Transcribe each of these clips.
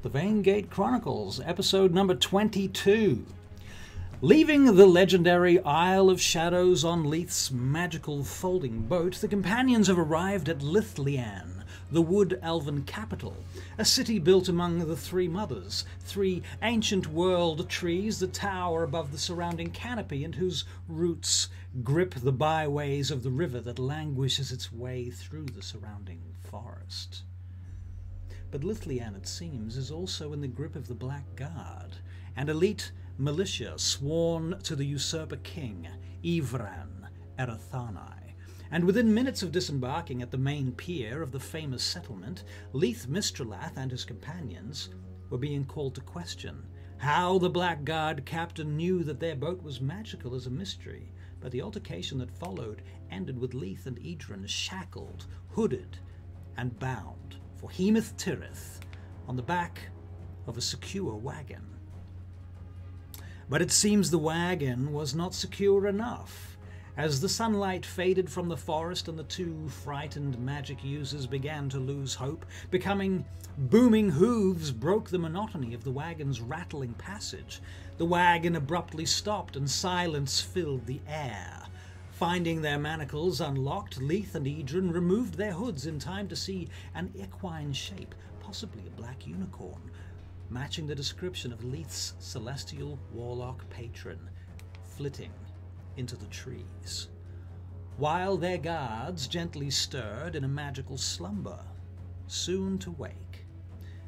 The Vaingate Chronicles, episode number 22. Leaving the legendary Isle of Shadows on Leith's magical folding boat, the companions have arrived at Lith'Lian, the wood elven capital, a city built among the Three Mothers, three ancient world trees that tower above the surrounding canopy and whose roots grip the byways of the river that languishes its way through the surrounding forest. But Lith'Lian, it seems, is also in the grip of the Blackguard, an elite militia sworn to the Usurper King, Ivran Erothani. And within minutes of disembarking at the main pier of the famous settlement, Leith Mystralath and his companions were being called to question. How the Blackguard captain knew that their boat was magical is a mystery, but the altercation that followed ended with Leith and Edryn shackled, hooded, and bound for Hemethterith on the back of a secure wagon. But it seems the wagon was not secure enough. As the sunlight faded from the forest and the two frightened magic users began to lose hope, becoming booming hooves broke the monotony of the wagon's rattling passage. The wagon abruptly stopped and silence filled the air. Finding their manacles unlocked, Leith and Edryn removed their hoods in time to see an equine shape, possibly a black unicorn, matching the description of Leith's celestial warlock patron, flitting into the trees, while their guards gently stirred in a magical slumber, soon to wake.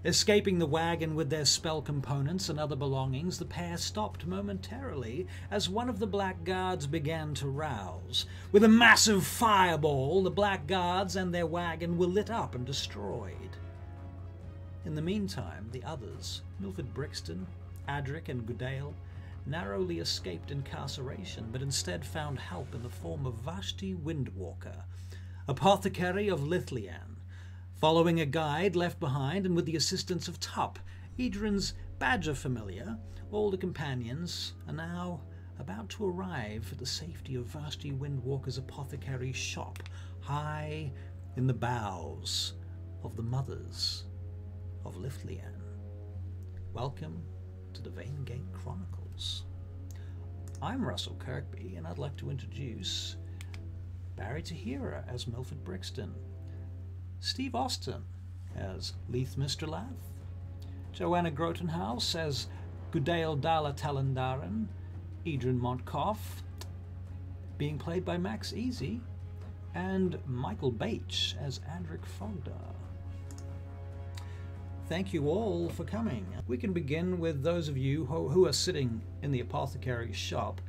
Escaping the wagon with their spell components and other belongings, the pair stopped momentarily as one of the Blackguards began to rouse. With a massive fireball, the Blackguards and their wagon were lit up and destroyed. In the meantime, the others, Milford, Brixton, Adrik and Gudael, narrowly escaped incarceration, but instead found help in the form of Vashti Windwalker, Apothecary of Lith'Lian. Following a guide left behind and with the assistance of Tup, Edryn's badger familiar, all the companions are now about to arrive at the safety of Vashti Windwalker's apothecary shop, high in the boughs of the Mothers of Lith'Lian. Welcome to the Vaingate Chronicles. I'm Russell Kirkby, and I'd like to introduce Barry Tahira as Milford Brixton, Steve Austin as Leith Mystralath, Joanna Grotenhouse as Gudael Dala Talandaran, Edryn Montcoff, being played by Max Easy, and Michael Bache as Adrik Fogdar. Thank you all for coming. We can begin with those of you who are sitting in the apothecary's shop.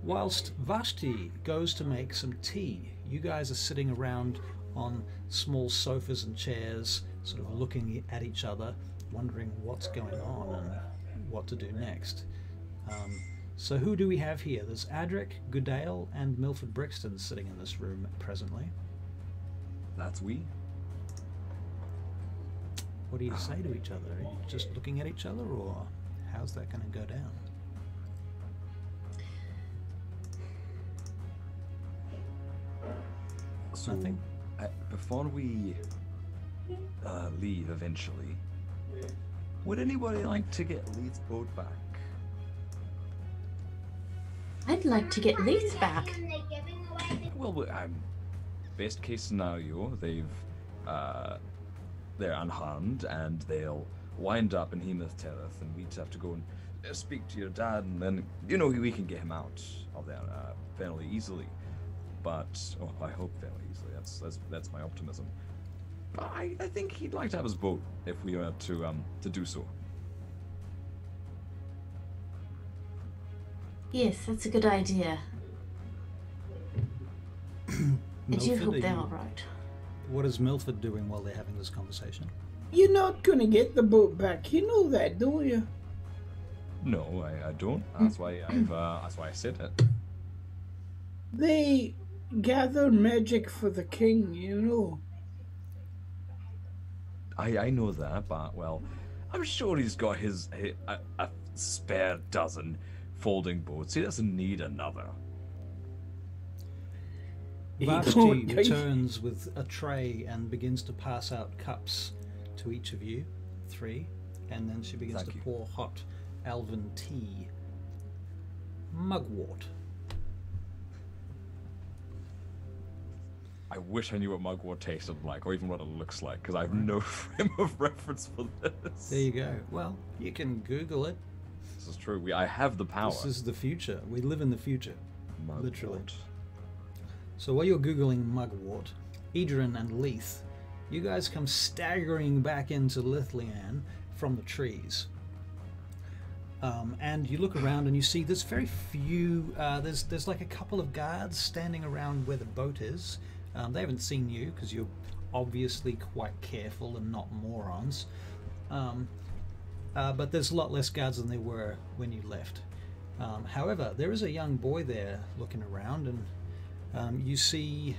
Whilst Vashti goes to make some tea, you guys are sitting around on small sofas and chairs, sort of looking at each other, wondering what's going on and what to do next. So who do we have here? There's Adrik, Gudael, and Milford Brixton sitting in this room presently. That's we. What do you say to each other? Are you just looking at each other, or how's that going to go down? So, Nothing? before we leave eventually, would anybody like to get Leith's boat back? I'd like to get Leith back. Well, best case scenario, they're unharmed and they'll wind up in Hemethterith, and we'd have to go and speak to your dad, and then we can get him out of there fairly easily. But I hope fairly easily. That's my optimism. But I think he'd like to have his boat if we were to do so. Yes, that's a good idea. I do hope they're all right. What is Milford doing while they're having this conversation? You're not gonna get the boat back. You know that, don't you? No, I don't. That's why that's why I said it. They gather magic for the king, you know. I know that, but well, I'm sure he's got a spare dozen folding boats. He doesn't need another. Vashti returns with a tray and begins to pass out cups to each of you. 3, and then she begins to pour hot elven tea. Mugwort. I wish I knew what mugwort tasted like, or even what it looks like, because I have no frame of reference for this. There you go. Well, you can Google it. This is true. I have the power. This is the future. We live in the future. Mugwort. Literally. So while you're Googling mugwort, Edryn and Leith, you guys come staggering back into Lith'Lian from the trees. And you look around and you see there's very few, there's like a couple of guards standing around where the boat is. They haven't seen you because you're obviously quite careful and not morons. But there's a lot less guards than there were when you left. However, there is a young boy there looking around, and you see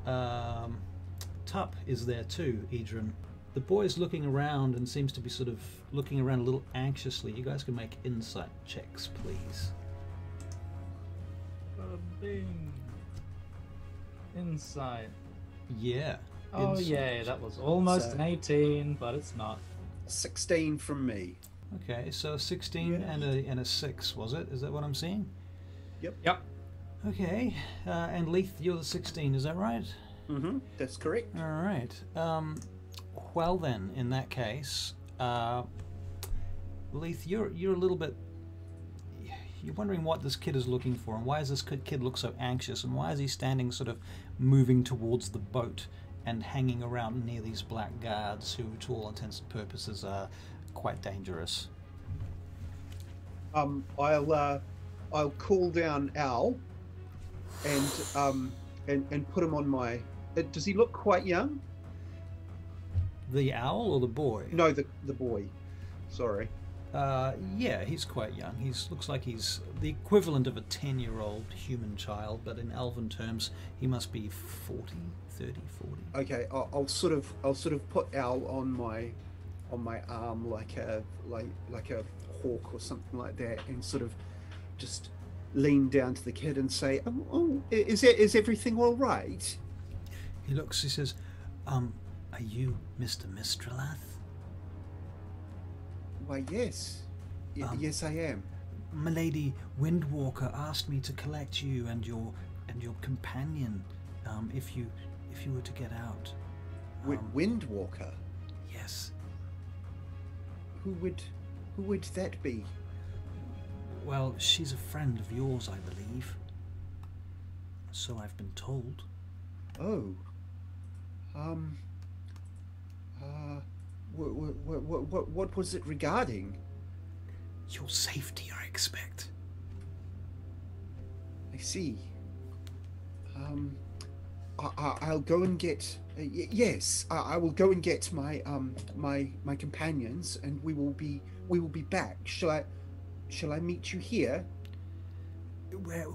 Tup is there too, Edryn. The boy is looking around and seems to be sort of looking around a little anxiously. You guys can make insight checks, please. Bing. Insight. Yeah. Oh insight. yay, that was almost an 18, but it's not. 16 from me. Okay, so 16 and a 6, was it? Is that what I'm seeing? Yep. Okay, and Leith, you're the 16, is that right? Mm-hmm, that's correct. All right. Well then, in that case, Leith, you're a little bit. You're wondering what this kid is looking for, and why does this kid look so anxious, and why is he standing sort of moving towards the boat and hanging around near these black guards who, to all intents and purposes, are quite dangerous? I'll call down Al and put him on my. Does he look quite young? The owl or the boy? No, the boy. Sorry. Yeah, he's quite young. He looks like he's the equivalent of a 10-year-old human child, but in elven terms, he must be 40, 30, 40. Okay, I'll sort of put Al on my arm like a hawk or something like that, and sort of just lean down to the kid and say, "Oh, is everything all right?" He looks. He says, "Are you Mr. Mystralath?" Why, yes. Yes, I am. Milady Windwalker asked me to collect you and your companion, if you were to get out. Windwalker? Yes. Who would that be? Well, she's a friend of yours, I believe. So I've been told. Oh. What was it regarding? Your safety, I expect. I see. I'll go and get. Yes, I will go and get my my companions, and we will be back. Shall I meet you here?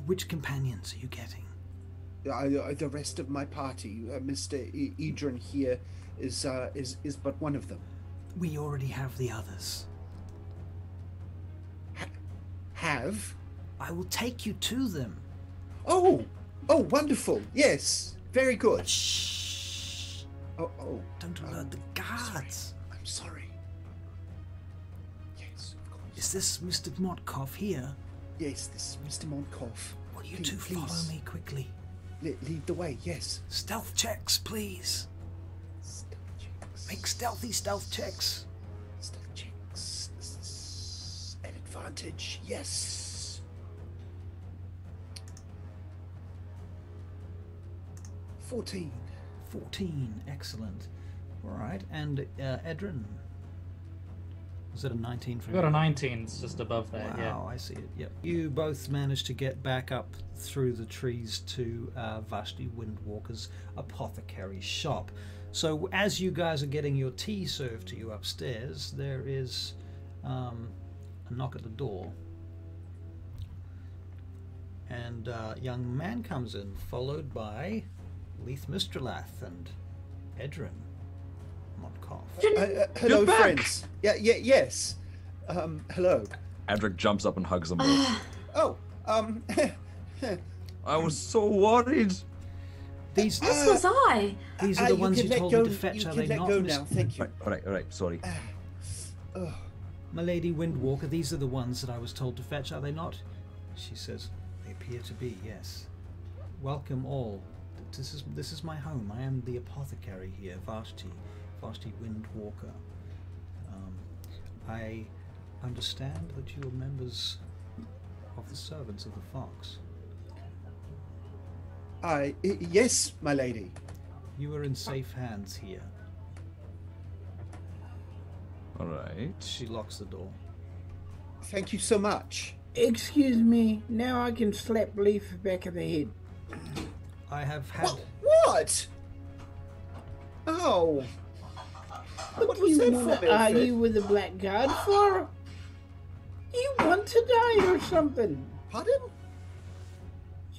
Which companions are you getting? The rest of my party. Mr. Edryn here is but one of them. We already have the others. Have? I will take you to them. Oh, wonderful. Yes, very good. Shh. Oh. Don't alert the guards. I'm sorry. Yes, of course. Is this Mr. Montkoff here? Yes, this is Mr. Montkoff. Will you two follow me quickly? Lead the way, yes. Stealth checks, please. Stealth checks. Make stealthy stealth checks. Stealth checks. At advantage, yes. 14. 14, excellent. All right, and Edryn. Was it a 19 for you? I got a 19, it's just above that, yeah. Wow, I see it, yep. You both managed to get back up through the trees to Vashti Windwalker's Apothecary shop. So as you guys are getting your tea served to you upstairs, there is a knock at the door. And a young man comes in, followed by Leith Mystralath and Edryn. Hello, friends. Yes. Hello. Adrik jumps up and hugs them all. I was so worried. This was I. These are the ones you told me to fetch, you are can they let not? go now, thank you. All right, sorry. My lady Windwalker, these are the ones that I was told to fetch, are they not? She says, they appear to be, yes. Welcome all. This is my home. I am the Apothecary here, Vashti Windwalker. I understand that you are members of the servants of the Fox. Yes, my lady. You are in safe hands here. All right. She locks the door. Thank you so much. Excuse me, now I can slap Leith back of the head. I have had... What? Oh. What do you want to argue with the Blackguard for? You want to die or something? Pardon?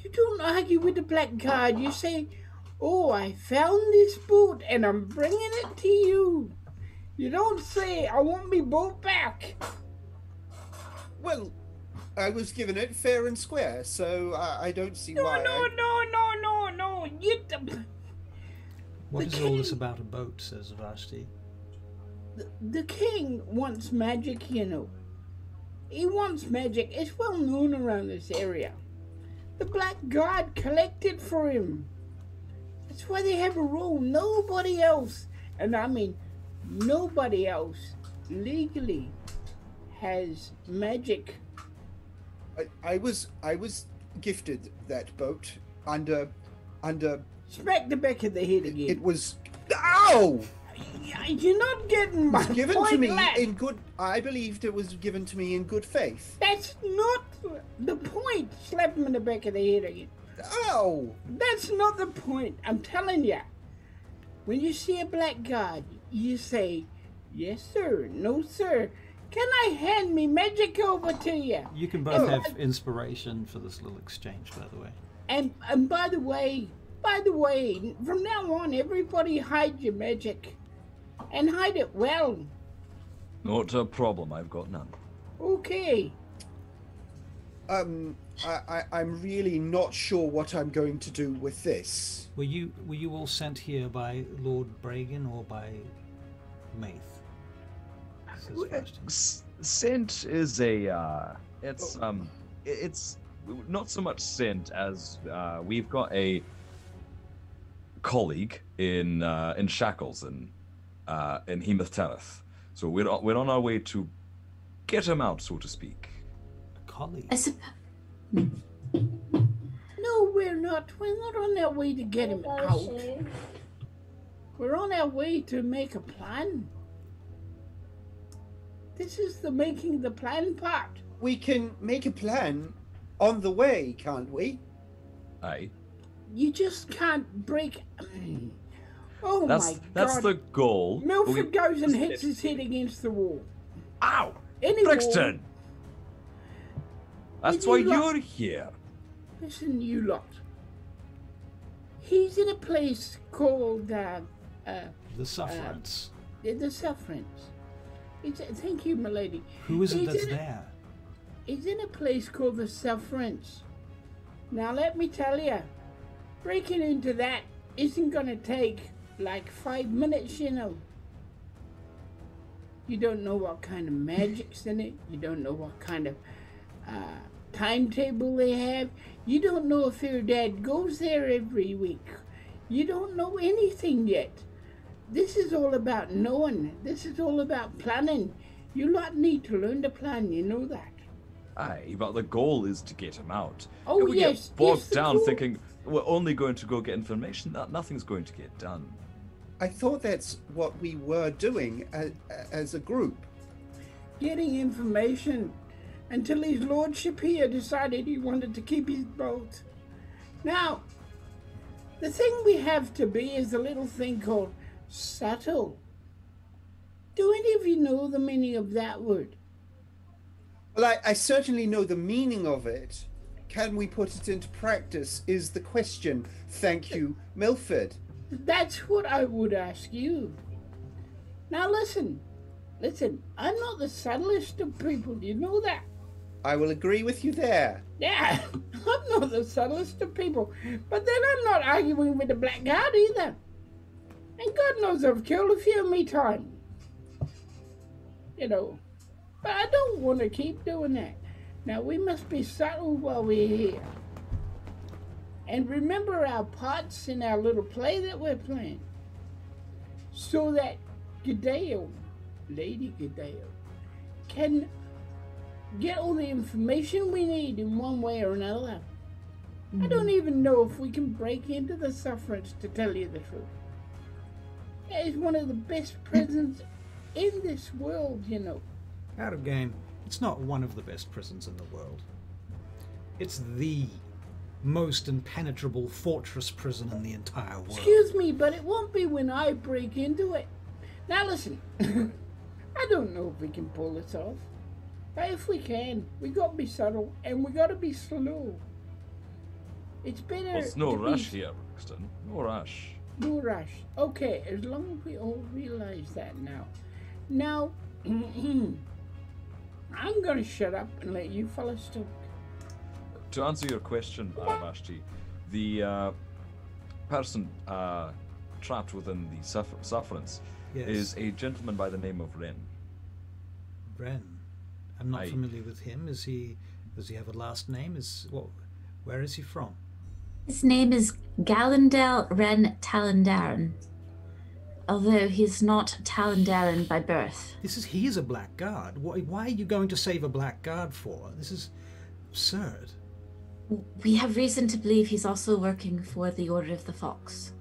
You don't argue with the Blackguard. You say, oh, I found this boat and I'm bringing it to you. You don't say, I want me boat back. Well, I was given it fair and square, so I don't see why. No. What is all this about a boat, says Vashti. The king wants magic, you know. He wants magic. It's well known around this area. The Blackguard collected for him. That's why they have a rule. Nobody else, and I mean nobody else, legally has magic. I was gifted that boat under. Smack the back of the head again. It was. Ow! You're not getting my point. Given to me left. in good. I believed it was given to me in good faith. That's not the point. Slap him in the back of the head again. Ow! That's not the point. I'm telling you. When you see a Blackguard, you say, yes, sir, no, sir. Can I hand me magic over to you? You can both have inspiration for this little exchange, by the way. And by the way, from now on, everybody hide your magic. And hide it well. Not a problem, I've got none. Okay. I'm really not sure what I'm going to do with this. Were you all sent here by Lord Bragan or by Maith? Scent is a it's not so much scent as we've got a colleague in Shackles in Hemethterith, so we're on our way to get him out, so to speak. A colleague? No, we're not. We're not on our way to get him out. We're on our way to make a plan. This is the making the plan part. We can make a plan on the way, can't we? Aye. You just can't break. Oh my God! That's the goal. Milford goes and hits his head against the wall. Ow! Any Brixton! wall. That's why you're here. Listen, you lot. He's in a place called the Sufferance. The Sufferance. Thank you, my lady. Who is it that's there? He's in a place called the Sufferance. Now, let me tell you, breaking into that isn't going to take like 5 minutes, you know. You don't know what kind of magic's in it. You don't know what kind of timetable they have. You don't know if your dad goes there every week. You don't know anything yet. This is all about knowing. This is all about planning. You lot need to learn to plan, you know that. Aye, but the goal is to get him out. Oh, if we yes. get bogged yes, the down goal. thinking we're only going to go get information, nothing's going to get done. I thought that's what we were doing as a group. Getting information until his lordship here decided he wanted to keep his boat. Now, the thing we have to be is a little thing called subtle. Do any of you know the meaning of that word? Well, I certainly know the meaning of it. Can we put it into practice is the question. Thank you, Milford. That's what I would ask you. Now listen, I'm not the subtlest of people, you know that? I will agree with you there. Yeah, I'm not the subtlest of people, but then I'm not arguing with the Blackguard either. And God knows I've killed a few in me time. you know. But I don't want to keep doing that. Now, we must be subtle while we're here. And remember our parts in our little play that we're playing. So that Gudael, Lady Gudael, can get all the information we need in one way or another. I don't even know if we can break into the Sufferance, to tell you the truth. It is one of the best prisons in this world, you know. Out of game, it's not one of the best prisons in the world. It's the most impenetrable fortress prison in the entire world. Excuse me, but it won't be when I break into it. Now listen, I don't know if we can pull this off. But if we can, we gotta be subtle and we gotta be slow. It's better. There's no rush here, Brixton. No rush. No rush. Okay, as long as we all realize that now. Now, I'm gonna shut up and let you fellas talk. To answer your question, Vashti, the person trapped within the Sufferance is a gentleman by the name of Wren. Wren? I'm not familiar with him. Does he have a last name? Where is he from? His name is Gallandel Wren Talandaran, although he's not Talandaran by birth. He is a Blackguard. Why are you going to save a Blackguard for? This is absurd. We have reason to believe he's also working for the Order of the Fox.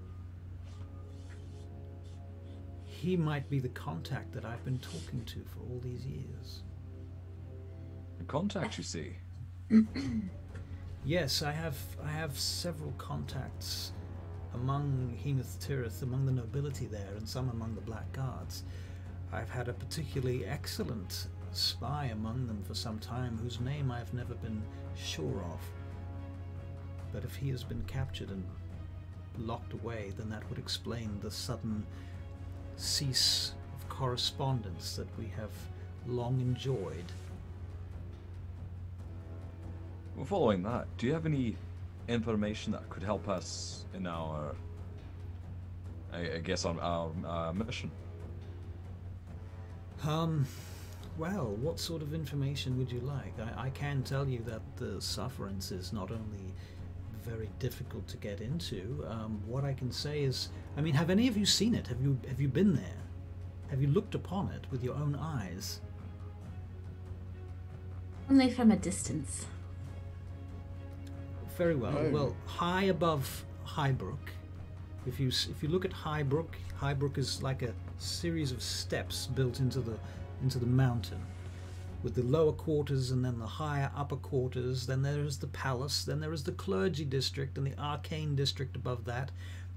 He might be the contact that I've been talking to for all these years. The contact, you see? Yes, I have several contacts among Hemethterith, among the nobility there, and some among the Blackguards. I've had a particularly excellent spy among them for some time, whose name I've never been sure of. But if he has been captured and locked away, then that would explain the sudden cease of correspondence that we have long enjoyed. Well, following that, do you have any information that could help us in our, I guess, on our mission? Well, what sort of information would you like? I can tell you that the Sufferance is not only very difficult to get into. What I can say is, I mean, have any of you seen it? Have you been there? Have you looked upon it with your own eyes? Only from a distance. Very well. Oh. Well, high above Highbrook, if you look at Highbrook is like a series of steps built into the mountain, with the lower quarters and then the higher upper quarters. Then there is the palace. Then there is the clergy district and the arcane district above that.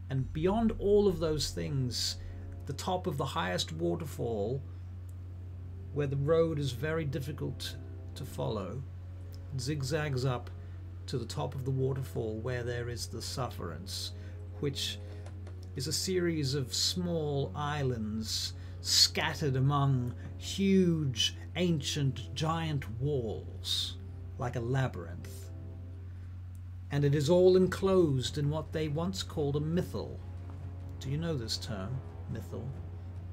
And beyond all of those things, the top of the highest waterfall, where the road is very difficult to follow, zigzags up to the top of the waterfall where there is the Sufferance, which is a series of small islands scattered among huge, ancient, giant walls, like a labyrinth. And it is all enclosed in what they once called a mythal. Do you know this term, mythal?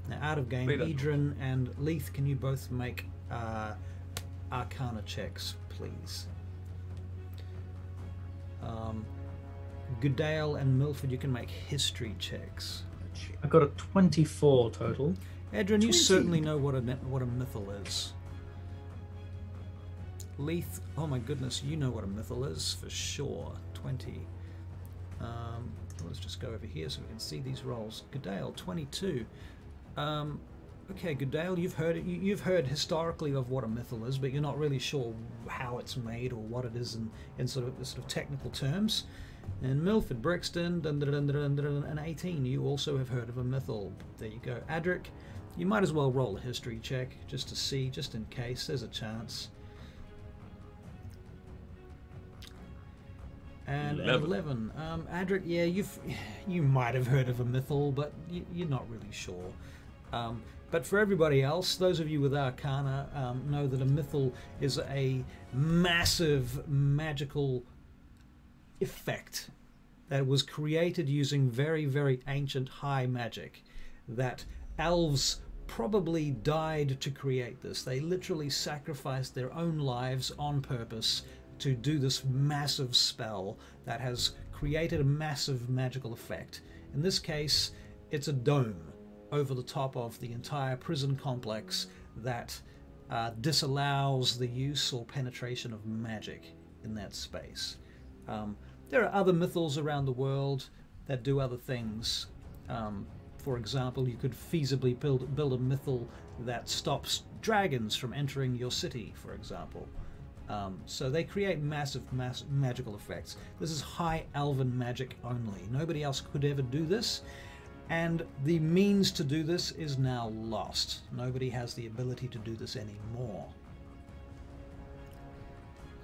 Now, out of game, Edryn and Leith, can you both make Arcana checks, please? Gudael and Milford, you can make history checks. I got a 24 total. Edryn, you certainly know what a mythal is. Leith, oh my goodness, you know what a mythal is for sure. 20. Let's just go over here so we can see these rolls. Gudael, 22. Okay, Gudael, you've heard historically of what a mythal is, but you're not really sure how it's made or what it is in sort of technical terms. And Milford, Brixton, and 18, you also have heard of a mythal. There you go. Adrik, you might as well roll a history check just to see, just in case there's a chance. And 11. Adrik, yeah, you might have heard of a mythal, but you're not really sure. But for everybody else, those of you with Arcana know that a mythal is a massive magical effect that was created using very, very ancient high magic that elves probably died to create this. They literally sacrificed their own lives on purpose to do this massive spell that has created a massive magical effect. In this case, it's a dome over the top of the entire prison complex that disallows the use or penetration of magic in that space. There are other mythals around the world that do other things. For example, you could feasibly build a mythal that stops dragons from entering your city, for example. So they create massive magical effects. This is high elven magic only. Nobody else could ever do this, and the means to do this is now lost. Nobody has the ability to do this anymore.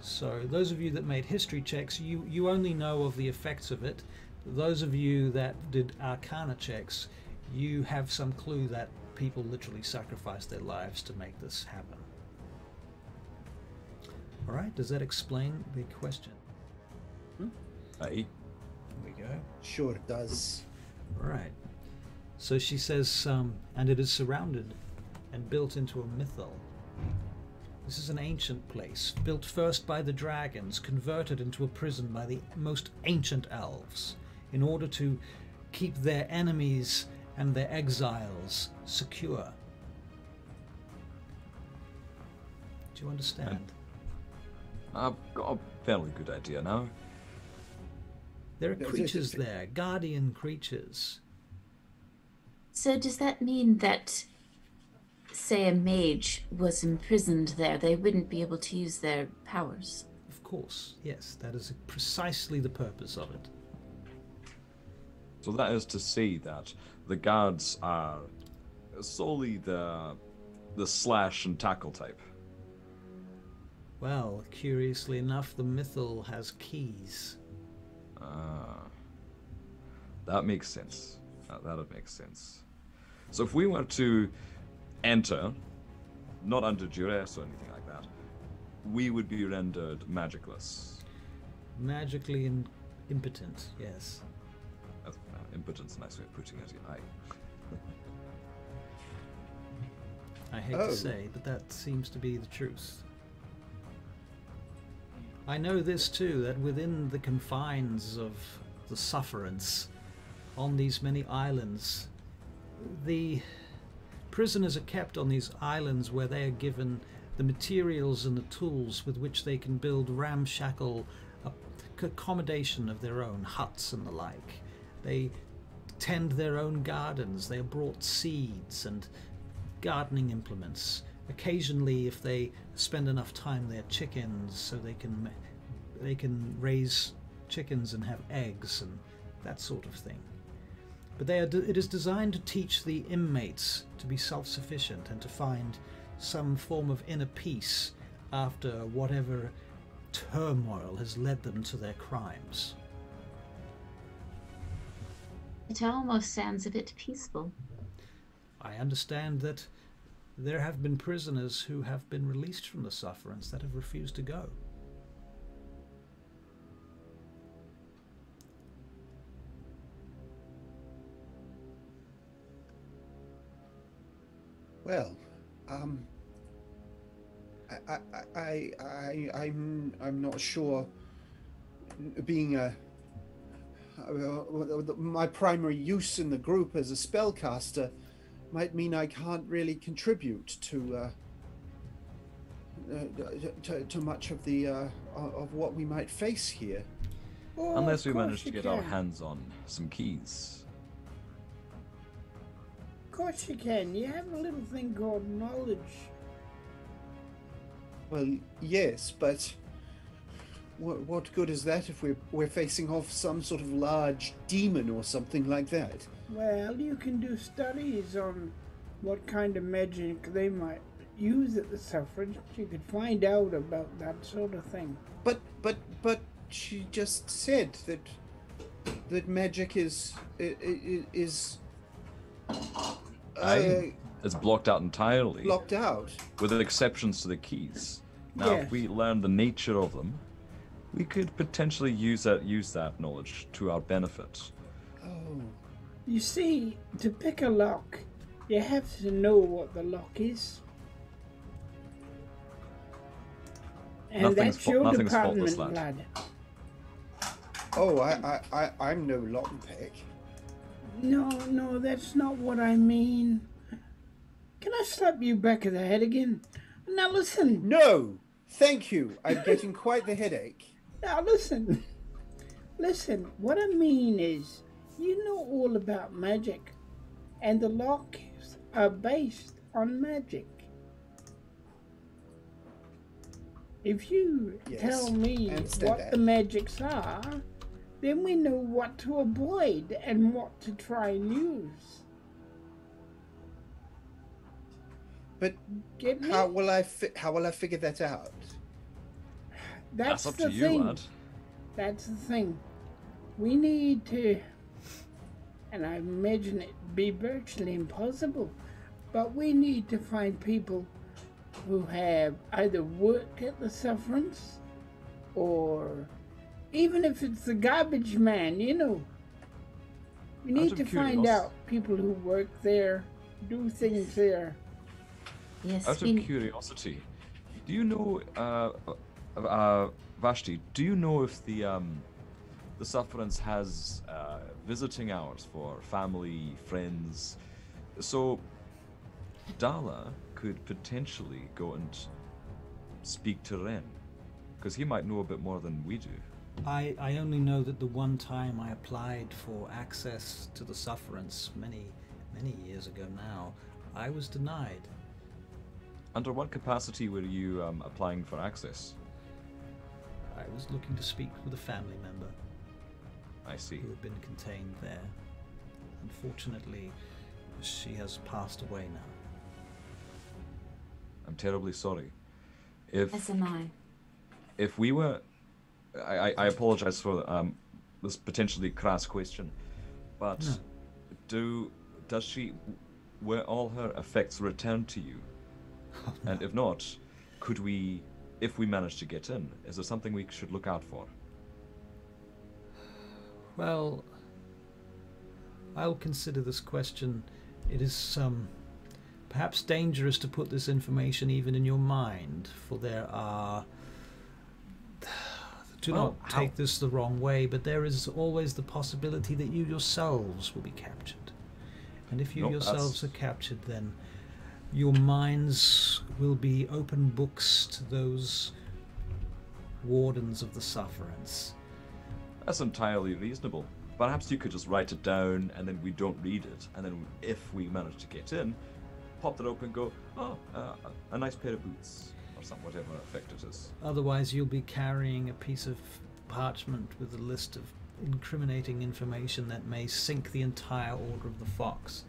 So those of you that made history checks, you only know of the effects of it. Those of you that did arcana checks, you have some clue that people literally sacrificed their lives to make this happen. All right, does that explain the question? Aye. There we go. Sure it does. All right. So she says, and it is surrounded and built into a mythal. This is an ancient place, built first by the dragons, converted into a prison by the most ancient elves, in order to keep their enemies and their exiles secure. Do you understand? I've got a fairly good idea now. There are creatures there, guardian creatures. So does that mean that, say, a mage was imprisoned there, they wouldn't be able to use their powers? Of course, yes, that is precisely the purpose of it. So that is to say that the guards are solely the slash and tackle type. Well, curiously enough, the mythal has keys. That makes sense. That would make sense. So if we were to enter, not under duress or anything like that, we would be rendered magicless. Magically impotent, yes. Impotence, a nice way of putting it. I hate to say, but that seems to be the truth. I know this too, that within the confines of the Sufferance, on these many islands, the prisoners are kept on these islands where they are given the materials and the tools with which they can build ramshackle accommodation of their own, huts and the like. They tend their own gardens, they are brought seeds and gardening implements. Occasionally, if they spend enough time, their chickens, so they can raise chickens and have eggs and that sort of thing. But it is designed to teach the inmates to be self-sufficient and to find some form of inner peace after whatever turmoil has led them to their crimes. It almost sounds a bit peaceful. I understand that there have been prisoners who have been released from the Sufferance that have refused to go. Well, I'm not sure. Being my primary use in the group as a spellcaster might mean I can't really contribute to much of the of what we might face here. Oh, Unless we of course manage to you get our can. hands on some keys. Of course you can. You have a little thing called knowledge. Well, yes, but what good is that if we're facing off some sort of large demon or something like that? Well, you can do studies on what kind of magic they might use at the Sufferance. You could find out about that sort of thing. But she just said that magic is It's blocked out entirely, blocked out. with exceptions to the keys. Now, Yes. if we learn the nature of them, we could potentially use that knowledge to our benefit. Oh, You see, to pick a lock, You have to know what the lock is. And that's your nothing's department, faultless, lad. lad. Oh, I'm no lockpick. No, that's not what I mean. Can I slap you back of the head again? Now listen. No, thank you. I'm getting quite the headache. Now listen. Listen, what I mean is, you know all about magic, and the locks are based on magic. If you tell me what the magics are, then we know what to avoid and what to try and use. But Get me? how will I figure that out? That's up the to you, thing. lad. That's the thing. We need to, and I imagine it'd be virtually impossible, but we need to find people who have either worked at the Sufferance, or even if it's the garbage man, you know. We need to find out people who work there, do things there. Yes, Out of curiosity, do you know, Vashti, do you know if the Sufferance has visiting hours for family, friends? So Dala could potentially go and speak to Ren, because he might know a bit more than we do. I only know that the one time I applied for access to the Sufferance many years ago now, I was denied. Under what capacity were you applying for access? I was looking to speak with a family member I see. who had been contained there. Unfortunately, she has passed away now. I'm terribly sorry. As am I. If we were, I apologize for this potentially crass question, but No. were all her effects returned to you? Oh, no. And if not, could we, if we manage to get in, is there something we should look out for? Well, I'll consider this question. It is perhaps dangerous to put this information even in your mind, for there are... Do not take this the wrong way, but there is always the possibility that you yourselves will be captured. And if you yourselves are captured, then your minds will be open books to those wardens of the Sufferance. That's entirely reasonable. Perhaps you could just write it down, and then we don't read it, and then if we manage to get in, pop it open and go, a nice pair of boots, or some whatever effect it is. Otherwise, you'll be carrying a piece of parchment with a list of incriminating information that may sink the entire Order of the Fox.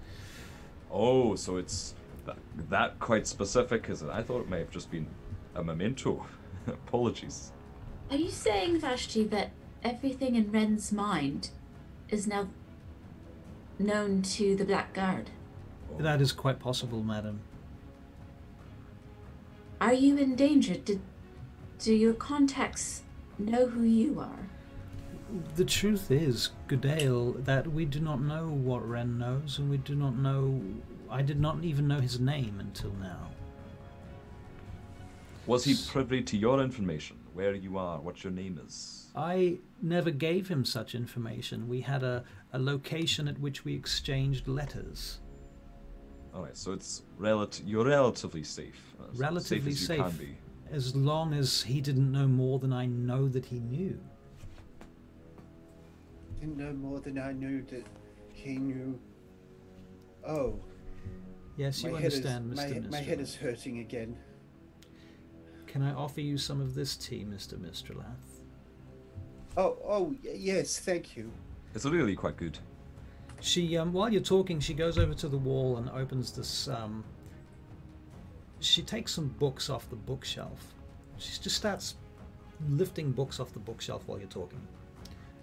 Oh, so it's that quite specific, is it? I thought it may have just been a memento. Apologies. Are you saying, Vashti, that everything in Ren's mind is now known to the Blackguard? That is quite possible, madam. Are you in danger? Do your contacts know who you are? The truth is, Gudael, that we do not know what Ren knows, and we do not know... I did not even know his name until now. Was he privy to your information? Where you are, what your name is? I never gave him such information. We had a location at which we exchanged letters. Alright, so it's you're relatively safe. Relatively safe as you safe, can be. as long as he didn't know more than I know that he knew. Didn't know more than I knew that he knew. Oh. Yes, you understand, Mr. Mystralath. My head is hurting again. Can I offer you some of this tea, Mr. Mystralath? Oh, yes, thank you. It's really quite good. She, while you're talking, she goes over to the wall and opens this, she takes some books off the bookshelf. She just starts lifting books off the bookshelf while you're talking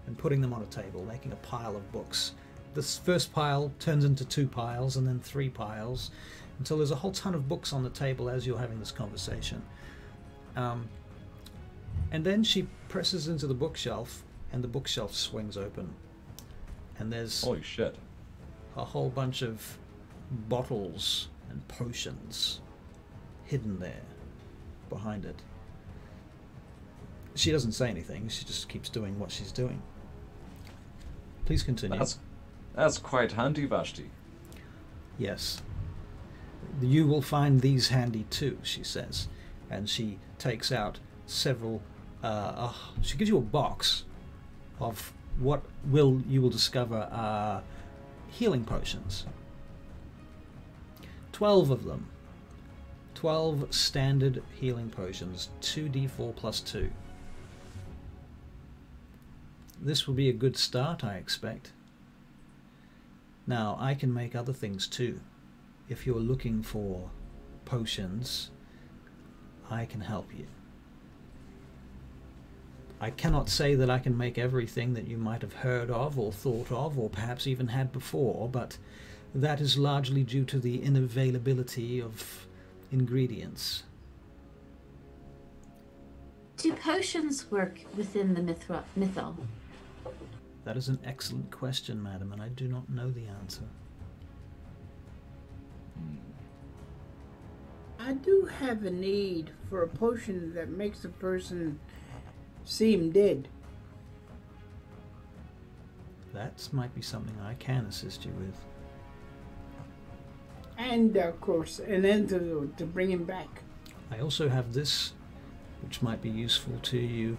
and putting them on a table, making a pile of books. This first pile turns into 2 piles and then 3 piles until there's a whole ton of books on the table as you're having this conversation. And then she presses into the bookshelf and the bookshelf swings open. And there's Holy shit. a whole bunch of bottles and potions hidden there behind it. She doesn't say anything, she just keeps doing what she's doing. Please continue. That's quite handy, Vashti. Yes. You will find these handy too, she says. And she takes out several... she gives you a box of what you will discover are healing potions. 12 of them. 12 standard healing potions, 2d4 plus 2. This will be a good start, I expect. Now, I can make other things too. If you're looking for potions, I can help you. I cannot say that I can make everything that you might have heard of or thought of or perhaps even had before, but that is largely due to the unavailability of ingredients. Do potions work within the mythal? That is an excellent question, madam, and I do not know the answer. I do have a need for a potion that makes a person seem dead. That might be something I can assist you with. And, of course, an antidote to bring him back. I also have this, which might be useful to you.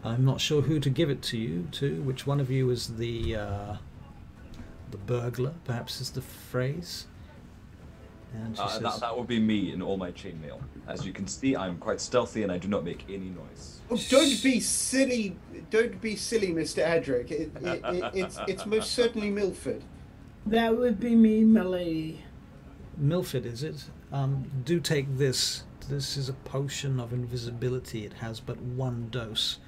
I'm not sure who to give it to you to. Which one of you is the burglar, perhaps is the phrase? And she says, that would be me in all my chainmail. As you can see, I'm quite stealthy and I do not make any noise. Oh, don't be silly! Don't be silly, Mr. Adrik. It's most certainly Milford. That would be me, milady. Milford, is it? Do take this. This is a potion of invisibility. It has but one dose.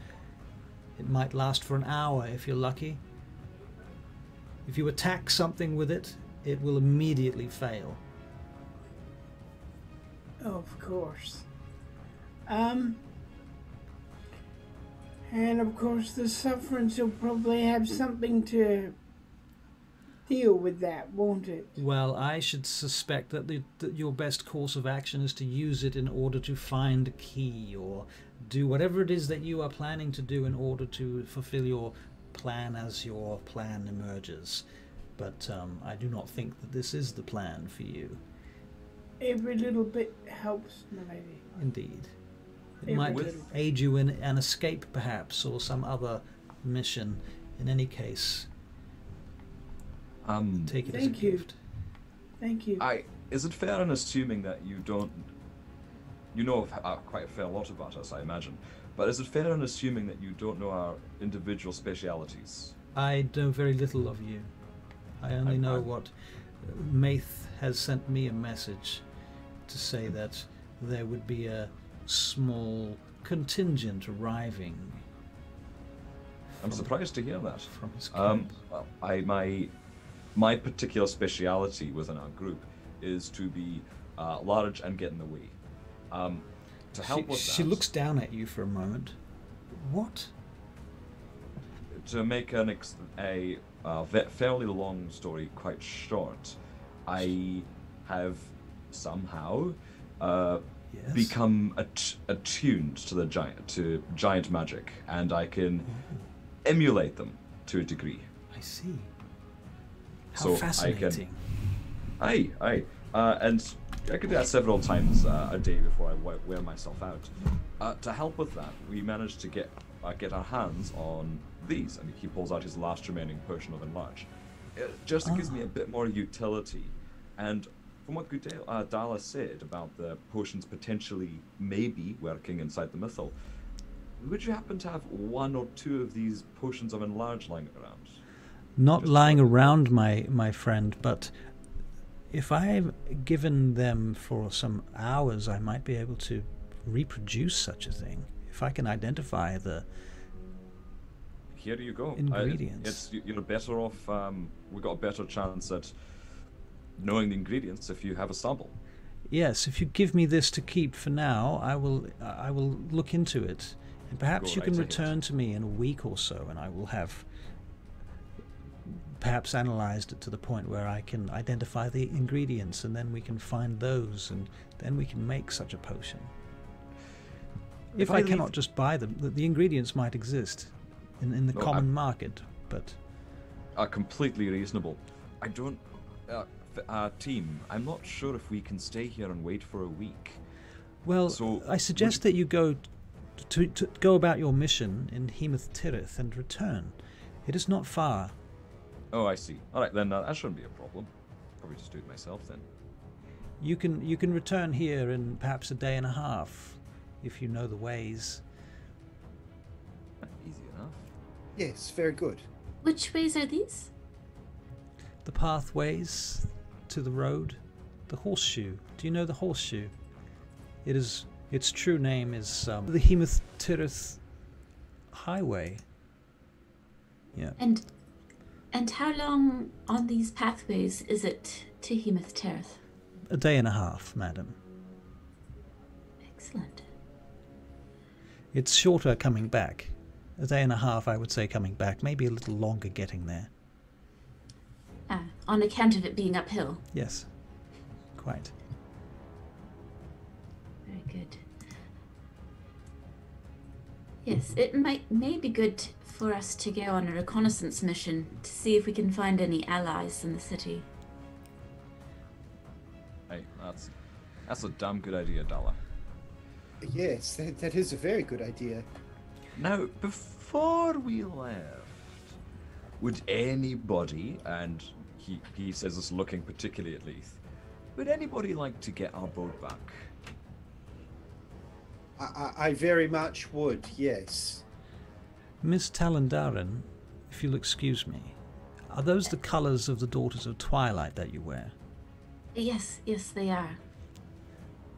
It might last for an hour if you're lucky. If you attack something with it, it will immediately fail. Of course. And of course the Sufferance will probably have something to deal with that, won't it? Well, I should suspect that your best course of action is to use it in order to find a key or do whatever it is that you are planning to do in order to fulfill your plan as your plan emerges. But I do not think that this is the plan for you. Every little bit helps, milady. Indeed. It Every might little aid you in an escape, perhaps, or some other mission. In any case, take it as a Thank you. gift. Thank you. Is it fair in assuming that you don't... You know quite a fair lot about us, I imagine. But is it fair in assuming that you don't know our individual specialities? I know very little of you. I only know what Maith has sent me a message to say that there would be a small contingent arriving. I'm surprised to hear that. From his camp. Well, my particular speciality within our group is to be large and get in the way. To help with that, she looks down at you for a moment. What? To make a fairly long story quite short, I have somehow become attuned to giant magic, and I can emulate them to a degree. I see. How So fascinating. and I could do that several times a day before I wear myself out. To help with that, we managed to get our hands on these, and he pulls out his last remaining potion of enlarge. It just gives me a bit more utility. And from what Gudael Dala said about the potions potentially maybe working inside the mythal, would you happen to have one or two of these potions of enlarge lying around? Not Just lying around, my friend, but if I've given them for some hours, I might be able to reproduce such a thing. If I can identify the Here you go. ingredients. You're better off. We got a better chance at knowing the ingredients if you have a sample. Yes, if you give me this to keep for now, I will look into it. And perhaps Go you can right ahead. return to me in a week or so, and I will have perhaps analyzed it to the point where I can identify the ingredients, and then we can find those, and then we can make such a potion. If I cannot just buy them, the ingredients might exist in the common market, but... Completely reasonable. I don't... team, I'm not sure if we can stay here and wait for a week. Well, so, I suggest that you go to go about your mission in Hemethterith and return. It is not far. Oh, I see. All right, then that shouldn't be a problem. Probably just do it myself then. You can return here in perhaps a day and a half, if you know the ways. Easy enough. Yes, very good. Which ways are these? The pathways to the road, the horseshoe. Do you know the horseshoe? It is. Its true name is the Hemethterith Highway. Yeah. And how long on these pathways is it to Hemethterith? A day and a half, madam. Excellent. It's shorter coming back. A day and a half, I would say, coming back. Maybe a little longer getting there. On account of it being uphill? Yes, quite. Very good. Yes, it may be good for us to go on a reconnaissance mission to see if we can find any allies in the city. Hey, that's a damn good idea, Dala. Yes, that is a very good idea. Now, before we left, would anybody, and he says this looking particularly at Leith, would anybody like to get our boat back? I very much would, yes. Miss Talandaran, if you'll excuse me, are those the colours of the Daughters of Twilight that you wear? Yes, they are.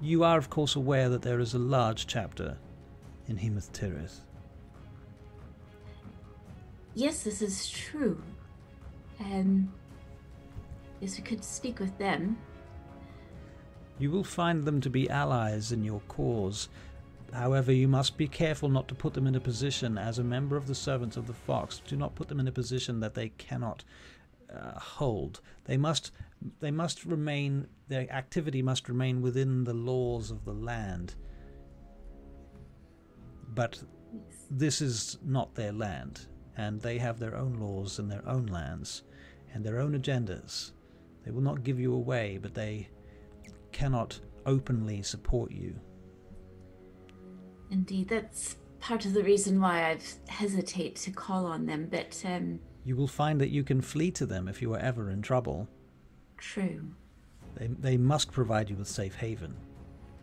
You are, of course, aware that there is a large chapter in Hemethterith. Yes, this is true. Yes, we could speak with them. You will find them to be allies in your cause. However, you must be careful not to put them in a position, as a member of the Servants of the Fox, do not put them in a position that they cannot hold. They must remain, their activity must remain within the laws of the land. But this is not their land, and they have their own laws and their own lands and their own agendas. They will not give you away, but they cannot openly support you. Indeed, that's part of the reason why I hesitate to call on them, but you will find that you can flee to them if you are ever in trouble. True. They must provide you with safe haven.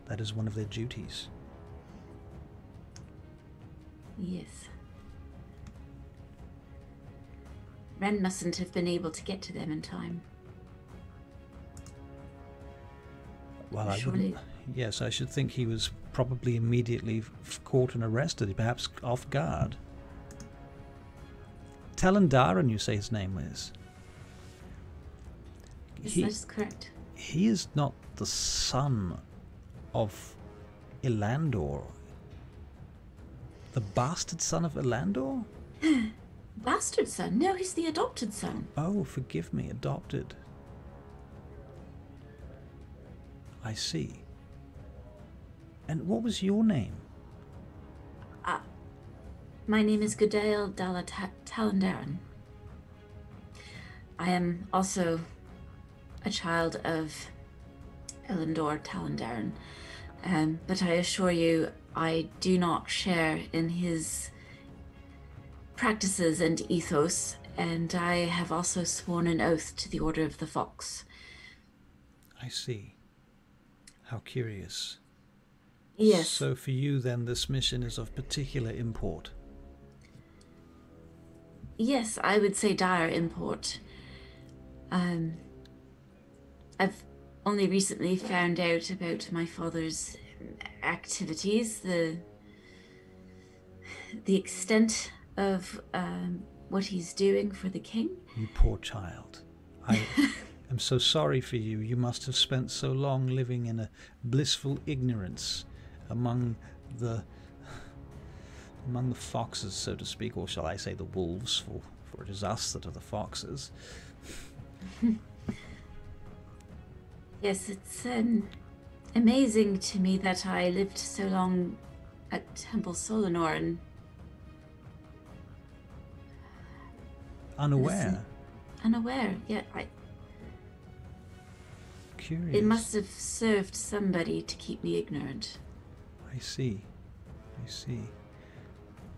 That is one of their duties. Yes. Ren mustn't have been able to get to them in time. Well, Surely. Yes, I should think he was probably immediately caught and arrested, perhaps off guard. Talandaran, you say his name is? Yes, that's correct. He is not the son of Ilandor. The bastard son of Ilandor? Bastard son? No, he's the adopted son. Oh, forgive me, adopted. I see. And what was your name? My name is Gudael Dala Talandaran. I am also a child of Elandor Talandaran, but I assure you I do not share in his practices and ethos, and I have also sworn an oath to the Order of the Fox. I see. How curious. Yes. So for you then this mission is of particular import. Yes, I would say dire import. I've only recently found out about my father's activities, the extent of what he's doing for the king. You poor child. I am so sorry for you. You must have spent so long living in a blissful ignorance among the foxes, so to speak, or shall I say the wolves, for it is us that are the foxes. Yes, it's amazing to me that I lived so long at Temple Solanor and Unaware. Unaware, yeah. Curious. It must have served somebody to keep me ignorant. I see. I see.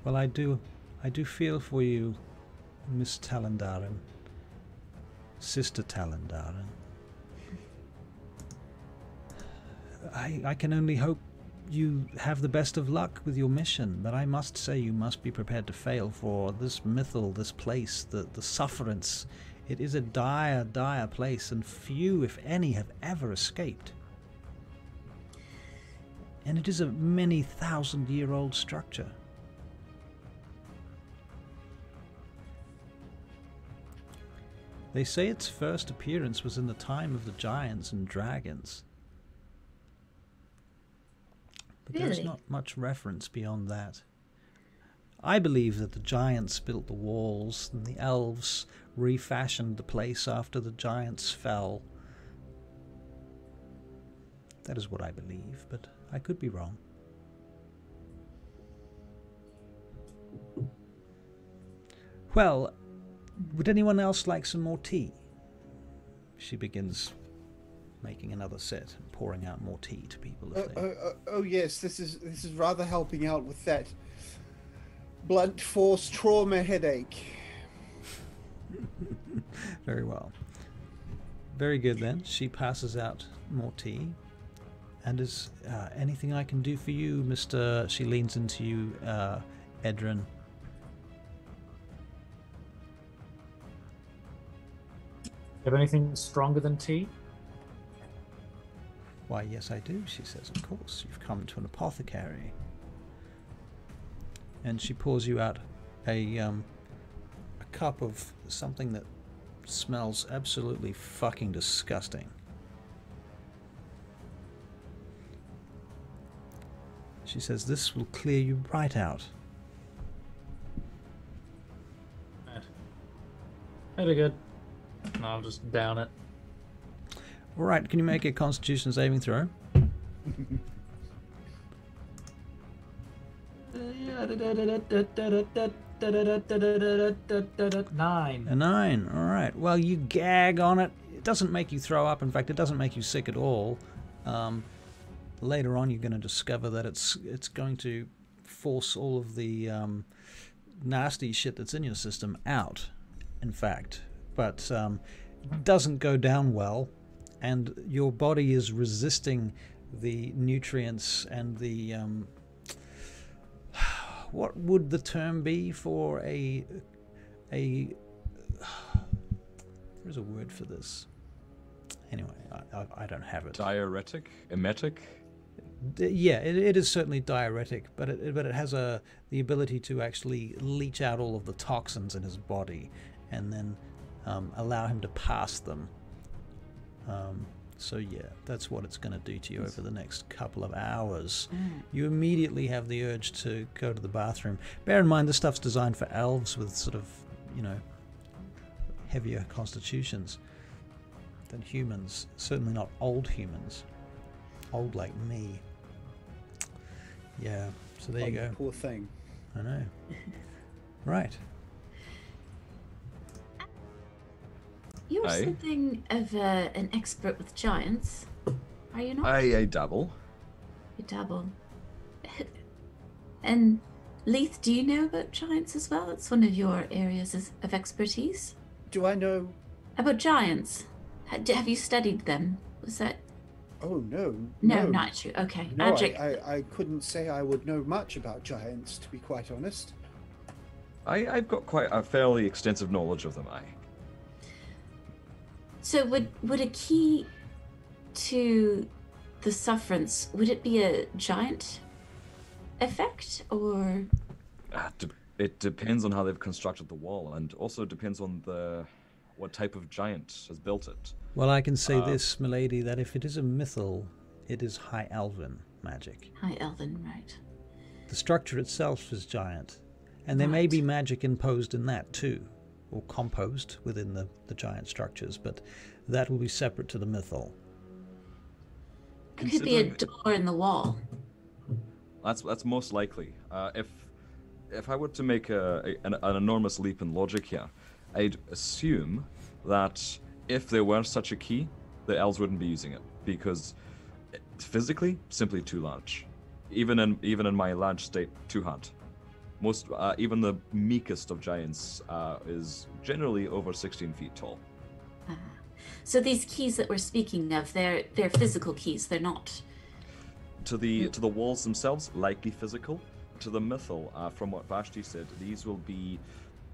Well, I do feel for you, Miss Talandaran. Sister Talandaran. I can only hope you have the best of luck with your mission, but I must say you must be prepared to fail, for this mythal, this place, the Sufferance, it is a dire, dire place, and few, if any, have ever escaped. And it is a many thousand-year-old structure. They say its first appearance was in the time of the giants and dragons. But there's not much reference beyond that. I believe that the giants built the walls and the elves refashioned the place after the giants fell. That is what I believe, but I could be wrong. Well, would anyone else like some more tea? She begins making another set and pouring out more tea to people. Oh yes, this is rather helping out with that blunt force trauma headache. Very well. Very good then. She passes out more tea. And is anything I can do for you, Mr. She leans into you, Edryn. You have anything stronger than tea? Why, yes, I do, she says. Of course, you've come to an apothecary. And she pours you out a cup of something that smells absolutely fucking disgusting. She says, this will clear you right out. Very good. No, I'll just down it. Alright, can you make a Constitution saving throw? 9. A 9, alright. Well, you gag on it. It doesn't make you throw up. In fact, it doesn't make you sick at all. Later on, you're going to discover that it's going to force all of the nasty shit that's in your system out, in fact. But it doesn't go down well, and your body is resisting the nutrients and the... what would the term be for a there's a word for this. Anyway, I don't have it. Diuretic? Emetic? Yeah, it is certainly diuretic, but it has the ability to actually leach out all of the toxins in his body and then allow him to pass them. So yeah, that's what it's going to do to you over the next couple of hours. You immediately have the urge to go to the bathroom. Bear in mind, this stuff's designed for elves with sort of, heavier constitutions than humans. Certainly not old humans. Old like me. Yeah, so there you go. Poor thing. I know. Right. You're something of an expert with giants, are you not? I dabble. You dabble. And Leith, do you know about giants as well? It's one of your areas of expertise. Do I know about giants? Have you studied them? Was that? Oh no. No, not you. Okay. No, Adrik. I couldn't say I would know much about giants, to be quite honest. I've got quite a fairly extensive knowledge of them. So would a key to the Sufferance, would it be a giant effect, or? It depends on how they've constructed the wall, and also depends on what type of giant has built it. Well, I can say this, milady, that if it is a mythal, it is high elven magic. High elven, right. The structure itself is giant, and there may be magic imposed in that too. or composed within the giant structures, but that will be separate to the mythal. It could be a door in the wall. That's most likely. If I were to make an enormous leap in logic here, I'd assume that if there were such a key, the elves wouldn't be using it because it's physically simply too large. Even in my large state, too hard. Most even the meekest of giants is generally over 16 feet tall. So these keys that we're speaking of, they're physical keys. They're not. To the walls themselves, likely physical. To the mythal, from what Vashti said, these will be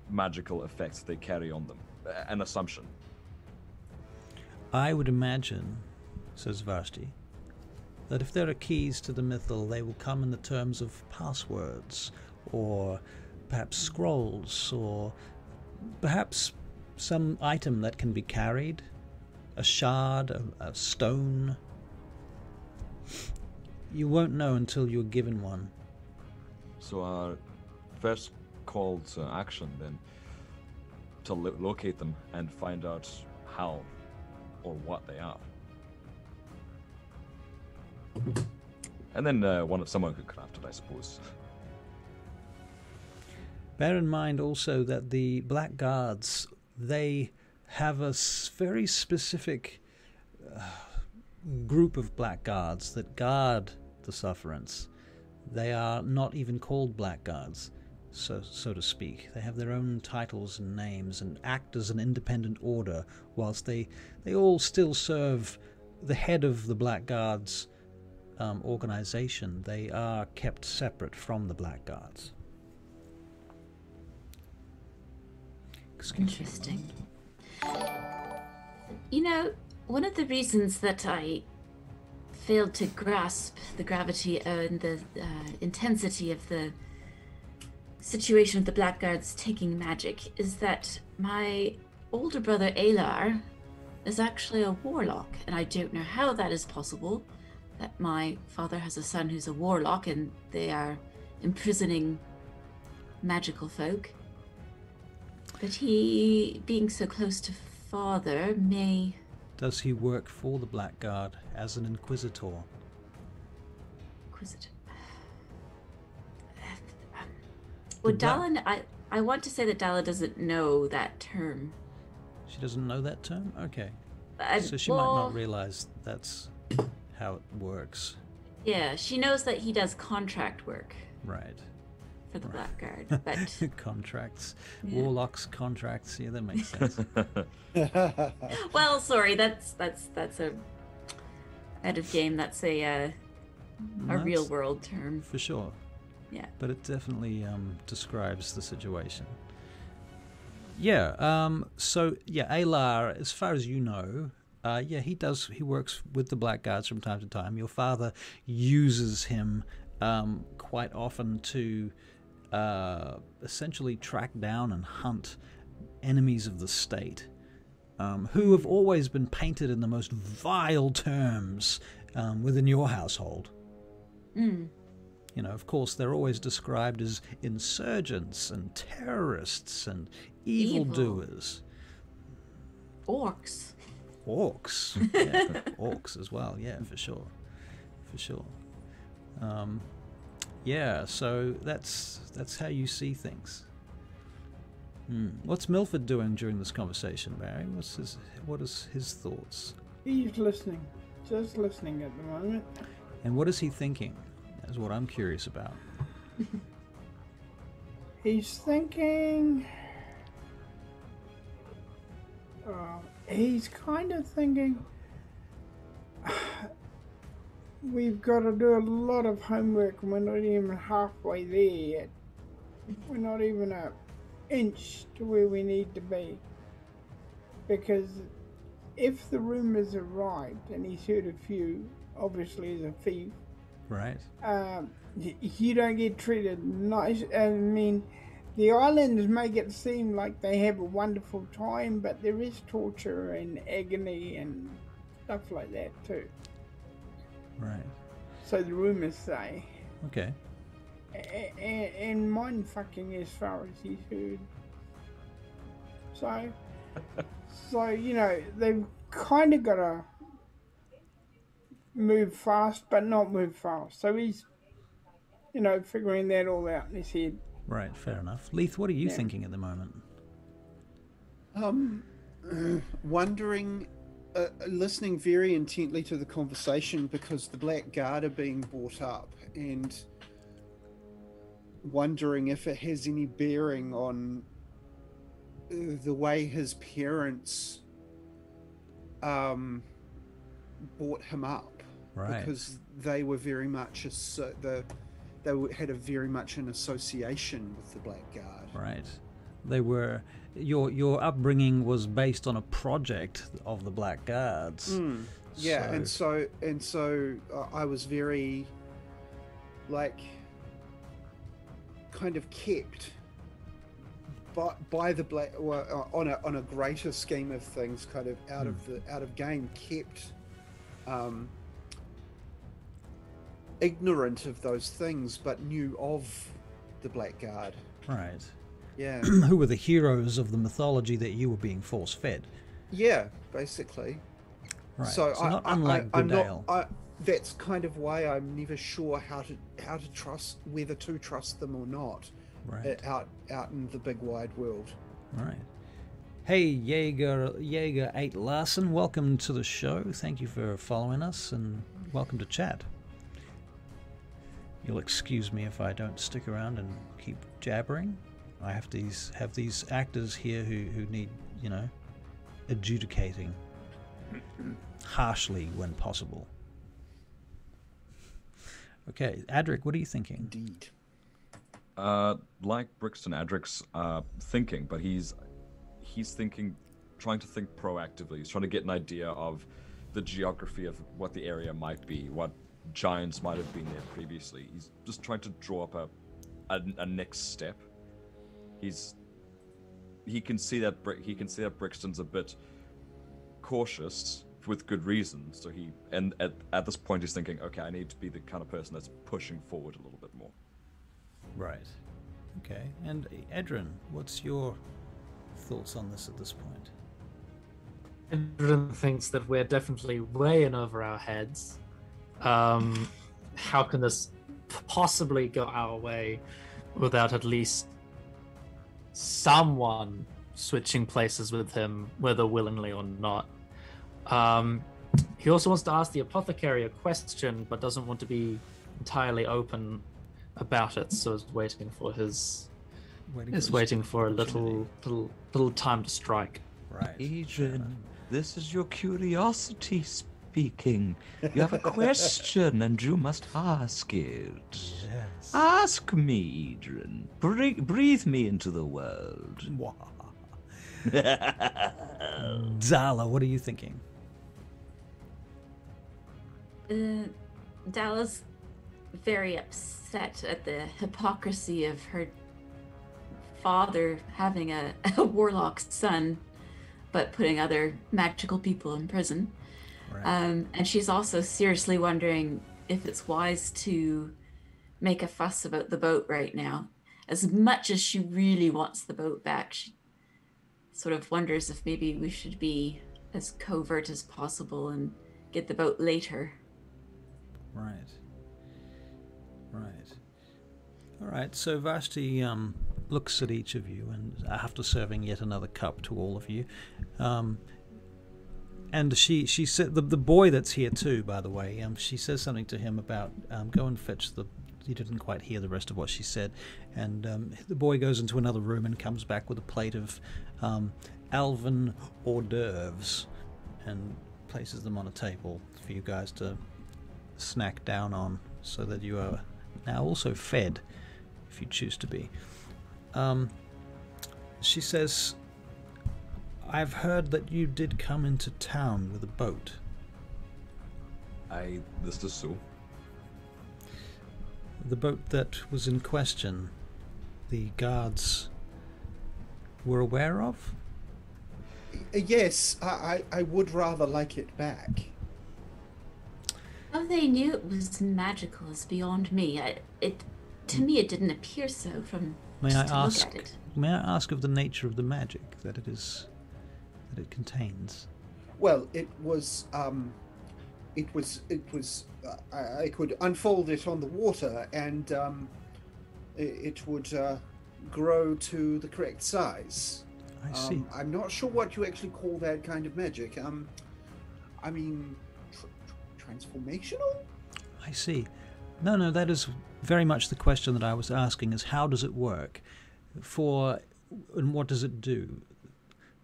magical effects they carry on them. An assumption. I would imagine, says Vashti, that if there are keys to the mythal, they will come in the terms of passwords, or perhaps scrolls, or perhaps some item that can be carried, a shard, a stone. You won't know until you're given one. So our first call to action then, to locate them and find out how or what they are. And then someone could craft it, I suppose. Bear in mind also that the Blackguards, they have a very specific group of Blackguards that guard the Sufferance. They are not even called Blackguards, so to speak. They have their own titles and names and act as an independent order, whilst they all still serve the head of the Blackguards organization. They are kept separate from the Blackguards. Interesting. You know, one of the reasons that I failed to grasp the gravity and the intensity of the situation of the Blackguards taking magic is that my older brother Alar is actually a warlock, and I don't know how that is possible, that my father has a son who's a warlock and they are imprisoning magical folk. But he, being so close to father, may... Does he work for the Blackguard as an inquisitor? Inquisitor. Well, Dalla, I want to say that Dalla doesn't know that term. She doesn't know that term? Okay. So she well, might not realize that's how it works. Yeah, she knows that he does contract work. Right. For the Blackguard, but... Contracts. Yeah. Warlocks, contracts. Yeah, that makes sense. Well, sorry, that's a... out of game, that's a real world term. For sure. Yeah. But it definitely describes the situation. Yeah, so, yeah, Alar, as far as you know, he works with the Blackguards from time to time. Your father uses him quite often to essentially track down and hunt enemies of the state, who have always been painted in the most vile terms within your household. Mm. You know, of course, they're always described as insurgents and terrorists and evildoers. Orcs. Orcs. Yeah, orcs as well. Yeah, for sure. For sure. Yeah, so that's how you see things. What's Milford doing during this conversation, Barry? What is his thoughts? He's listening. Just listening at the moment. And what is he thinking? That's what I'm curious about. He's thinking... he's kind of thinking... We've got to do a lot of homework and we're not even halfway there yet. We're not even an inch to where we need to be. Because if the rumours are right, and he's heard a few, obviously as a thief, right? You don't get treated nice. I mean, the islanders make it seem like they have a wonderful time, but there is torture and agony and stuff like that too. Right. So the rumours say. Okay. And mind fucking as far as he's heard. So you know, they've kind of got to move fast, but not move fast. So he's, you know, figuring that all out in his head. Right, fair enough. Leith, what are you thinking at the moment? Wondering, listening very intently to the conversation because the Blackguard are being brought up, and wondering if it has any bearing on the way his parents brought him up, Right. because they were very much had a very much an association with the Blackguard. Right. They were your upbringing was based on a project of the Blackguards. Yeah, and so I was very, like, kind of kept by the black, on a greater scheme of things, kind of out of game, kept ignorant of those things, but knew of the Blackguard. Right. Yeah. Who were the heroes of the mythology that you were being force-fed. Yeah, basically. Right. So not unlike Gudael. That's kind of why I'm never sure how to trust, whether to trust them or not. Right. Out in the big wide world. Right. Hey, Jaeger 8 Larson, welcome to the show. Thank you for following us, and welcome to chat. You'll excuse me if I don't stick around and keep jabbering. I have these actors here who need, you know, adjudicating harshly when possible. Okay, Adrik, what are you thinking? Indeed. Like Brixton, Adrik's thinking, but he's thinking, trying to think proactively. He's trying to get an idea of the geography of what the area might be, what giants might have been there previously. He's just trying to draw up a next step. He can see that Brixton's a bit cautious with good reason. So at this point he's thinking, okay, I need to be the kind of person that's pushing forward a little bit more. Right. Okay. And Edryn, what's your thoughts on this at this point? Edryn thinks that we're definitely way in over our heads. How can this possibly go our way without at least someone switching places with him, whether willingly or not? He also wants to ask the Apothecary a question, but doesn't want to be entirely open about it, so is waiting for a little time to strike. Right. Edryn, this is your curiosity speaking. You have a question and you must ask it. Yes. Ask me, Edryn. Breathe me into the world. Zala, what are you thinking? Dala's very upset at the hypocrisy of her father having a warlock son, but putting other magical people in prison. Right. And she's also seriously wondering if it's wise to make a fuss about the boat right now. As much as she really wants the boat back, she sort of wonders if maybe we should be as covert as possible and get the boat later. Right. All right, so Vashti looks at each of you, and after serving yet another cup to all of you, and she said, the boy that's here too, by the way, she says something to him about go and fetch the. He didn't quite hear the rest of what she said, and the boy goes into another room and comes back with a plate of elven hors d'oeuvres and places them on a table for you guys to snack down on, so that you are now also fed, if you choose to be. She says, I've heard that you did come into town with a boat. This is so. The boat that was in question, the guards were aware of? Yes, I would rather like it back. How they knew it was magical is beyond me. To me, it didn't appear so from May I Just to look ask? at it. May I ask of the nature of the magic that it contains? Well, it was. I could unfold it on the water, and it would grow to the correct size. I see. I'm not sure what you actually call that kind of magic. I mean, transformational? I see. No, that is very much the question that I was asking: is how does it work, and what does it do?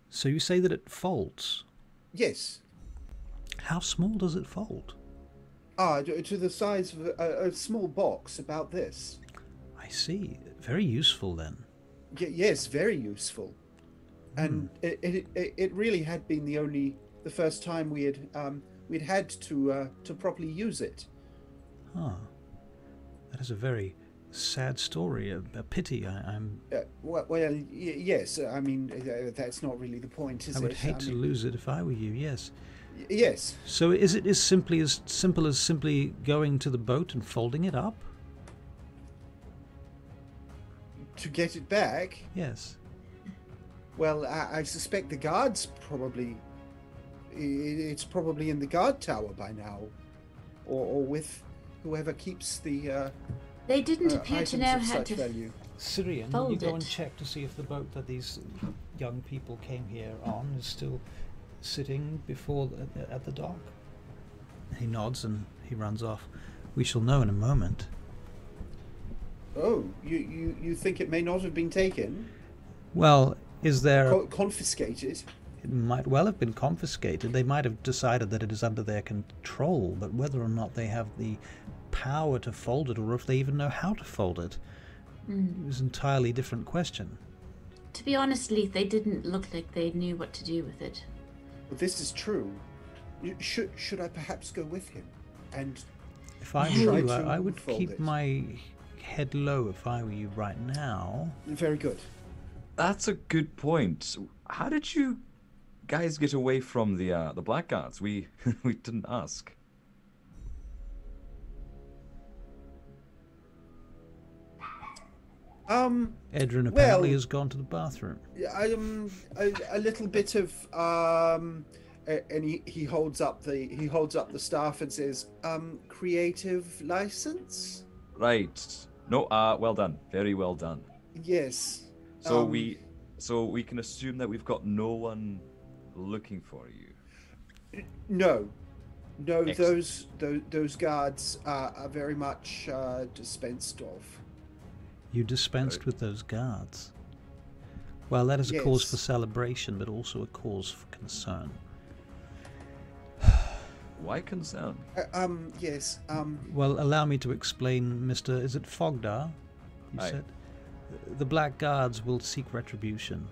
So you say that it folds. Yes. How small does it fold? To the size of a small box about this. I see. Very useful then. Yes, very useful. And it really had been the first time we'd had to properly use it. Huh. That is a very sad story. A pity. I'm. Yes. I mean, that's not really the point, is it? I would hate to lose it if I were you. Yes. Yes. So is it as simple as simply going to the boat and folding it up? To get it back? Yes. Well, I suspect the guards probably. It's probably in the guard tower by now, or with whoever keeps the. They didn't appear to items know of how such to value. Syrian, fold you go it. and check to see if the boat that these young people came here on is still sitting at the dock. He nods and he runs off. We shall know in a moment. Oh, you think it may not have been taken? Well, is there... confiscated? It might well have been confiscated. They might have decided that it is under their control, but whether or not they have the power to fold it, or if they even know how to fold it, is an entirely different question. To be honest, Leith, they didn't look like they knew what to do with it. Well, this is true. Should I perhaps go with him? And if I were you, I would keep my head low if I were you right now. Very good. That's a good point. How did you guys get away from the Blackguards? We didn't ask. Edryn apparently has gone to the bathroom. A little bit of and he holds up the staff and says, creative license? Right. No, well done. Very well done. Yes. So we can assume that we've got no one looking for you. No, Excellent. those guards are very much dispensed of. You dispensed with those guards. Well, that is a cause for celebration, but also a cause for concern. Why concern? Yes. Well, allow me to explain, Mr. Is it Fogdar? You Aye. said? The Blackguards will seek retribution.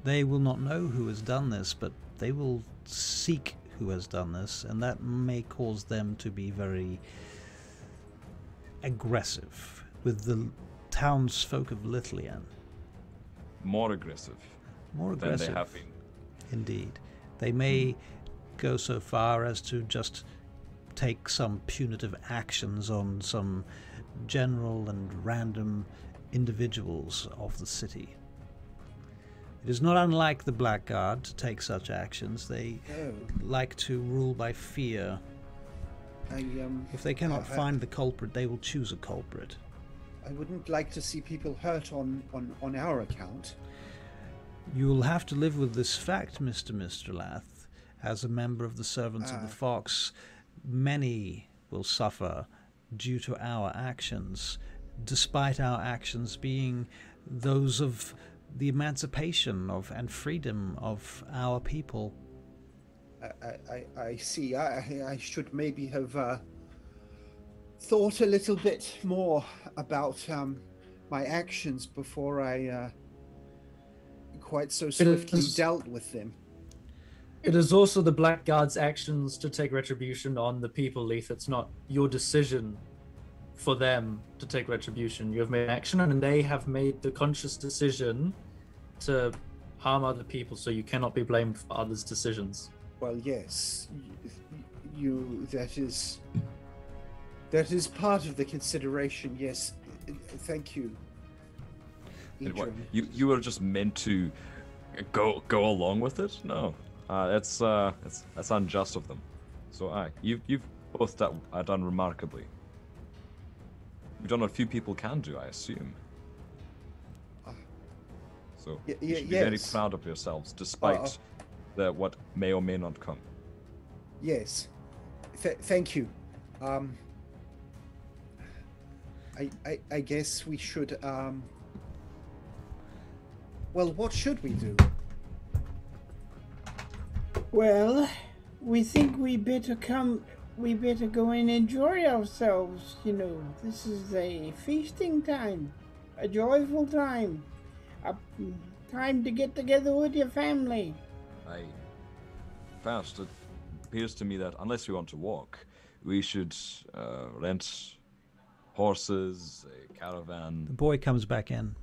They will not know who has done this, but they will seek who has done this, and that may cause them to be very aggressive with the townsfolk of Lith'Lian. More aggressive. More aggressive. Than they have been. Indeed. They may go so far as to just take some punitive actions on some general and random individuals of the city. It is not unlike the Blackguard to take such actions. They like to rule by fear. If they cannot find the culprit, they will choose a culprit. I wouldn't like to see people hurt on our account. You will have to live with this fact, Mr. Mystralath. As a member of the Servants of the Fox, many will suffer due to our actions, despite our actions being those of the emancipation of and freedom of our people. I see. I should maybe have thought a little bit more about my actions before I quite so swiftly dealt with them. It is also the Blackguard's actions to take retribution on the people, Leith. It's not your decision for them to take retribution. You have made action, and they have made the conscious decision to harm other people, so you cannot be blamed for others' decisions. Well, yes. That is part of the consideration, yes. Thank you. And what, Edryn. you were just meant to go along with it? No, that's unjust of them. So you've both done remarkably. You've done what few people can do, I assume. So you should be very proud of yourselves, despite what may or may not come. Yes. Thank you. I guess we should. Well, what should we do? Well, we think we better go and enjoy ourselves, you know. This is a feasting time, a joyful time, a time to get together with your family. First, it appears to me that unless we want to walk, we should rent horses, a caravan. The boy comes back in.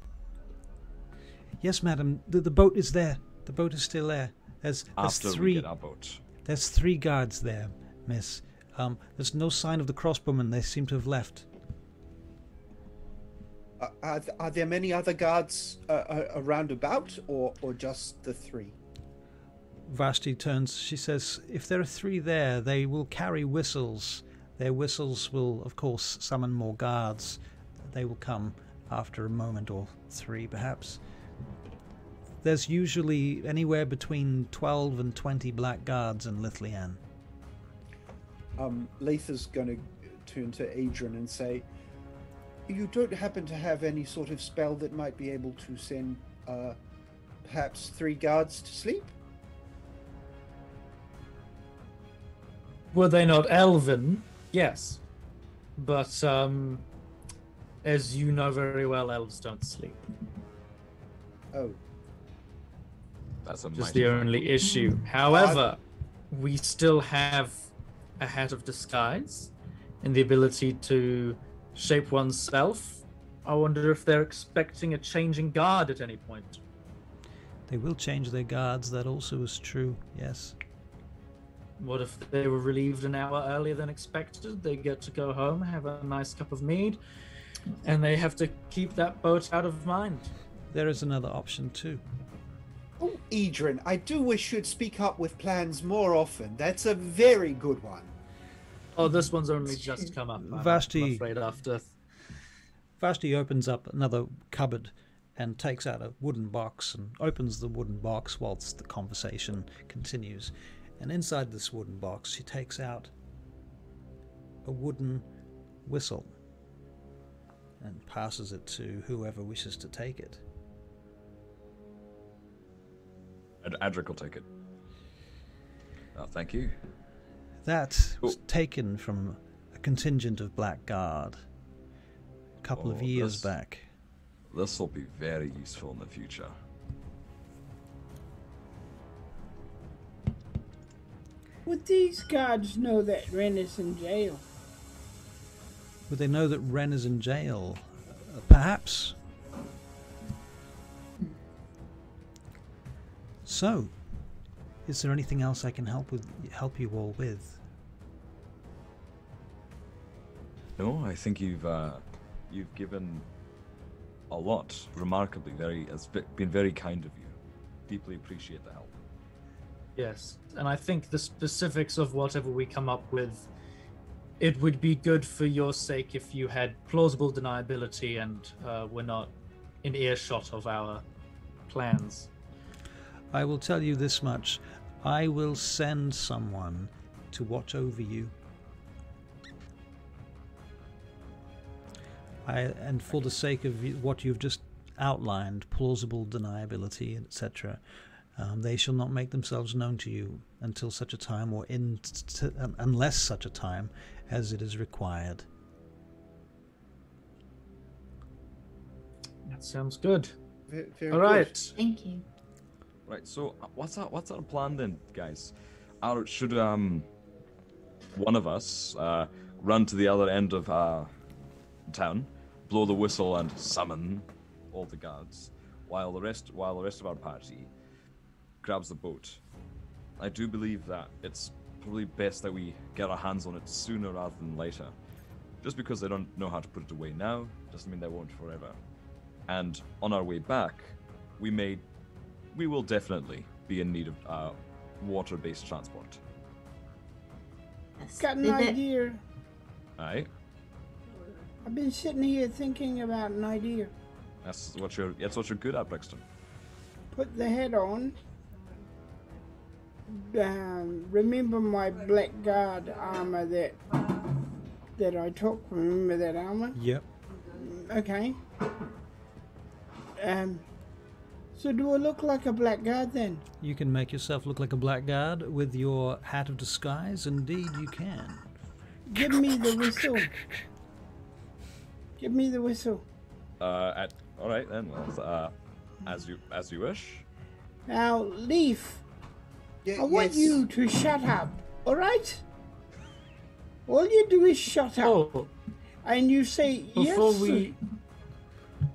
Yes, madam, the boat is there. The boat is still there. There's After three. we get our boat. There's 3 guards there, miss. There's no sign of the crossbowmen. They seem to have left. Are there many other guards around about, or just the 3? Vashti turns. She says, if there are 3 there, they will carry whistles. Their whistles will, of course, summon more guards. They will come after a moment or 3, perhaps. There's usually anywhere between 12 and 20 black guards in Lith'Lian. Leith is going to turn to Edryn and say, you don't happen to have any sort of spell that might be able to send perhaps 3 guards to sleep? Were they not elven? Yes. But, as you know very well, elves don't sleep. Oh. That's a Just mighty the only issue. However, we still have a hat of disguise and the ability to shape oneself. I wonder if they're expecting a changing guard at any point. They will change their guards. That also is true, yes. What if they were relieved an hour earlier than expected? They get to go home, have a nice cup of mead, and they have to keep that boat out of mind. There is another option too. Oh, Edryn, I do wish you'd speak up with plans more often. That's a very good one. Oh, this one's only just come up. Vashti. I'm afraid after. Vashti opens up another cupboard and takes out a wooden box and opens the wooden box whilst the conversation continues. And inside this wooden box, she takes out a wooden whistle and passes it to whoever wishes to take it. Adrik will take it. Oh, thank you. That was taken from a contingent of Blackguard a couple of years back. This will be very useful in the future. Would these guards know that Ren is in jail? Would they know that Ren is in jail? Perhaps. So, is there anything else I can help you all with? No, I think you've given a lot, remarkably. It's been very kind of you. Deeply appreciate the help. Yes, and I think the specifics of whatever we come up with, it would be good for your sake if you had plausible deniability and were not in earshot of our plans. I will tell you this much. I will send someone to watch over you. And for the sake of what you've just outlined, plausible deniability, etc., they shall not make themselves known to you until such a time, or unless such a time as it is required. That sounds good. Very All right. good. Thank you. Right. So what's our plan then, guys? Should one of us run to the other end of town, blow the whistle, and summon all the guards, while the rest of our party grabs the boat? I do believe that it's probably best that we get our hands on it sooner rather than later. Just because they don't know how to put it away now doesn't mean they won't forever. And on our way back, we will definitely be in need of water-based transport. Yes. Got an The- idea. Aye, I've been sitting here thinking about an idea. that's what you're good at, Brixton. Put the head on. Remember my Blackguard armor that I took? Remember that armor? Yep. Okay. So do I look like a Blackguard then? You can make yourself look like a blackguard with your hat of disguise. Indeed, you can. Give me the whistle. Give me the whistle. All right then. Well, as you wish. Now, Leith, Yeah, I want yes. you to shut up, all right? All you do is shut up, Oh, and you say yes, before sir. we...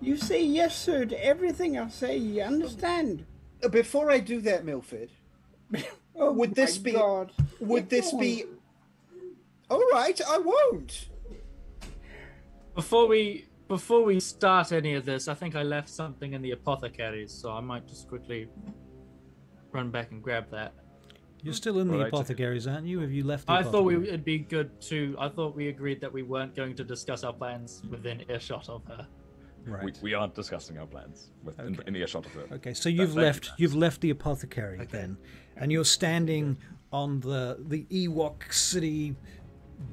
You say yes, sir, to everything I say. You understand? Before I do that, Milford, Oh, Would this my be- God. would this Go on. be... All right, I won't. Before we start any of this, I think I left something in the apothecaries, so I might just quickly run back and grab that. You're still in the Right. apothecaries, aren't you? Have you left the I thought apothecary? it'd be good to. I thought we agreed that we weren't going to discuss our plans within earshot of her. Right. We aren't discussing our plans in earshot of her. Okay, so you've left the apothecary then, and you're standing on the Ewok City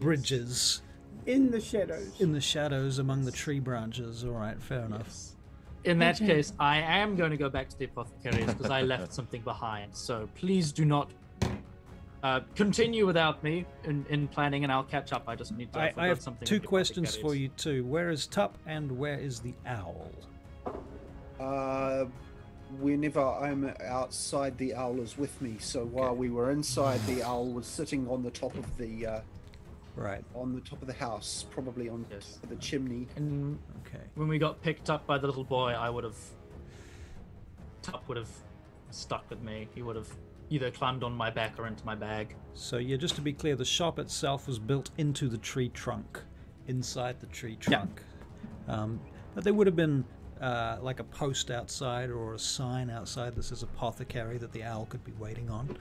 bridges In the shadows. in the shadows among the tree branches. All right, fair enough. In that case, I am going to go back to the apothecaries because I left something behind. So please do not continue without me in planning, and I'll catch up. I just need to. I forgot have something two with the questions for apothecaries. you too. Where is Tup and where is the owl? Whenever I'm outside, the owl is with me. So while we were inside, the owl was sitting on the top of the Right. house, probably on Yes. top of the chimney. And Okay. when we got picked up by the little boy, Tup would have stuck with me. He would have either climbed on my back or into my bag. So yeah, just to be clear, the shop itself was built into the tree trunk, inside the tree trunk. But there would have been like a post outside or a sign outside that says apothecary that the owl could be waiting on.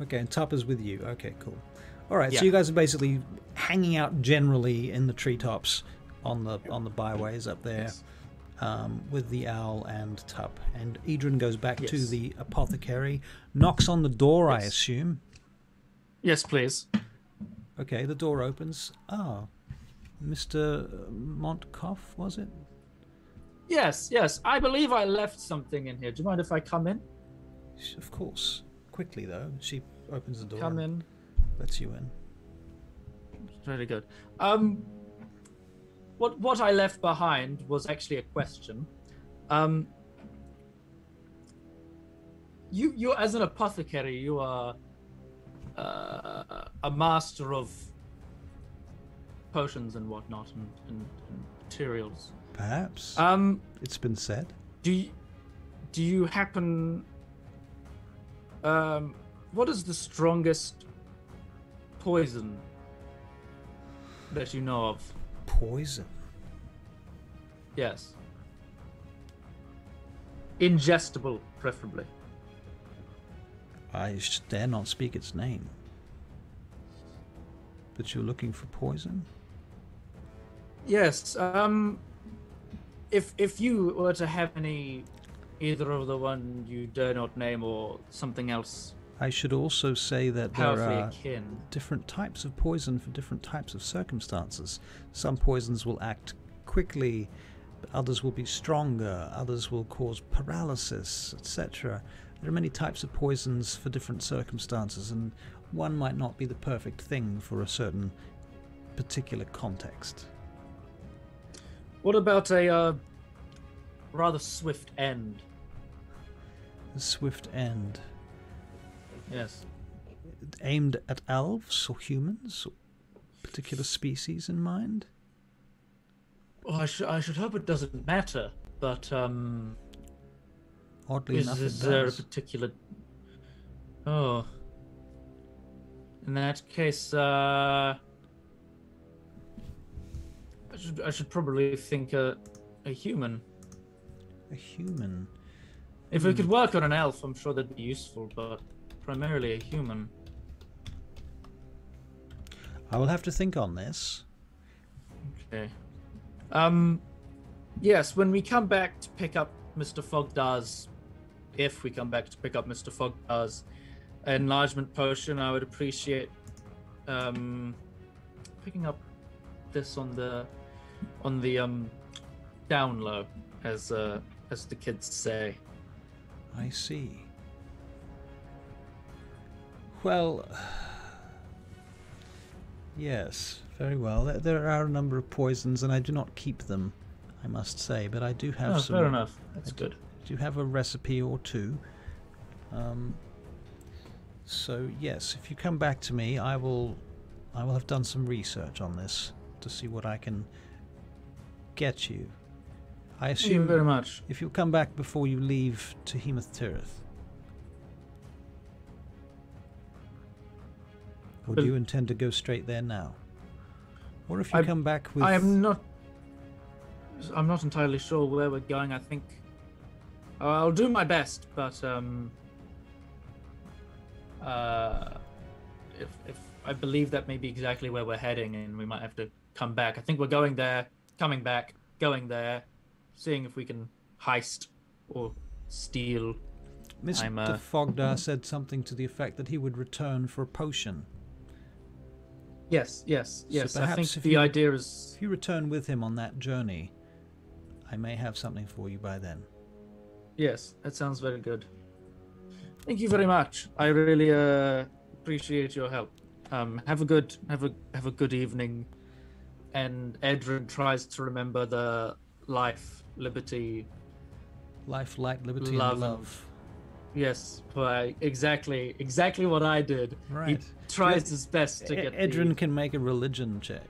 Okay, and Tup is with you. Okay, cool. All right, Yeah. so you guys are basically hanging out generally in the treetops on the byways up there. With the owl and Tup. And Edryn goes back to Yes. the apothecary, knocks on the door, I Yes. assume. Yes, please. Okay, the door opens. Ah, Mr. Montcoff, was it? Yes. I believe I left something in here. Do you mind if I come in? Of course. Quickly, though. She opens the door Come and in. lets you in. Very good. What I left behind was actually a question. You as an apothecary, you are a master of potions and whatnot and materials. Perhaps. It's been said. Do you happen? What is the strongest poison that you know of? Poison. Yes. Ingestible, preferably. I dare not speak its name. But you're looking for poison? Yes. If you were to have either of the one you dare not name or something else I should also say that there powerfully are akin. different types of poison for different types of circumstances. Some poisons will act quickly, others will be stronger, others will cause paralysis, etc. There are many types of poisons for different circumstances, and one might not be the perfect thing for a certain particular context. What about a rather swift end? A swift end. Yes. Aimed at elves or humans? Or particular species in mind? Well, I should hope it doesn't matter, but Oddly enough, it is there a does. particular? Oh. In that case, I should probably think a human. A human. If we could work on an elf, I'm sure that'd be useful, but primarily a human. I will have to think on this. Okay. Yes, when we come back to pick up Mr. Fogdar's, if we come back to pick up Mr. Fogdar's enlargement potion, I would appreciate picking up this on the down low, as the kids say. I see. Well, yes, very well. There are a number of poisons, and I do not keep them, I must say, but I do have some. Fair enough. That's good. Do you have a recipe or two? So yes, if you come back to me, I will have done some research on this to see what I can get you. I assume. Thank you very much. If you'll come back before you leave to Hemethterith. Or do you intend to go straight there now? Or if you come back with... I'm not entirely sure where we're going. I think I'll do my best, but if I believe that may be exactly where we're heading, and we might have to come back. I think we're going there, coming back, going there, seeing if we can heist or steal. Mr. Fogdar said something to the effect that he would return for a potion. Yes. So I think the idea is... If you return with him on that journey, I may have something for you by then. Yes, that sounds very good. Thank you very much. I really appreciate your help. Have a good evening. And Edryn tries to remember the life, liberty, light, liberty, love, and love. Yes, exactly what I did. Right. He tries his best to get. Edryn can make a religion check.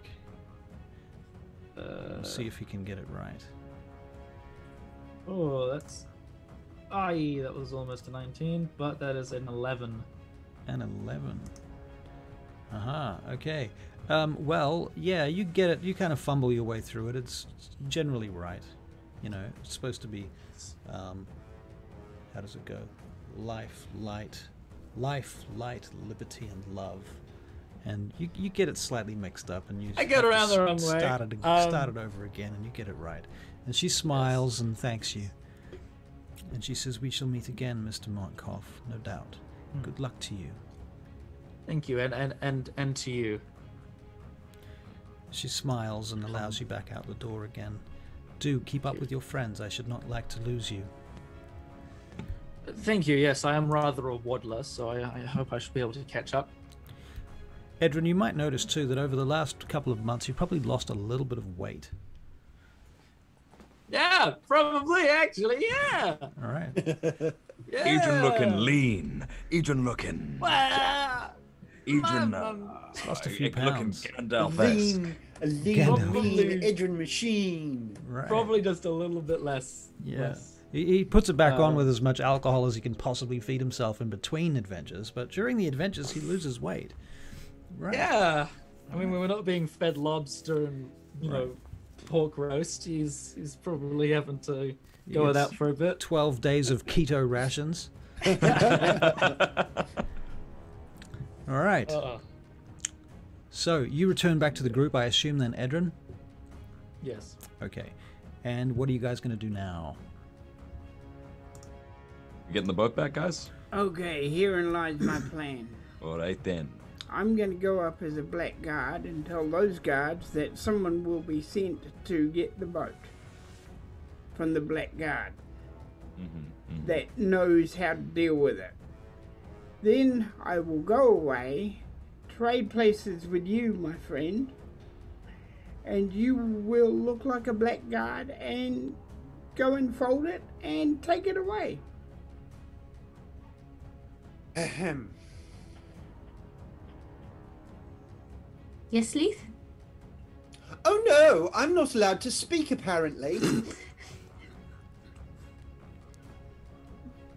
See if he can get it right. Oh, that was almost a 19, but that is an 11. An 11. Aha. Okay. Well, yeah, you get it. You kind of fumble your way through it. It's generally right. You know, it's supposed to be. How does it go? Life, light, liberty, and love. And you get it slightly mixed up, and I get around the wrong way. Started over again, and you get it right. And she smiles and thanks you. And she says, "We shall meet again, Mr. Markov, no doubt. Good luck to you." Thank you, and to you. She smiles and allows you back out the door again. Do keep up with your friends. I should not like to lose you. Thank you. Yes, I am rather a waddler, so I hope I should be able to catch up. Edryn, you might notice too that over the last couple of months you've probably lost a little bit of weight. Yeah, probably, actually, yeah. All right. Yeah. Edryn looking lean. Edryn looking. Edryn lost a few looking pounds. Gandalf-esque. A lean Edryn machine. Right. Probably just a little bit less. Yeah. Less. He puts it back on with as much alcohol as he can possibly feed himself in between adventures, but during the adventures he loses weight. Right. Yeah. I mean, we're not being fed lobster and, you know, pork roast. He's probably having to go without for a bit. 12 days of keto rations. All right. So you return back to the group, I assume, then, Edryn? Yes. Okay. And what are you guys going to do now? You getting the boat back, guys? Okay, herein lies my plan. All right then. I'm going to go up as a Blackguard and tell those guards that someone will be sent to get the boat from the Blackguard that knows how to deal with it. Then I will go away, trade places with you, my friend, and you will look like a Blackguard and go and fold it and take it away. Ahem. Yes, Leith? Oh no, I'm not allowed to speak apparently.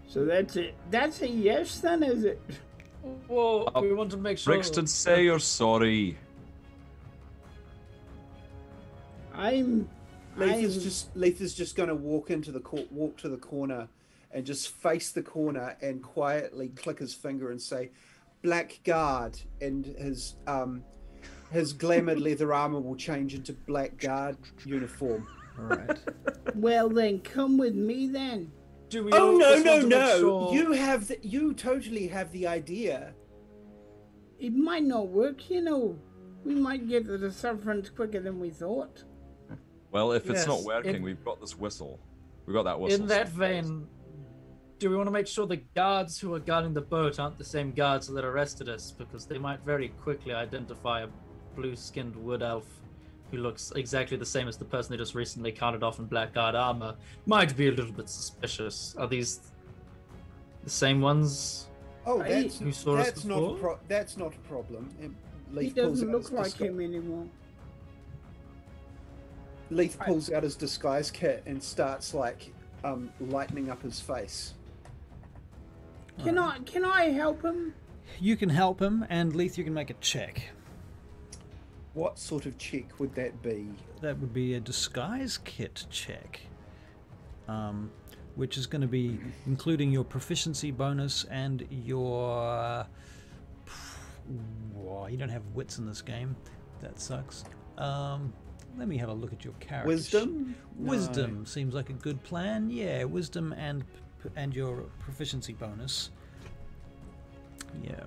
So that's it. That's a yes then, is it? Well, we want to make sure. Brixton, say you're sorry. Leith is just going to walk to the corner, and just face the corner and quietly click his finger and say, "Blackguard," and his glamoured leather armor will change into Blackguard uniform. All right. Well then, come with me then. Do we Oh all no just no want to make no! sure- You totally have the idea. It might not work, you know. We might get to the Sufferance quicker than we thought. Well, if it's not Yes, working, we've got this whistle. We've got that whistle. In that vein, do we want to make sure the guards who are guarding the boat aren't the same guards that arrested us? Because they might very quickly identify a blue-skinned wood elf who looks exactly the same as the person they just recently counted off in Blackguard armor. Might be a little bit suspicious. Are these the same ones? Oh, Who saw us that's not before? that's not a problem. He Leith pulls doesn't out look his like disguise- him anymore. Leith pulls out his disguise kit and starts lightening up his face. Can I help him? You can help him, and Leith, you can make a check. What sort of check would that be? That would be a disguise kit check, which is going to be including your proficiency bonus and your... Whoa, you don't have wits in this game. That sucks. Let me have a look at your character. Wisdom? Wisdom seems like a good plan. Yeah, wisdom and your proficiency bonus. Yeah.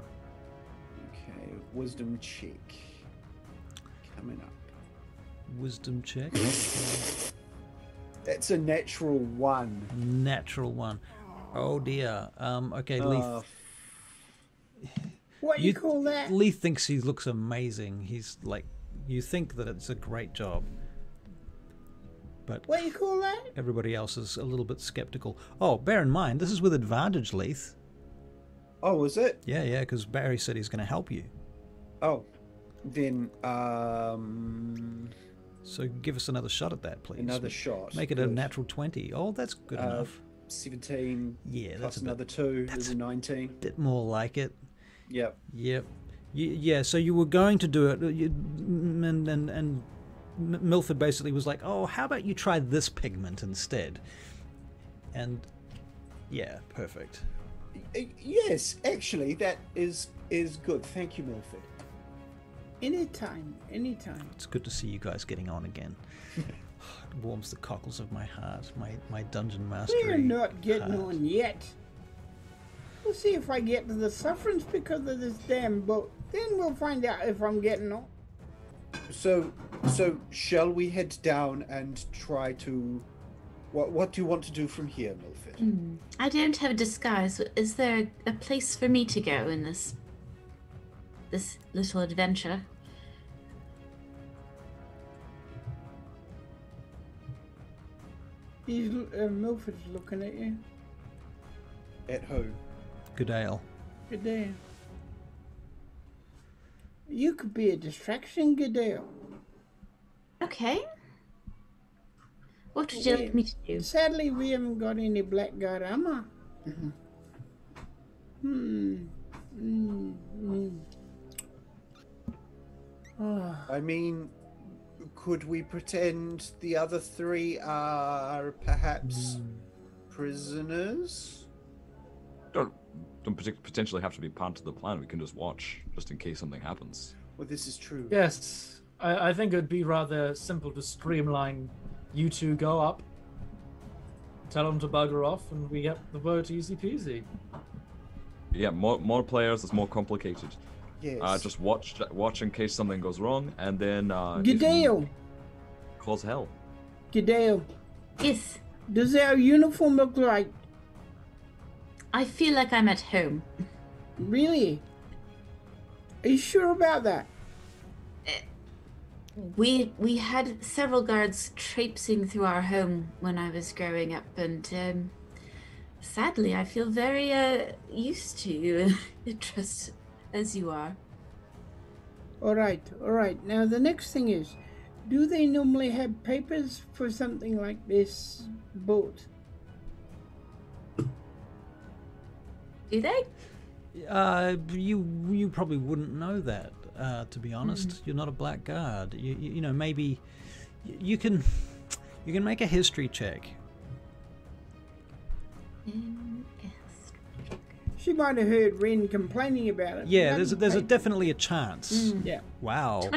Okay, wisdom check. Coming up. Wisdom check. That's a natural 1. Natural 1. Oh dear. Okay, Leith. What you call that? Leith thinks he looks amazing. He's like, you think that it's a great job, but What you call that? everybody else is a little bit skeptical. Oh, bear in mind, this is with advantage, Leith. Oh, is it? Yeah, because Barry said he's going to help you. Oh, then So give us another shot at that, please. another shot. Make it a Good. natural 20. Oh, that's good enough. 17. Yeah, Plus that's a another bit, 2. that's There's a 19. bit more like it. Yep. Yep. Yeah, so you were going to do it, and Milford basically was like, oh, how about you try this pigment instead? And, yeah, perfect. Yes, actually, that is good. Thank you, Milford. Anytime. It's good to see you guys getting on again. It warms the cockles of my heart, my dungeon mastery. We're not getting heart. on yet. We'll see if I get to the Sufferance because of this damn boat. Then we'll find out if I'm getting on. So shall we head down and try to... What do you want to do from here, Milford? I don't have a disguise. Is there a place for me to go in this little adventure? Milford's looking at you. At who? Gudael. Good day. You could be a distraction, Gudael. Okay. What would you like me to do? Sadly, we haven't got any Blackguard armor. Oh, I mean, could we pretend the other 3 are perhaps prisoners? Don't potentially have to be part of the plan. We can just watch, just in case something happens. Well, this is true. Yes, I think it'd be rather simple to streamline. You two go up, tell them to bugger off, and we get the boat easy peasy. Yeah, more players, it's more complicated. Yes. Just watch in case something goes wrong, and then Gudael. cause hell. Gudael. Yes, Does our uniform look like? I feel like I'm at home. Really? Are you sure about that? We had several guards traipsing through our home when I was growing up, and sadly, I feel very used to trust as you are. All right. Now the next thing is, do they normally have papers for something like this boat? Do they? You probably wouldn't know that, to be honest. You're not a Blackguard. You know, maybe You can make a history check. She might have heard Ren complaining about it. Yeah, there's definitely a chance. Yeah. Wow.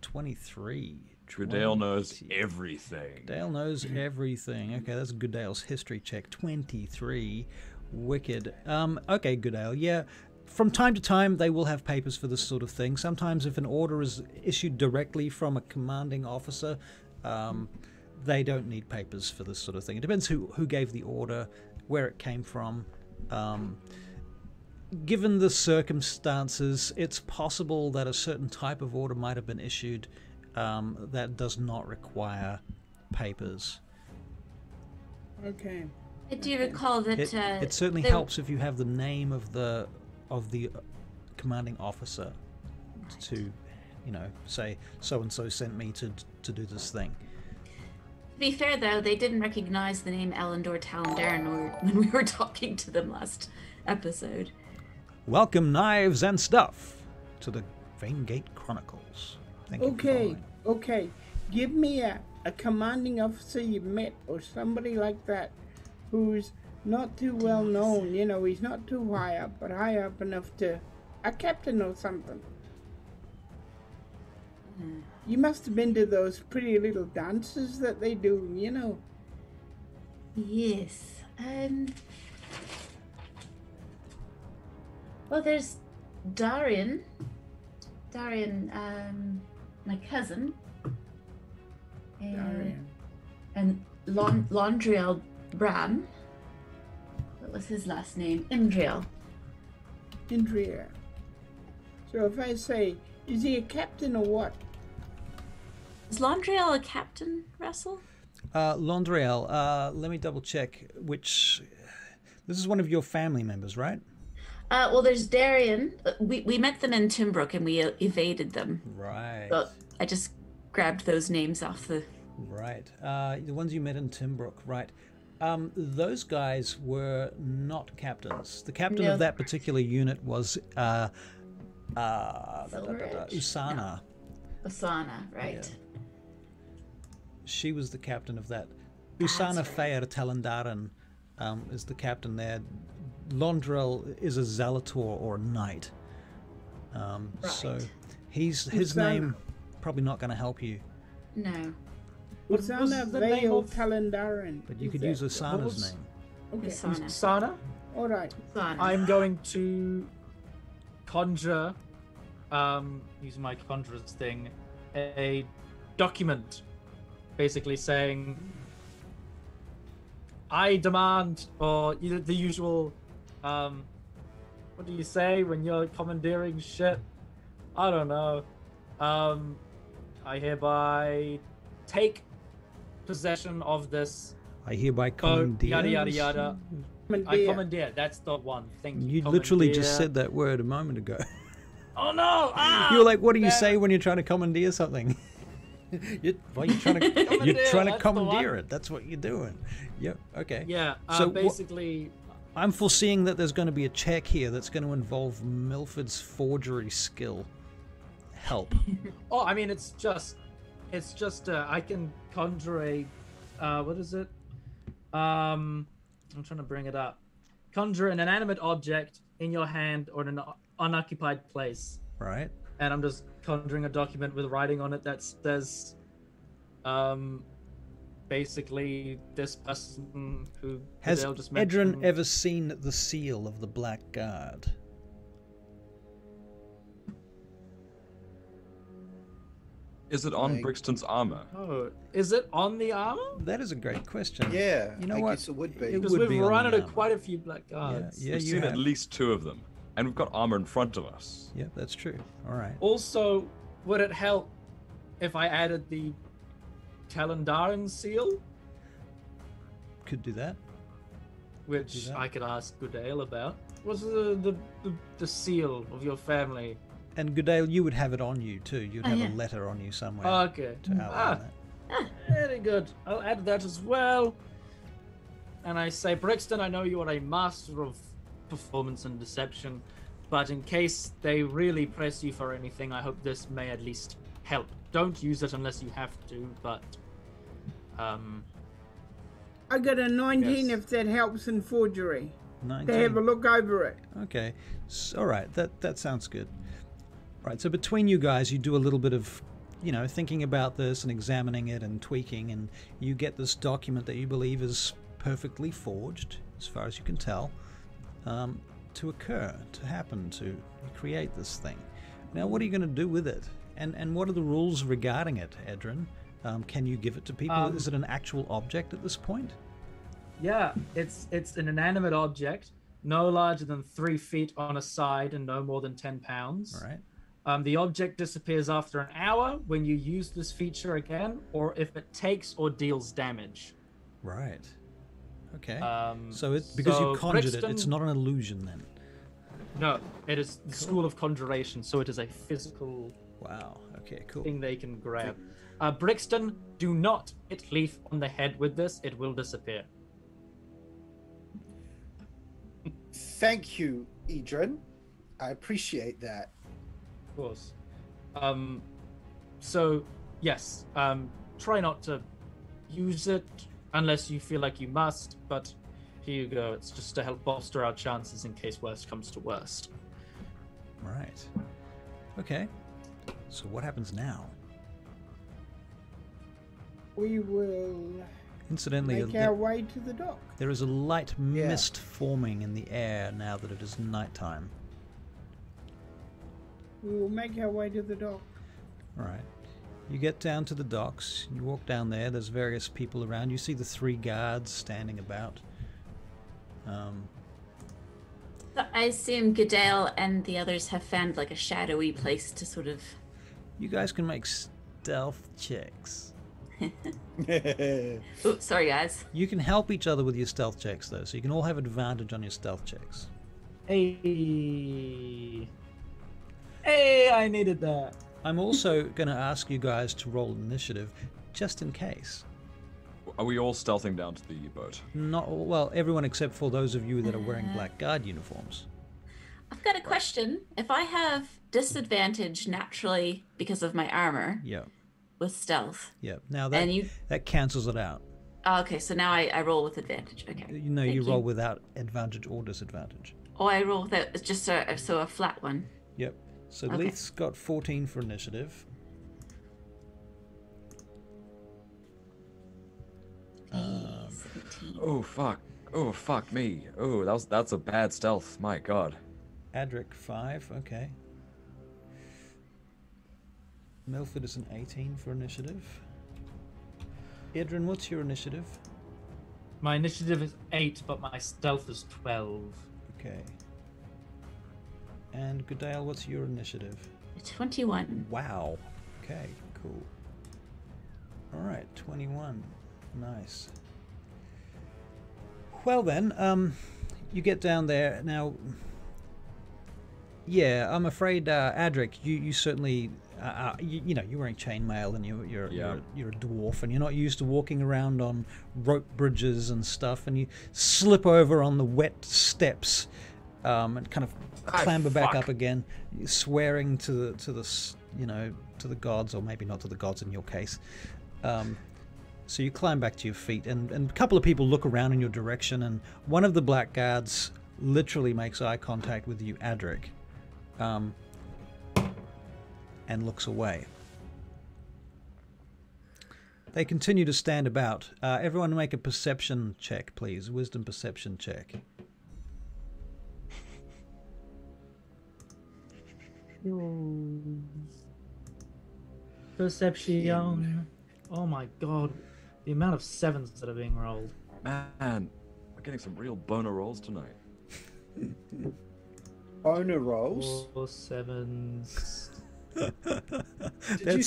23. Gudael knows everything. Gudael knows everything. Okay, that's Gudael's history check. 23. Wicked. Okay, Gudael. Yeah. From time to time, they will have papers for this sort of thing. Sometimes if an order is issued directly from a commanding officer, they don't need papers for this sort of thing. It depends who gave the order, where it came from. Given the circumstances, it's possible that a certain type of order might have been issued that does not require papers. Okay. I do recall that It certainly helps if you have the name of the commanding officer to, say so and so sent me to do this thing. To be fair, though, they didn't recognize the name Elendor Talandaran when we were talking to them last episode. Welcome, knives and stuff, to the Vaingate Chronicles. Thank you for following. Okay. Give me a commanding officer you've met or somebody like that who's not too well known. He's not too high up, but high up enough to... A captain or something. You must have been to those pretty little dances that they do, Yes. Well, there's Darian. My cousin. Darian. And Laundriel Bran. What was his last name? Imdriel. Indria. So if I say, is he a captain or what? Is Laundriel a captain, Russell? Laundriel, let me double check which... This is one of your family members, right? Well, there's Darian. We met them in Timbrook and we evaded them. Right. So I just grabbed those names off the... Right. The ones you met in Timbrook, right. Those guys were not captains. The captain of that particular unit was Usana. No. Usana, right. Yeah. She was the captain of that. Usana Fair Talandaran is the captain there. Londrel is a Zalator or a knight. So his name probably not going to help you. No. Usana Veil Talandaran. But you could use Usana's name. Okay. Usana? All right. Usana. I'm going to conjure, using my conjurer's thing, a document basically saying, I demand, or the usual, what do you say when you're commandeering shit? I don't know. I hereby take possession of this. I hereby commandeer. Yada yada yada. I commandeer. That's the one. Thank you. You literally just said that word a moment ago. Oh no! Ah, you were like, "What do you say when you're trying to commandeer something?" You're trying to commandeer it. That's what you're doing. Yep. Okay. Yeah. So basically, I'm foreseeing that there's going to be a check here that's going to involve Milford's forgery skill. Help. Oh, I mean, it's just I can conjure a what is it? I'm trying to bring it up. Conjure an inanimate object in your hand or in an unoccupied place. Right. And I'm just conjuring a document with writing on it that says, basically, this person who has just mentioned... Edryn ever seen the seal of the Blackguard? Is it on Brixton's armor? Oh, is it on the armor? That is a great question. Yeah, you know I what? guess it would be. Because we've run into quite a few Blackguards. Yeah, We've seen at least 2 of them, and we've got armor in front of us. Yeah, that's true. All right. Also, would it help if I added the Talandaran seal? Could do that. Which I could ask Gudael about. What's the seal of your family? And Gudael, you would have it on you too. You'd have a letter on you somewhere. Okay. To outline that. Very good. I'll add that as well. And I say, Brixton, I know you are a master of performance and deception, but in case they really press you for anything, I hope this may at least help. Don't use it unless you have to, but I got a 19 Yes. if that helps in forgery. 19. To have a look over it. Okay, all right, that sounds good. Right, so between you guys, you do a little bit of, thinking about this and examining it and tweaking, and you get this document that you believe is perfectly forged, as far as you can tell, to occur, to happen, to create this thing. Now, what are you going to do with it? And what are the rules regarding it, Edryn? Can you give it to people? Is it an actual object at this point? yeah, it's an inanimate object, no larger than 3 feet on a side and no more than 10 pounds. All right. The object disappears after an hour when you use this feature again, or if it takes or deals damage. Right. Okay. Um, So because you conjured it, Brixton- it's not an illusion then. No, it is the School of Conjuration, so it is a physical Wow. Okay, cool. thing they can grab. Brixton, do not hit Leith on the head with this. It will disappear. Thank you, Edryn. I appreciate that. Of course. So, yes, try not to use it unless you feel like you must, but here you go. It's just to help bolster our chances in case worst comes to worst. Right. Okay. So what happens now? We will Incidentally, make our way to the dock. there is a light mist forming in the air now that it is nighttime. We will make our way to the dock. All right. You get down to the docks. You walk down there. There's various people around. You see the 3 guards standing about. I assume Gudael and the others have found like a shadowy place to sort of. You guys can make stealth checks. Oh, sorry, guys. You can help each other with your stealth checks, though, so you can all have advantage on your stealth checks. Hey, I needed that. I'm also going to ask you guys to roll initiative, just in case. Are we all stealthing down to the boat? Not well, everyone except for those of you that are wearing Blackguard uniforms. I've got a question. If I have disadvantage naturally because of my armor Yeah, with stealth, yeah. Now and that cancels it out. oh, okay, so now I roll with advantage. Okay. Thank You roll without advantage or disadvantage. Oh, I roll without. It's just a flat one. Yep. So Okay. Leith's got 14 for initiative. Hey, 17. Oh fuck me. Oh, that's a bad stealth. My god. Adrik 5. Okay. Milford is an 18 for initiative. Edryn, what's your initiative? My initiative is 8, but my stealth is 12. Okay. And Gudael, what's your initiative? 21. Wow. Okay, cool. Alright, 21. Nice. Well then, you get down there. Now, yeah, I'm afraid, Adrik, you certainly, you're wearing chainmail and you're a dwarf and you're not used to walking around on rope bridges and stuff, and you slip over on the wet steps and kind of clamber back up again, swearing to the gods, or maybe not to the gods in your case. So you climb back to your feet, and a couple of people look around in your direction, and one of the Blackguards literally makes eye contact with you, Adrik, and looks away. They continue to stand about. Everyone make a perception check, please. Wisdom perception check. Perception. Oh my god. The amount of 7s that are being rolled. Man, we're getting some real boner rolls tonight. Owner rolls. 4 7s. That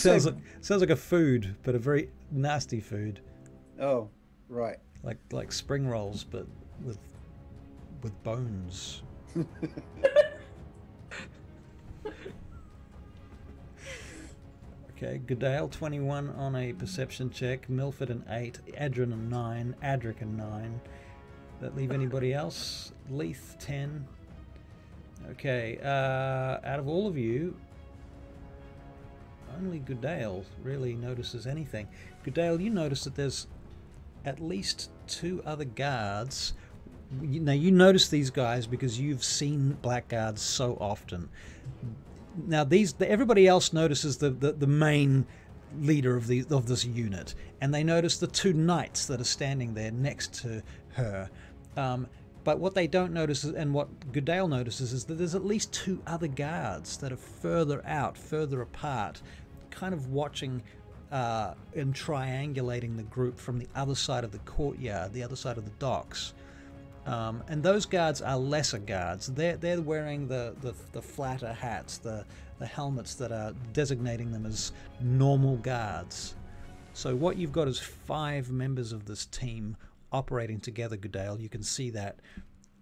sounds like a food, but a very nasty food. Oh, right. Like spring rolls, but with bones. Okay, Gudael 21 on a perception check, Milford an 8, Edryn a 9, Adrik a 9. That leave anybody else? Leith 10. Okay, out of all of you, only Gudael really notices anything. Gudael, you notice that there's at least 2 other guards. Now, you notice these guys because you've seen Blackguards so often. Now, everybody else notices the main leader of this unit, and they notice the 2 knights that are standing there next to her. But what they don't notice, and what Gudael notices, is that there's at least 2 other guards that are further out, further apart, kind of watching and triangulating the group from the other side of the courtyard, the other side of the docks. And those guards are lesser guards. They're wearing the flatter hats, the helmets that are designating them as normal guards. So what you've got is 5 members of this team operating together, Gudael. You can see that.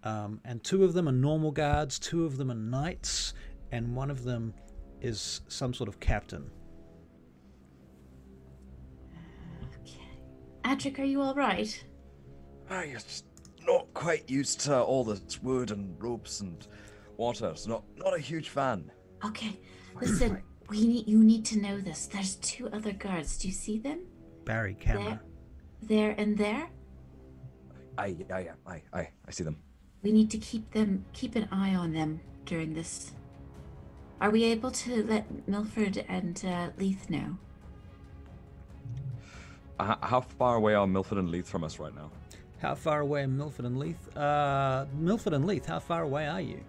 And 2 of them are normal guards, 2 of them are knights, and 1 of them is some sort of captain. Okay. Adrik, are you all right? I'm just not quite used to all this wood and ropes and water. It's not a huge fan. Okay. Listen, you need to know this. There's 2 other guards. Do you see them? Barry, camera. There and there. I see them. We need to keep an eye on them during this. Are we able to let Milford and Leith know? How far away are Milford and Leith from us right now? How far away are Milford and Leith? Milford and Leith, how far away are you?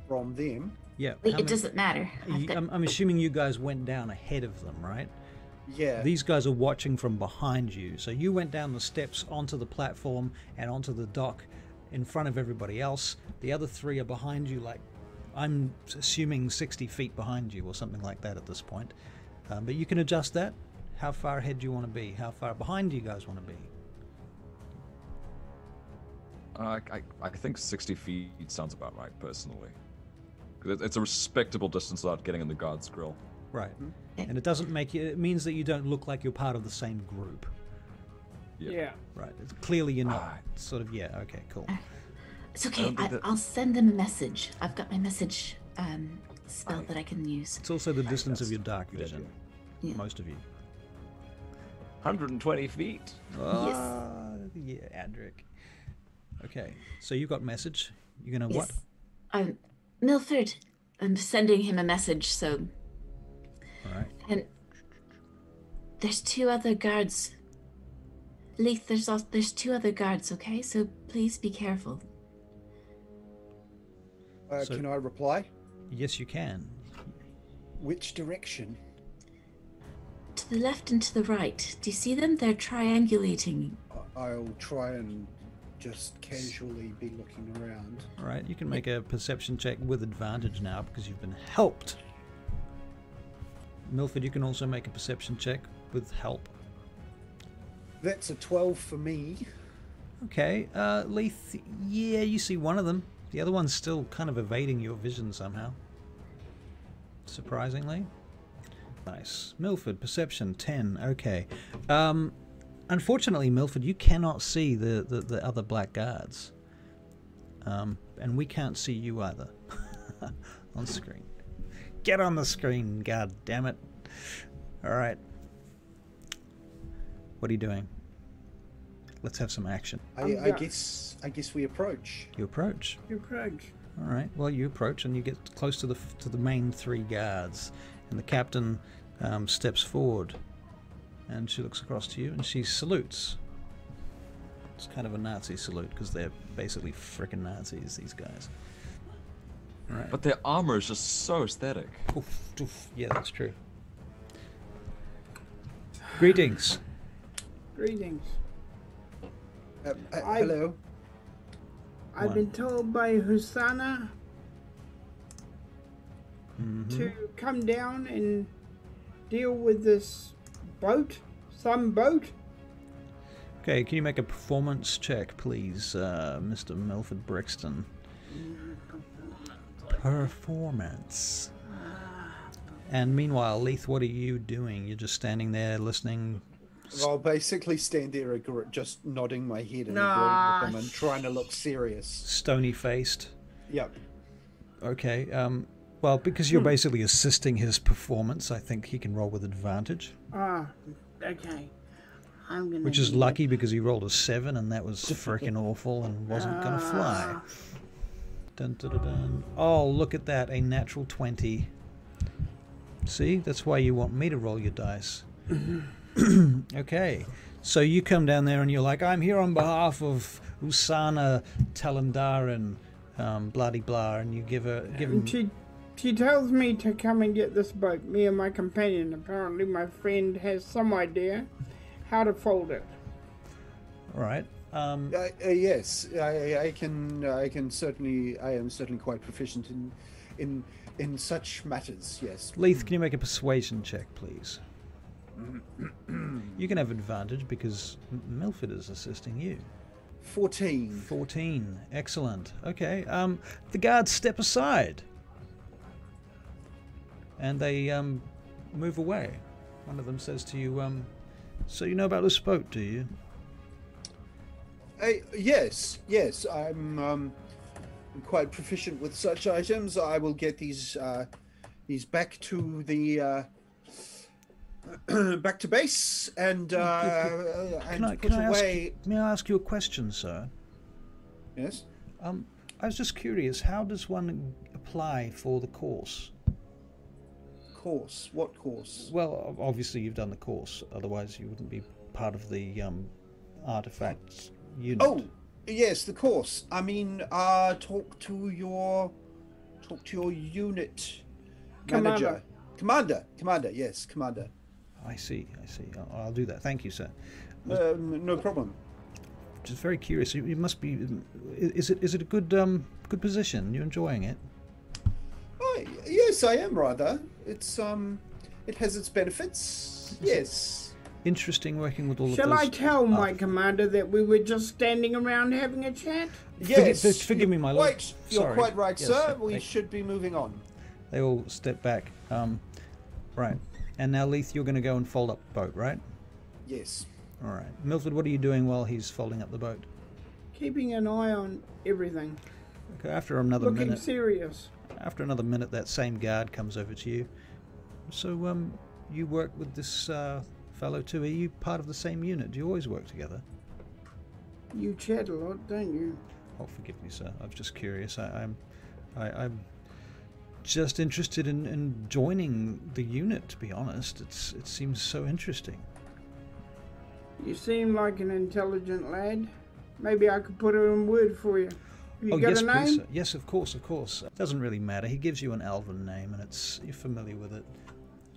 From them? Yeah. It doesn't matter. I'm assuming you guys went down ahead of them, right? Yeah. These guys are watching from behind you. So you went down the steps onto the platform and onto the dock in front of everybody else. The other 3 are behind you, like, I'm assuming 60 feet behind you or something like that at this point. But you can adjust that. How far ahead do you want to be? How far behind do you guys want to be? I think 60 feet sounds about right, personally. It's a respectable distance without getting in the guard's grill. Right. And it doesn't make you... It means that you don't look like you're part of the same group. Yeah. Right. Clearly you're not. Sort of, yeah. Okay, cool. It's okay. I'll send them a message. I've got my message spell that I can use. It's also the distance of your dark vision. Yeah. Most of you. 120 feet. Yeah, Adrik. Okay, so you got message. You're gonna what? Milford. I'm sending him a message, so... Alright. And there's 2 other guards. Leith, there's 2 other guards, okay? So please be careful. Can I reply? Yes, you can. Which direction? To the left and to the right. Do you see them? They're triangulating. I'll try and just casually be looking around. Alright, you can make a perception check with advantage now because you've been helped. Milford, you can also make a perception check with help. That's a 12 for me. Okay, Leith, yeah, you see one of them. The other one's still kind of evading your vision somehow. Surprisingly. Nice. Milford, perception, 10. Okay. Unfortunately, Milford, you cannot see the other Blackguards. And we can't see you either. On screen. Get on the screen, god damn it. Alright. What are you doing? Let's have some action. I guess we approach. You approach. You approach. Alright, well you approach and you get close to the main 3 guards. And the captain steps forward. And she looks across to you and she salutes. It's kind of a Nazi salute because they're basically frickin' Nazis, these guys. Right. But their armor is just so aesthetic. Oof, oof. Yeah, that's true. Greetings. Greetings. Hello. I've been told by Husana to come down and deal with this boat. Some boat. Okay, can you make a performance check, please, Mr. Milford Brixton? Performance. And meanwhile, Leith, what are you doing? You're just standing there listening. I'll basically stand there just nodding my head and agreeing with them and trying to look serious. Stony faced. Yep. Okay. Well, because you're basically assisting his performance, I think he can roll with advantage. Ah, okay. I'm gonna Which is do lucky because he rolled a 7 and that was freaking awful and wasn't going to fly. Dun, dun, dun, dun. Oh, look at that. A natural 20. See? That's why you want me to roll your dice. Okay. So you come down there and you're like, I'm here on behalf of Usana Talandaran, blah-de-blah, and you give him... She tells me to come and get this boat, me and my companion. Apparently my friend has some idea how to fold it. All right. Yes, I am certainly quite proficient in such matters. Yes. Leith, can you make a persuasion check, please? You can have advantage because Milford is assisting you. 14. 14. Excellent. Okay. The guards step aside. And they move away. One of them says to you, so you know about this boat, do you? Yes. I'm quite proficient with such items. I will get these back to the back to base and put away. May I ask you a question, sir? Yes. I was just curious. How does one apply for the course? Course? What course? Well, obviously you've done the course. Otherwise, you wouldn't be part of the artifacts unit. Oh, yes, the course. I mean, talk to your unit manager. Commander. Yes, commander. I see. I'll do that. Thank you, sir. No problem. Just very curious. You must be. Is it a good position? You enjoying it? Oh, yes, I am rather. It's it has its benefits. Yes. Interesting working with all of those. Shall I tell my commander that we were just standing around having a chat? Yes. Forgive me, my lord. You're quite right, Yes, sir. We should be moving on. They all step back. Right. And now, Leith, you're going to go and fold up the boat, right? Yes. All right. Milford, what are you doing while he's folding up the boat? Keeping an eye on everything. Okay, after another Looking minute. serious. After another minute, that same guard comes over to you. So, you work with this fellow too. Are you part of the same unit? Do you always work together? You chat a lot, don't you? Oh, forgive me, sir. I'm just curious. I'm just interested in joining the unit. To be honest, it seems so interesting. You seem like an intelligent lad. Maybe I could put it in word for you. You got yes, a name? please, sir. Yes, of course. It doesn't really matter. He gives you an elven name, and you're familiar with it.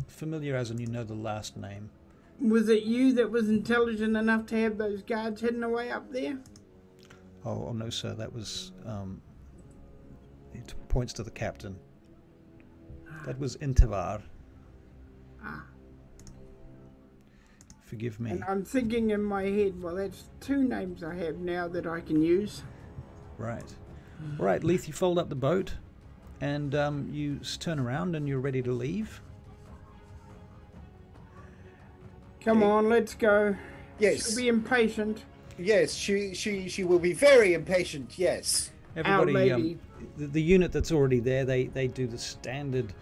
Familiar as in you know the last name. Was it you that was intelligent enough to have those guards hidden away up there? Oh no, sir. That was. It points to the captain. That was Intivar. Ah. Forgive me. And I'm thinking in my head, well, that's 2 names I have now that I can use. Right. All right, Leith, you fold up the boat, and you turn around and you're ready to leave. Come on, let's go. Yes. She'll be impatient. Yes, she will be very impatient. Yes. Everybody, the unit that's already there, they do the standard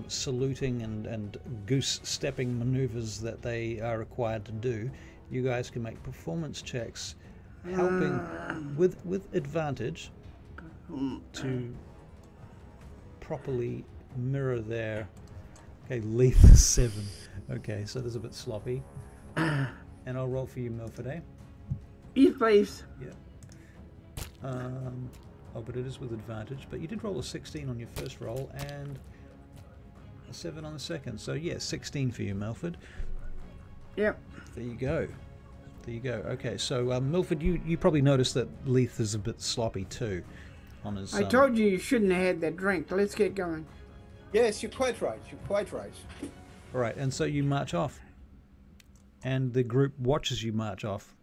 saluting and goose stepping maneuvers that they are required to do. You guys can make performance checks, helping with advantage to properly mirror their. Okay, Leith 7. Okay, so there's a bit sloppy. And I'll roll for you, Milford, eh? Yes, please. Yeah. Oh, but it is with advantage. But you did roll a 16 on your first roll and a 7 on the second. So, yeah, 16 for you, Milford. Yep. There you go. Okay, so, Milford, you probably noticed that Leith is a bit sloppy too. On his. I told you shouldn't have had that drink. Let's get going. Yes, you're quite right. All right, and so you march off. And the group watches you march off.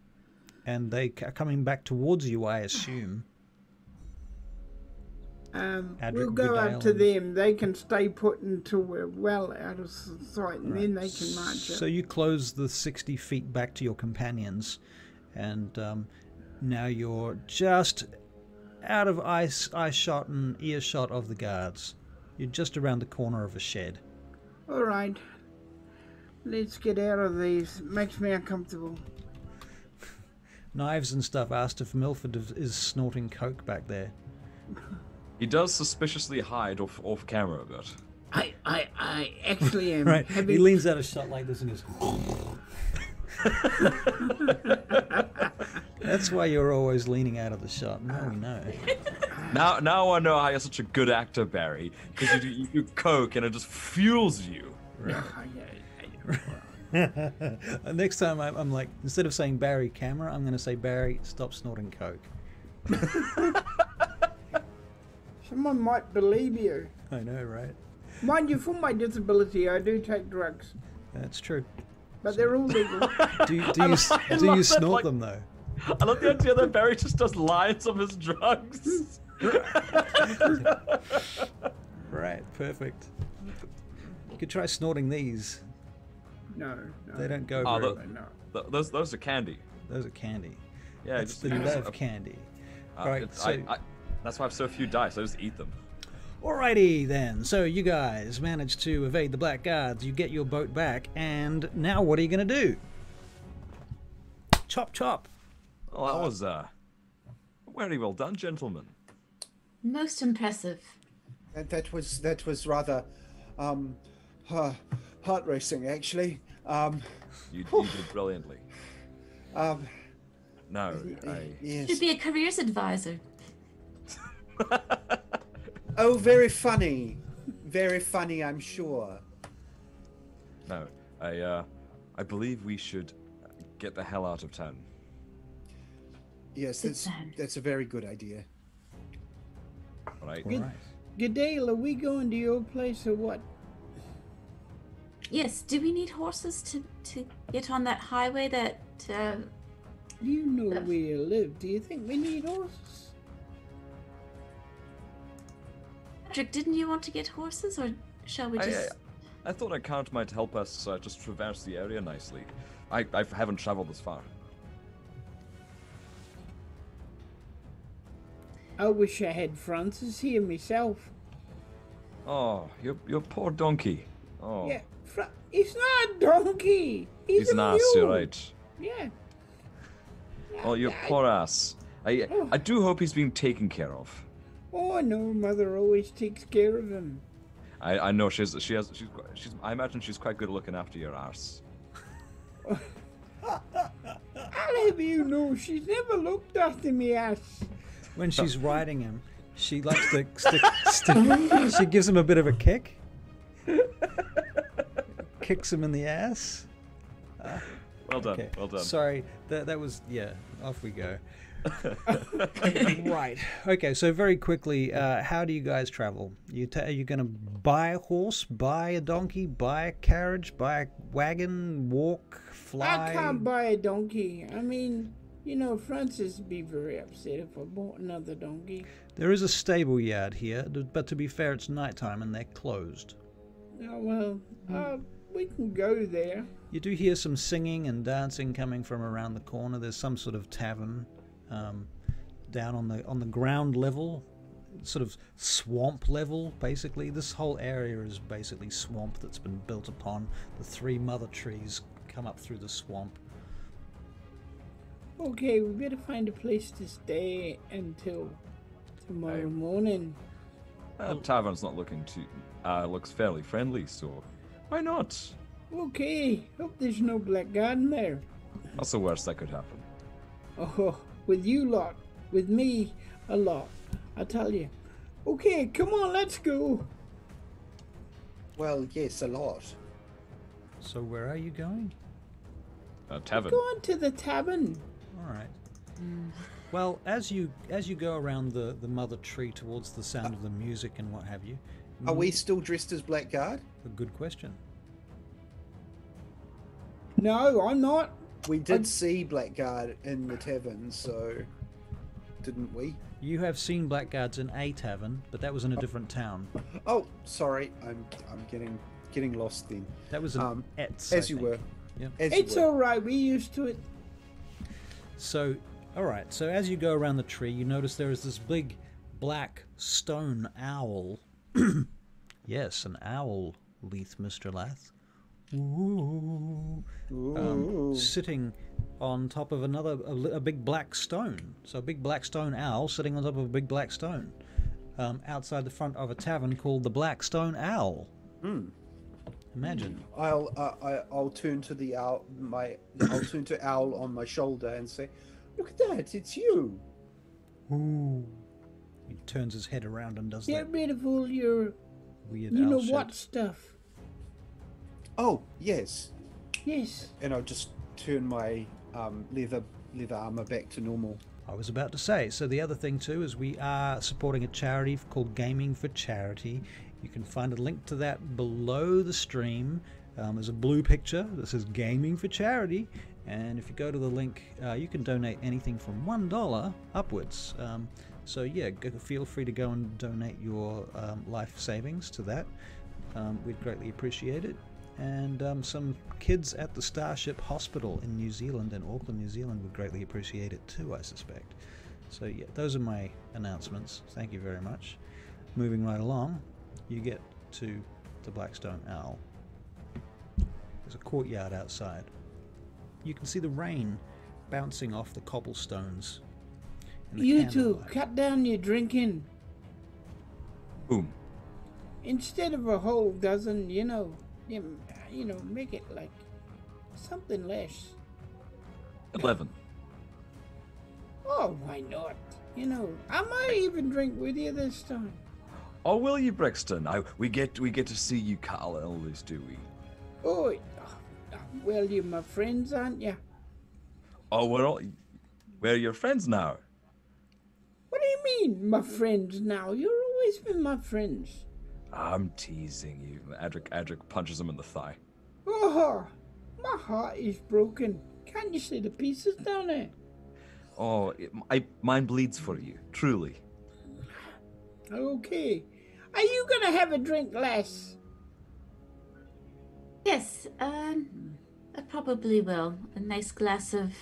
And they are coming back towards you, I assume. We'll Adrik, go Gudael, up to them. They can stay put until we're well out of sight, and then they can march So up. you close the 60 feet back to your companions, and now you're just out of eye shot and earshot of the guards. You're just around the corner of a shed. All right. Let's get out of these. Makes me uncomfortable. Knives and stuff asked if Milford is snorting coke back there. He does suspiciously hide off camera a bit. I actually am. Right. Having... He leans out a shot like this and goes. That's why you're always leaning out of the shot. Now we know. Now I know how you're such a good actor, Barry, because you do coke and it just fuels you. Right. Next time I'm like, instead of saying Barry camera, I'm going to say Barry stop snorting coke. Someone might believe you. I know, right? Mind you, for my disability, I do take drugs. That's true. But they're all legal. Do you snort them though? I love the idea that Barry just does lines of his drugs. Right, perfect. You could try snorting these. No. They don't go Oh, very No. Those are candy. Those are candy. Yeah, That's just the love candy. Right, so... that's why I have so few dice. I just eat them. Alrighty then, so you guys managed to evade the Blackguards, you get your boat back, and now what are you going to do? Chop chop. Well, that was very well done, gentlemen. Most impressive. That was rather heart racing, actually. You did brilliantly. No, Yes. Should be a careers advisor. Oh, very funny. Very funny, I'm sure. No, I believe we should get the hell out of town. Yes, that's a very good idea. Right. Gudael, are we going to your place or what? Yes, do we need horses to get on that highway that... You know where you live. Do you think we need horses? Edric, didn't you want to get horses, or shall we just... I thought a count might help us just traverse the area nicely. I haven't traveled this far. I wish I had Francis here myself. Oh, your poor donkey. Oh. Yeah, he's not a donkey. He's a an ass, mule. you're right. Yeah. Oh, your poor ass. I do hope he's being taken care of. Oh no, Mother always takes care of him. I know she's I imagine she's quite good at looking after your arse. I'll have you know, she's never looked after me ass. When she's riding him, she likes to stick. She gives him a bit of a kick. Kicks him in the ass. Well done, Okay. well done. Sorry, that was, yeah, off we go. Right. Okay, so very quickly, how do you guys travel? Are you going to buy a horse, buy a donkey, buy a carriage, buy a wagon, walk, fly? I can't buy a donkey. I mean, you know, Francis would be very upset if I bought another donkey. There is a stable yard here, but to be fair, it's nighttime and they're closed. Oh, well, we can go there. You do hear some singing and dancing coming from around the corner. There's some sort of tavern down on the ground level, sort of swamp level, basically. This whole area is basically swamp that's been built upon. The three mother trees come up through the swamp. Okay, we better find a place to stay until tomorrow morning. The tavern's not looking too... looks fairly friendly, so why not? Okay, hope there's no Blackguard in there. That's the worst that could happen. Oh, with you lot, with me, a lot, I tell you. Okay, come on, let's go. Well, yes, a lot. So where are you going? Tavern. Go on to the tavern. All right. Well, as you go around the mother tree towards the sound of the music and what have you. Are we still dressed as Blackguard? A good question. No, I'm not. We did see Blackguard in the tavern, so didn't we? You have seen Blackguards in a tavern, but that was in a different town. Oh, sorry, I'm getting lost then. That was in Etz, as you were. Yep. It's all right. We're used to it. So, all right. So as you go around the tree, you notice there is this big black stone owl Yes, an owl, Leith Mystralath. Sitting on top of a big black stone. So a big black stone owl sitting on top of a big black stone. Outside the front of a tavern called the Black Stone Owl. Imagine. I'll turn to the owl. I'll turn to Owl on my shoulder and say, "Look at that! It's you." Ooh. He turns his head around and does Get that rid of all your, weird you owl know shit. what stuff. Oh yes. Yes. And I'll just turn my leather armor back to normal. I was about to say, so the other thing too is we are supporting a charity called Gaming for Charity. You can find a link to that below the stream. There's a blue picture that says Gaming for Charity, and if you go to the link, you can donate anything from $1 upwards. So yeah, feel free to go and donate your life savings to that. We'd greatly appreciate it. And some kids at the Starship Hospital in New Zealand, in Auckland, New Zealand, would greatly appreciate it too, I suspect. So yeah, those are my announcements. Thank you very much. Moving right along, you get to the Blackstone Owl. There's a courtyard outside. You can see the rain bouncing off the cobblestones. in the You two, candlelight. cut down your drinking. Boom. Instead of a whole dozen, make it like something less. 11. Oh, why not? I might even drink with you this time. Oh, will you, Brixton? We get to see you cattle elders, do we? Oh, well, you're my friends, aren't you? Oh, we're your friends now. What do you mean, my friends now? You've always been my friends. I'm teasing you. Adrik punches him in the thigh. Oh, my heart is broken. Can't you see the pieces down there? Oh, mine bleeds for you, truly. Okay. Are you gonna have a drink, lass? Yes, I probably will. A nice glass of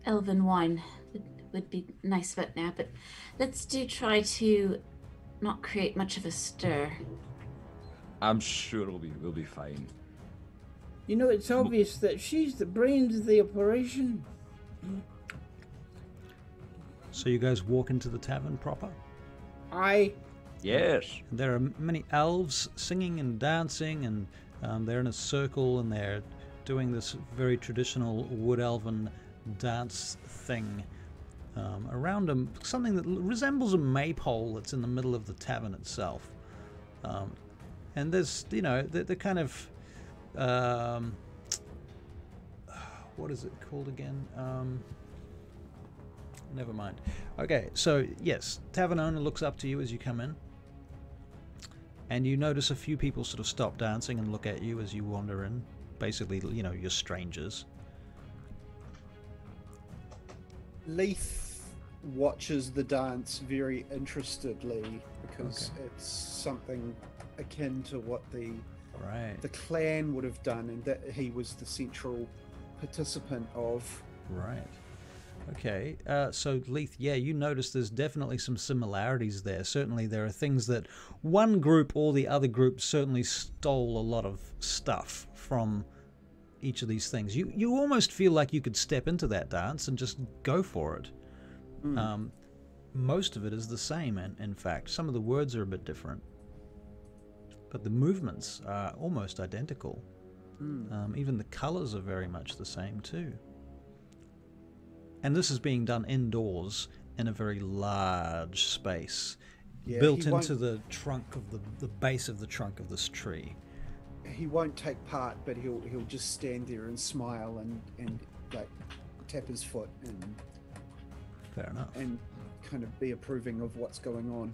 elven wine would be nice about now, but let's try to not create much of a stir. I'm sure we'll be fine. It's obvious that she's the brains of the operation. So you guys walk into the tavern proper? Yes. There are many elves singing and dancing, and they're in a circle and they're doing this very traditional wood elven dance thing around something that resembles a maypole that's in the middle of the tavern itself. And there's, the kind of, what is it called again? Never mind. Okay, so yes, tavern owner looks up to you as you come in. And you notice a few people sort of stop dancing and look at you as you wander in. Basically, you're strangers. Leith watches the dance very interestedly because it's something akin to what the clan would have done, and that he was the central participant of. Right. Okay, so Leith, yeah, you notice there's definitely some similarities there. Certainly there are things that one group or the other group certainly stole a lot of stuff from each of these things. You almost feel like you could step into that dance and just go for it. Most of it is the same, in fact. Some of the words are a bit different, but the movements are almost identical. Even the colors are very much the same too. And this is being done indoors in a very large space, built into the trunk of the base of the trunk of this tree. He won't take part, but he'll just stand there and smile and like tap his foot and Fair enough. And kind of be approving of what's going on.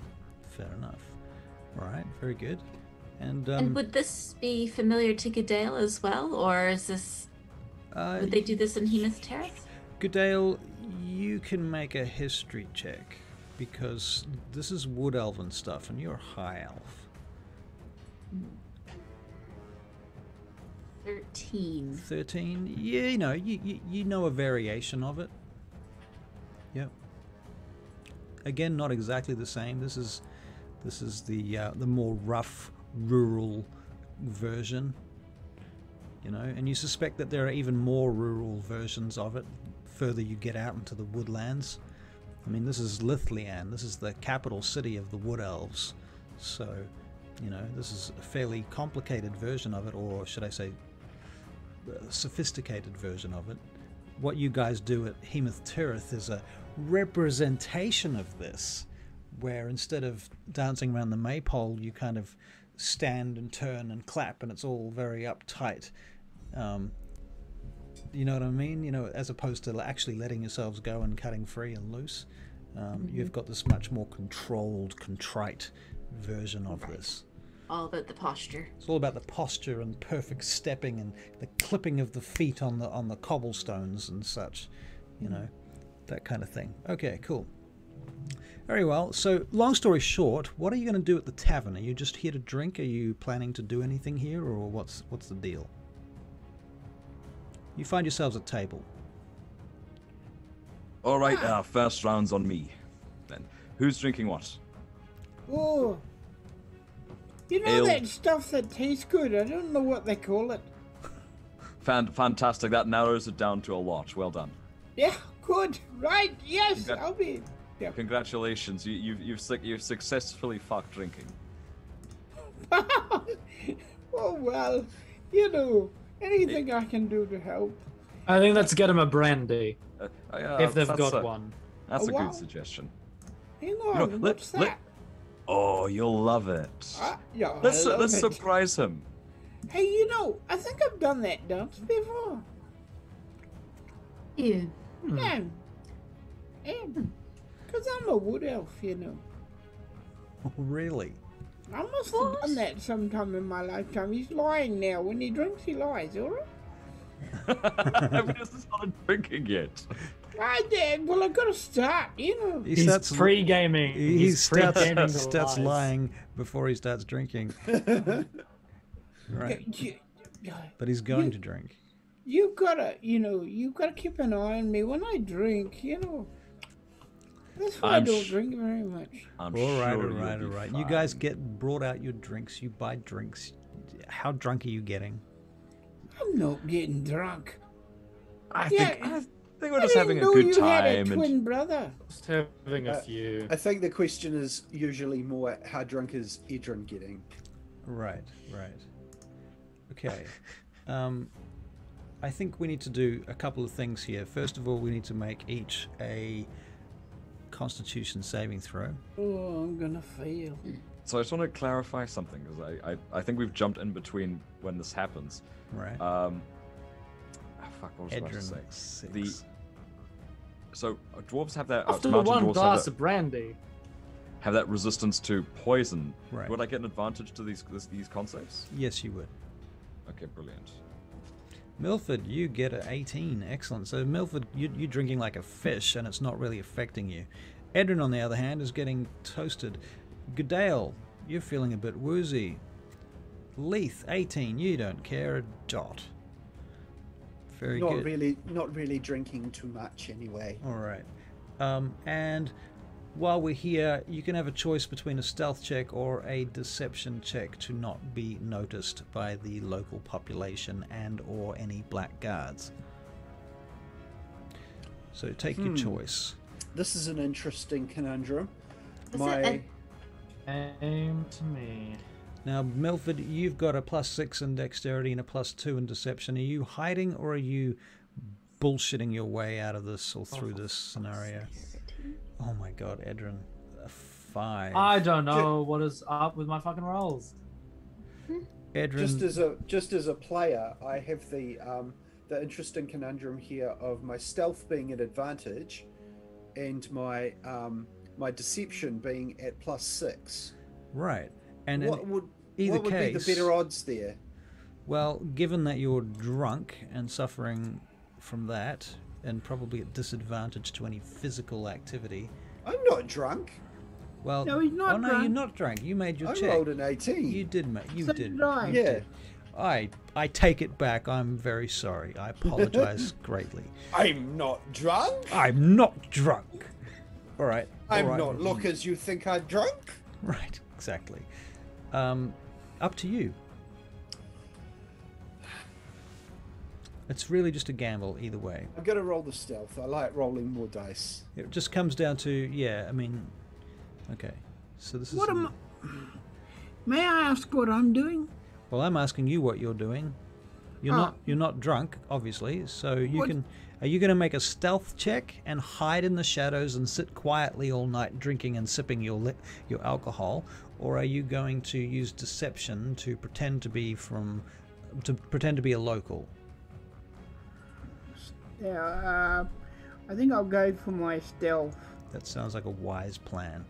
Fair enough. All right, very good. And would this be familiar to Gudael as well, or is this? Would they do this in Hemethterith? Gudael, you can make a history check, because this is wood elven stuff and you're high elf. 13. 13? Yeah, you know a variation of it. Yep. Again, not exactly the same. This is the more rough rural version, you know, and you suspect that there are even more rural versions of it further you get out into the woodlands. I mean, this is Lith'Lian. This is the capital city of the Wood Elves. So, you know, this is a fairly complicated version of it, or should I say, a sophisticated version of it. What you guys do at Hemethterith is a representation of this, where instead of dancing around the maypole, you kind of stand and turn and clap, and it's all very uptight. You know what I mean? You know, as opposed to actually letting yourselves go and cutting free and loose. You've got this much more controlled, contrite version of this. All about the posture. It's all about the posture and perfect stepping and the clipping of the feet on the cobblestones and such. You know, that kind of thing. Okay, cool. Very well. So, long story short, what are you going to do at the tavern? Are you just here to drink? Are you planning to do anything here, or what's the deal? You find yourselves at table. All right, first round's on me. Then, who's drinking what? Oh, you know Ale. that stuff that tastes good? I don't know what they call it. Fantastic. That narrows it down to a lot. Well done. Yeah, good. Right? Yes, I'll be. Yeah. Congratulations. You've successfully fucked drinking. Oh well, you know, anything I can do to help. I think let's get him a brandy if they've got one. That's a wow. good suggestion. Hang on, what's that? Oh, you'll love it. Yeah, Let's I love it. surprise him. Hey, you know, I think I've done that dance before. Yeah. Yeah. Because I'm a wood elf, you know. Oh, really? I must have done that sometime in my lifetime. He's lying now. When he drinks, he lies, alright? He hasn't started drinking yet. Right then, well, I've got to start, you know. He's pre-gaming. He starts lies. lying before he starts drinking. Right. But he's going to drink. You've got to, you've got to keep an eye on me when I drink, you know. That's why I don't drink very much. I'm All right. sure You guys brought out your drinks. You buy drinks. How drunk are you getting? I'm not getting drunk. I think we're just having a good you time. Had a twin brother. Just having a few. I think the question is usually more how drunk is Edryn getting? Right. Okay. I think we need to do a couple of things here. First of all, we need to make each a Constitution saving throw. Oh, I'm gonna fail. So I just want to clarify something, because I think we've jumped in between when this happens. Right. Fuck, what was I about to say? Edryn 6. So dwarves have that. After the mountain one dwarves glass of brandy. have that resistance to poison. Right. Would I get an advantage to these concepts? Yes, you would. Okay, brilliant. Milford, you get an 18. Excellent. So, Milford, you're drinking like a fish, and it's not really affecting you. Edryn, on the other hand, is getting toasted. Gudael, you're feeling a bit woozy. Leith, 18. You don't care a dot. Very good. Not really drinking too much anyway. All right. And while we're here, you can have a choice between a stealth check or a deception check to not be noticed by the local population and or any blackguards. So take your choice. This is an interesting conundrum. Aim to me. Now, Milford, you've got a +6 in dexterity and a +2 in deception. Are you hiding, or are you bullshitting your way out of this or through this scenario? Oh my god, Edryn. A 5. I don't know what is up with my fucking rolls. Edryn, Just as a player, I have the interesting conundrum here of my stealth being at advantage, and my my deception being at +6. right. And What in would either be case, the better odds there? well, given that you're drunk and suffering from that, and probably at disadvantage to any physical activity. I'm not drunk. Well, No, he's not oh no, drunk. you're not drunk. You made your I check. rolled an 18. You did, mate. You So did. did I. You Yeah. did. I take it back. I'm very sorry. I apologize greatly. I'm not drunk. I'm not drunk. All right. I'm all right. not look as you think I'm drunk. Right. Exactly. up to you. It's really just a gamble either way. I'm gonna roll the stealth. I like rolling more dice. It just comes down to, yeah, I mean, okay. So this is... May I ask what I'm doing? Well, I'm asking you what you're doing. You're not drunk, obviously, so you can... Are you going to make a stealth check and hide in the shadows and sit quietly all night drinking and sipping your alcohol, or are you going to use deception to pretend to be a local? Yeah, I think I'll go for my stealth. That sounds like a wise plan.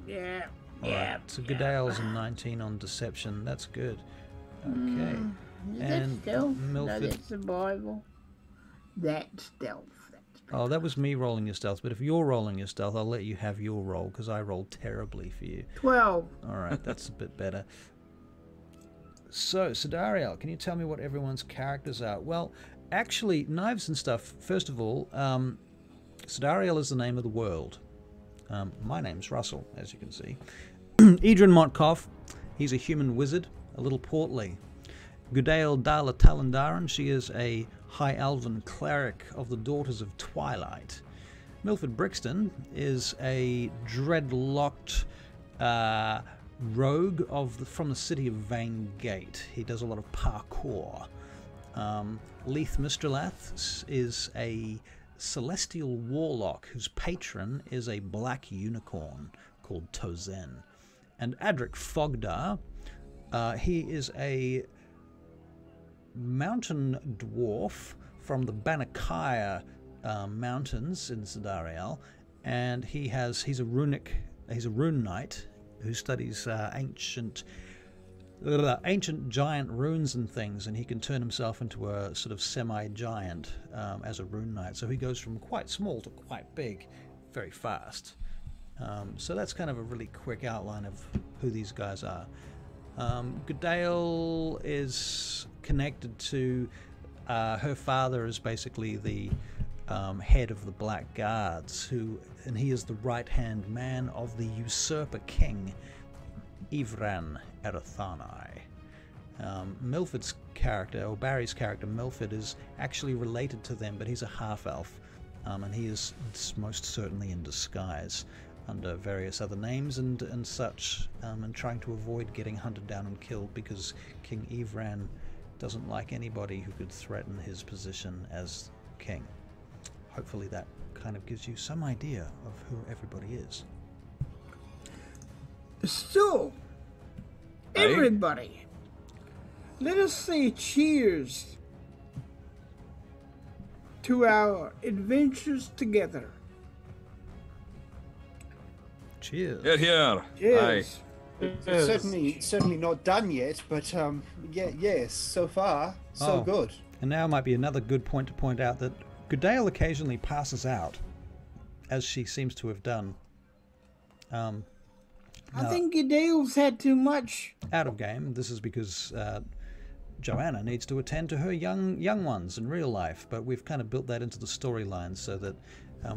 Yeah. Alright, so Gudael's a 19 on deception. That's good. Okay. Is And that stealth? Milford... No, that's survival. That's stealth. Oh, that was me rolling your stealth, but if you're rolling your stealth, I'll let you have your roll, because I rolled terribly for you. 12. Alright, that's a bit better. So, Sidariel, can you tell me what everyone's characters are? Well, actually, knives and stuff, first of all, Sidariel is the name of the world. My name's Russell, as you can see. Edryn Montcoff, he's a human wizard, a little portly. Gudael Dala Talandaran, she is a high elven cleric of the Daughters of Twilight. Milford Brixton is a dreadlocked rogue from the city of Vaingate. He does a lot of parkour. Leith Mystralath is a celestial warlock whose patron is a black unicorn called Tozen. And Adrik Fogdar, he is a mountain dwarf from the Banakaya mountains in Sidariel, and he's a rune knight who studies ancient giant runes and things, and he can turn himself into a sort of semi-giant as a rune knight. So he goes from quite small to quite big very fast. So that's kind of a really quick outline of who these guys are. Gudael is connected to her father is basically the head of the Blackguards, and he is the right-hand man of the Usurper King, Ivran Erothani. Milford's character, or Barry's character, Milford, is actually related to them, but he's a half-elf, and he is most certainly in disguise under various other names and such, and trying to avoid getting hunted down and killed because King Ivran doesn't like anybody who could threaten his position as king. Hopefully that kind of gives you some idea of who everybody is. So, everybody, let us say cheers to our adventures together. Cheers. Get here. Cheers. It's certainly not done yet, but yes, so far so good. And now might be another good point to point out that Gudael occasionally passes out, as she seems to have done. I think Gudael's had too much. Out of game. This is because Joanna needs to attend to her young ones in real life, but we've kind of built that into the storyline so that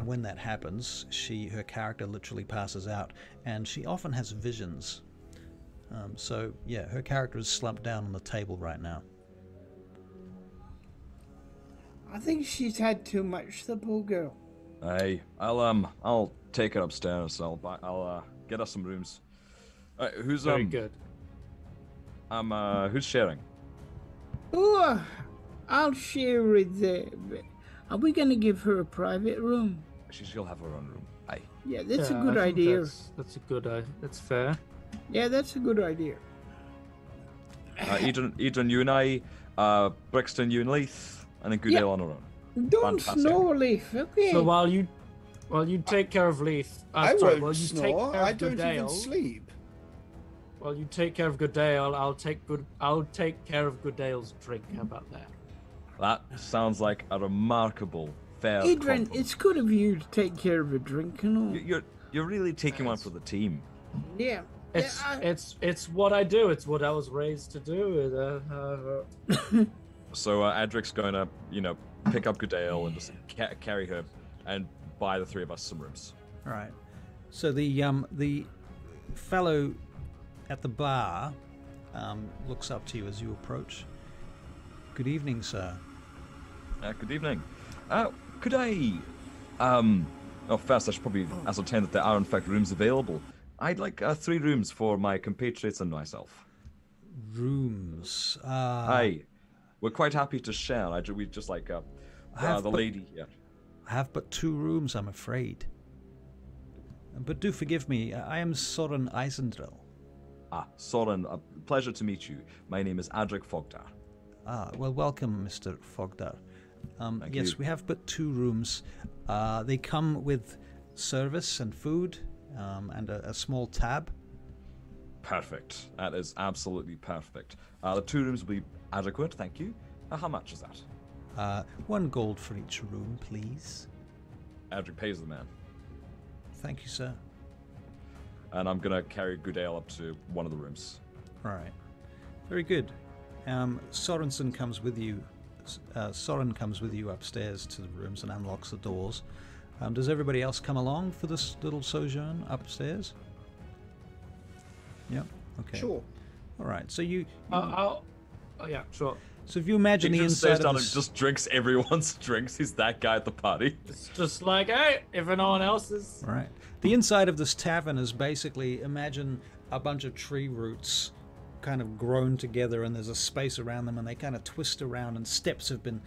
when that happens, her character literally passes out, and she often has visions. So yeah, her character is slumped down on the table right now. I think she's had too much, the poor girl. Hey, I'll take her upstairs. I'll get us some rooms. Who's Very good. Who's sharing? Oh, I'll share with are we going to give her a private room? She'll have her own room. Aye. Yeah, that's a Yeah, good I think idea. That's a good. That's fair. Yeah, that's a good idea. Edryn, you and I, Brixton, you and Leith, and then Gudael Yeah. on her own. Don't Fantastic. snore, Leith. Okay. So while you take care of Leith, I sorry, won't while you take snore. care of I don't even Gudael, sleep. while you take care of Gudael, I'll take care of Gudael's drink. How about that? That sounds like a remarkable, fair Edryn, compliment. it's good of you to take care of a drink and all. You're really taking one for the team. Yeah. It's what I do. It's what I was raised to do. So Adrik's going to, pick up Gudael and just carry her and buy the three of us some rooms. All right. So the fellow at the bar, looks up to you as you approach. Good evening, sir. Good evening. Could I... first I should probably ascertain that there are in fact rooms available. I'd like 3 rooms for my compatriots and myself. Rooms? Aye. We're quite happy to share. We just like the lady here. I have but 2 rooms, I'm afraid. But do forgive me, I am Soren Eisendril. Soren, a pleasure to meet you. My name is Adrik Fogdar. Well, welcome, Mr. Fogdar. Yes, you. we have but 2 rooms. They come with service and food, and a small tab. Perfect. That is absolutely perfect. The 2 rooms will be adequate, thank you. How much is that? 1 gold for each room, please. Adrik pays the man. Thank you, sir. And I'm gonna carry Gudael up to one of the rooms. All right. Very good. Soren comes with you. Soren comes with you upstairs to the rooms and unlocks the doors. Does everybody else come along for this little sojourn upstairs? Yeah. Okay. Sure. All right. So you. Oh yeah, sure. So if you imagine He the just inside stays of down this, and just drinks everyone's drinks. He's that guy at the party. It's just like, hey, everyone else is. right. The inside of this tavern is basically, imagine a bunch of tree roots kind of grown together, and there's a space around them, and they kind of twist around, and steps have been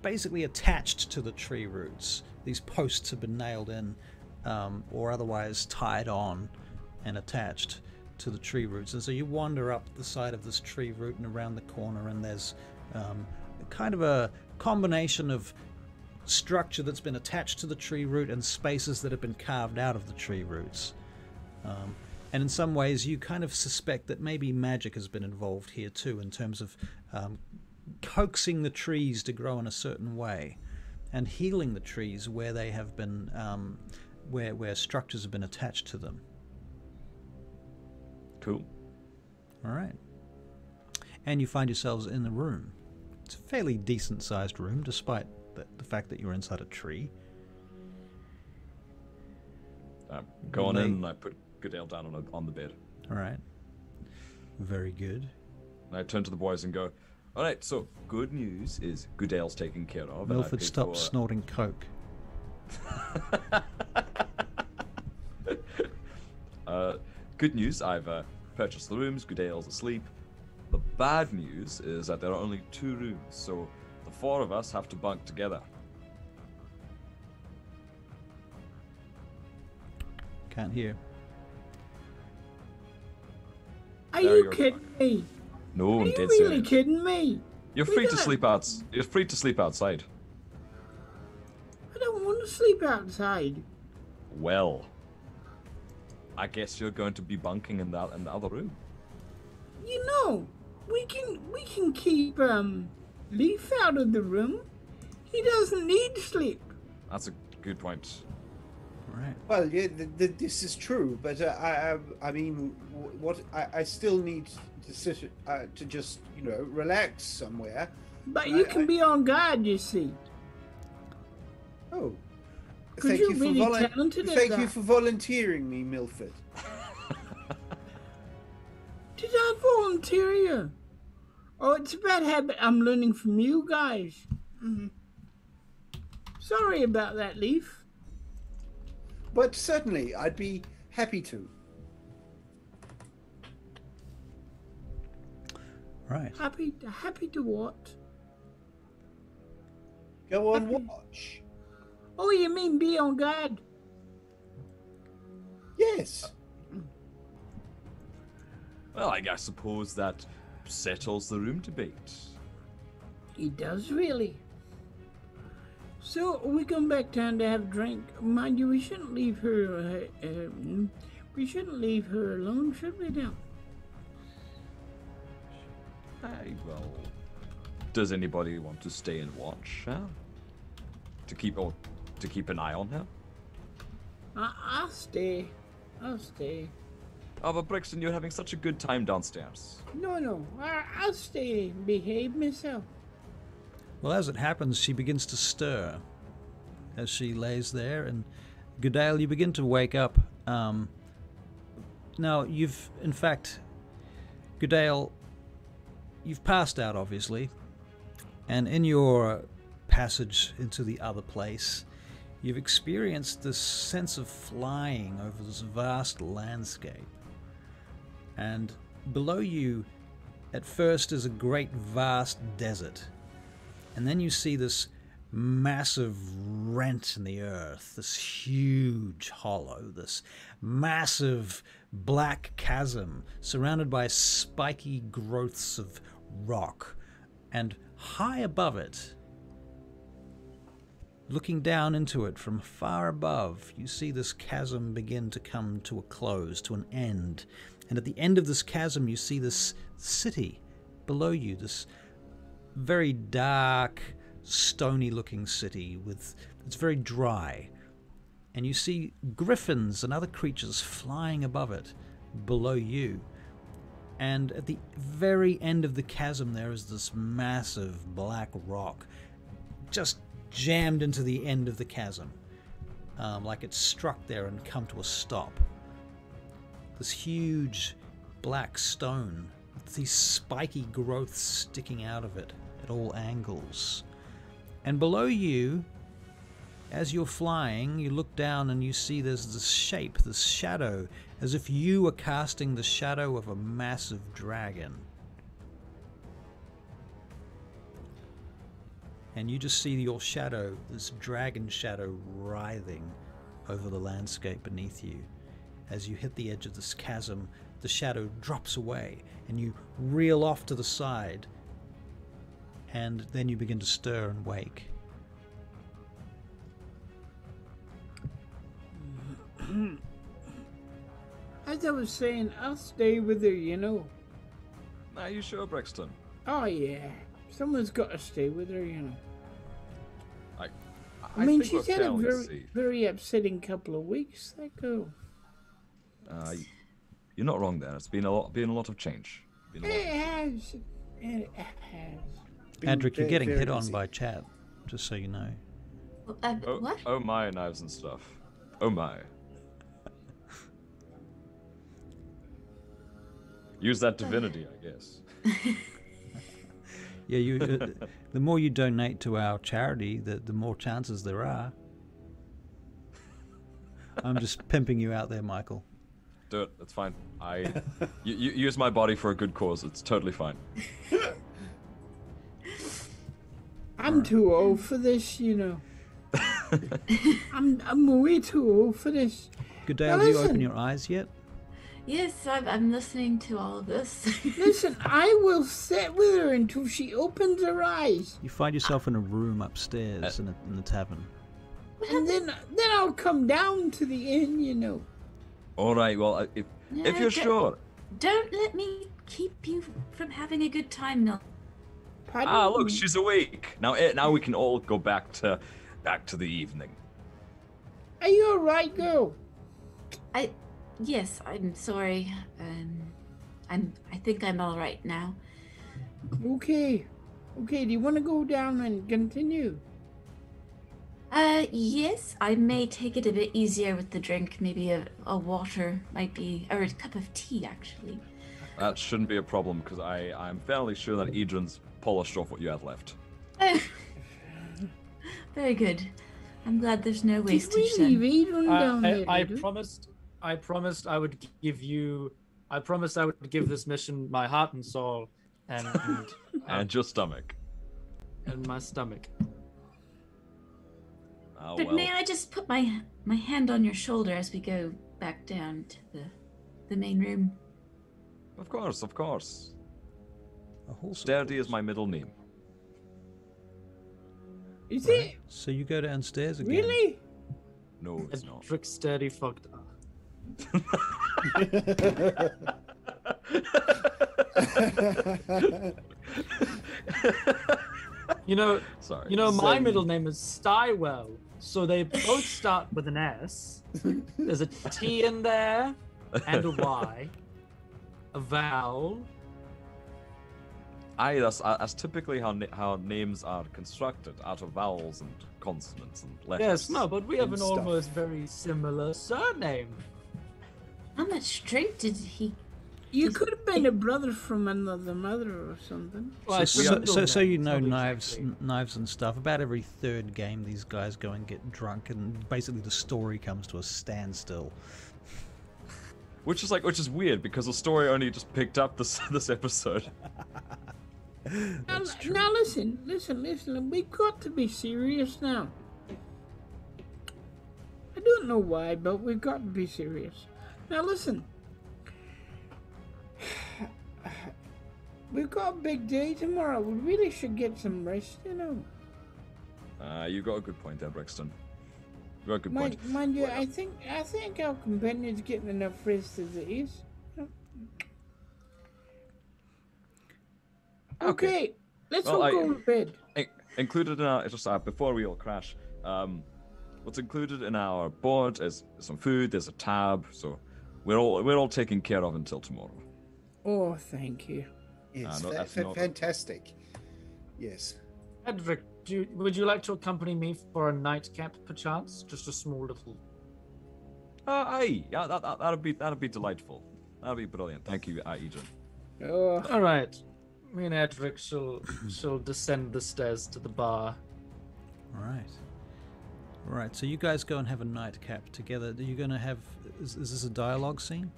basically attached to the tree roots. These posts have been nailed in, or otherwise tied on and attached to the tree roots. And so you wander up the side of this tree root and around the corner, and there's kind of a combination of structure that's been attached to the tree root and spaces that have been carved out of the tree roots. And in some ways you kind of suspect that maybe magic has been involved here too, in terms of coaxing the trees to grow in a certain way and healing the trees where they have been where structures have been attached to them. Cool. All right. And you find yourselves in the room. It's a fairly decent sized room, despite the fact that you're inside a tree. Go on in, and I put Gudael down on the bed. All right. Very good. And I turn to the boys and go, all right, so good news is Gudael's taken care of. Milford stops snorting coke. Good news, I've purchased the rooms, Gudael's asleep. The bad news is that there are only 2 rooms, so the 4 of us have to bunk together. Can't hear. Are There you you're kidding me? No, Are I'm you dead really serious. kidding me? You're We free to got- sleep out. You're free to sleep outside. I don't want to sleep outside. Well, I guess you're going to be bunking in the other room. You know, we can keep Leith out of the room. He doesn't need sleep. That's a good point. All right. Well, yeah, this is true, but I mean, I still need to sit to just relax somewhere. But you can be on guard, you see. Oh, 'Cause you're really talented at thank you that. for volunteering me, Milford. Did I volunteer you? Oh, it's a bad habit I'm learning from you guys. Sorry about that, Leith. But certainly, I'd be happy to. Right. Happy to what? Go on, Happy- watch. Oh, you mean be on guard? Yes. Well, I suppose that settles the room debate. He does really. So we come back down to have a drink. Mind you, we shouldn't leave her. We shouldn't leave her alone, should we? Now. Well, does anybody want to stay and watch her? To keep an eye on her? I'll stay. I'll stay. Oh, but Brixton, you're having such a good time downstairs. No. I'll stay and behave myself. Well, as it happens, she begins to stir as she lays there, and Gudael, you begin to wake up. Now, you've, in fact, Gudael, you've passed out, obviously, and in your passage into the other place, you've experienced this sense of flying over this vast landscape. And below you, at first, is a great vast desert. And then you see this massive rent in the earth, this huge hollow, this massive black chasm surrounded by spiky growths of rock. And high above it, looking down into it from far above, you see this chasm begin to come to a close, to an end. And at the end of this chasm, you see this city below you, this very dark, stony-looking city it's very dry. And you see griffins and other creatures flying above it, below you. And at the very end of the chasm, there is this massive black rock, just jammed into the end of the chasm, like it's struck there and come to a stop. This huge black stone with these spiky growths sticking out of it at all angles. And below you, as you're flying, you look down and you see there's this shape, this shadow, as if you were casting the shadow of a massive dragon. And you just see your shadow, this dragon shadow, writhing over the landscape beneath you. As you hit the edge of this chasm, the shadow drops away, and you reel off to the side, and then you begin to stir and wake. As I was saying, I'll stay with her, you know. Are you sure, Brixton? Oh, yeah. Someone's got to stay with her, you know. I mean, think she's we're had a fairly very, safe. very upsetting couple of weeks, that girl. You're not wrong there. It's been a lot of change. Been a lot It has. It has. Adrik, you're getting hit on busy. by chat, just so you know. What? Oh my, knives and stuff. Oh my. Use that divinity, I guess. Yeah, you. The more you donate to our charity, the more chances there are. I'm just pimping you out there, Michael. Do it. It's fine. You use my body for a good cause. It's totally fine. I'm too old for this, you know. I'm way too old for this. Gudael, Now have you listen. opened your eyes yet? Yes, I'm listening to all of this. Listen, I will sit with her until she opens her eyes, You find yourself in a room upstairs in the tavern. and then I'll come down to the inn, you know. All right. Well, if No, you're sure. Don't let me keep you from having a good time, Mil. Pardon Look, me. she's awake. Now we can all go back to the evening. Are you all right, girl? Yes, I'm sorry. I think I'm all right now. Okay. Okay, do you want to go down and continue? Yes, I may take it a bit easier with the drink. Maybe a water might be, or a cup of tea, actually. That shouldn't be a problem because I'm fairly sure that Edryn's polished off what you had left. Very good. I'm glad there's no Did wastage we then. leave Edryn down there? I did we? promised I would give you. I promised I would give this mission my heart and soul, and And your stomach. and my stomach. Oh, But well. may I just put my hand on your shoulder as we go back down to the main room? Of course, of course. A wholesome Sturdy is course. my middle name. Is it? So you go downstairs again. Really? No, it's not. Edric sturdy fucked up. You know, Sorry. my Same. middle name is Stywell, so they both start with an S. There's a T in there, and a Y, a vowel. Aye, that's typically how names are constructed, out of vowels and consonants and letters. Yes, no, but we have And an stuff. almost very similar surname. How much drink did he You could have been a brother from another mother or something. Well, So you know not knives exactly. knives and stuff. About every third game, these guys go and get drunk, and basically the story comes to a standstill. Which is weird because the story only just picked up this episode. Now listen. We've got to be serious now. I don't know why, but we've got to be serious. Now listen. We've got a big day tomorrow. We really should get some rest, you know. You got a good point there, Brixton. You got a good point. Mind you, I think our companion's getting enough rest as it is. Okay, let's all go to bed. Included in our before we all crash, what's included in our board is some food. There's a tab, so we're all taken care of until tomorrow. Oh, thank you. Yes, no, that's not- fantastic. Yes. Edric, would you like to accompany me for a nightcap, perchance? Just a small little. Aye, yeah, that'd be delightful. That'd be brilliant. Thank you, Edryn. Oh, All right. Me and Edric shall descend the stairs to the bar. All right. So you guys go and have a nightcap together. Are you going to have? Is this a dialogue scene?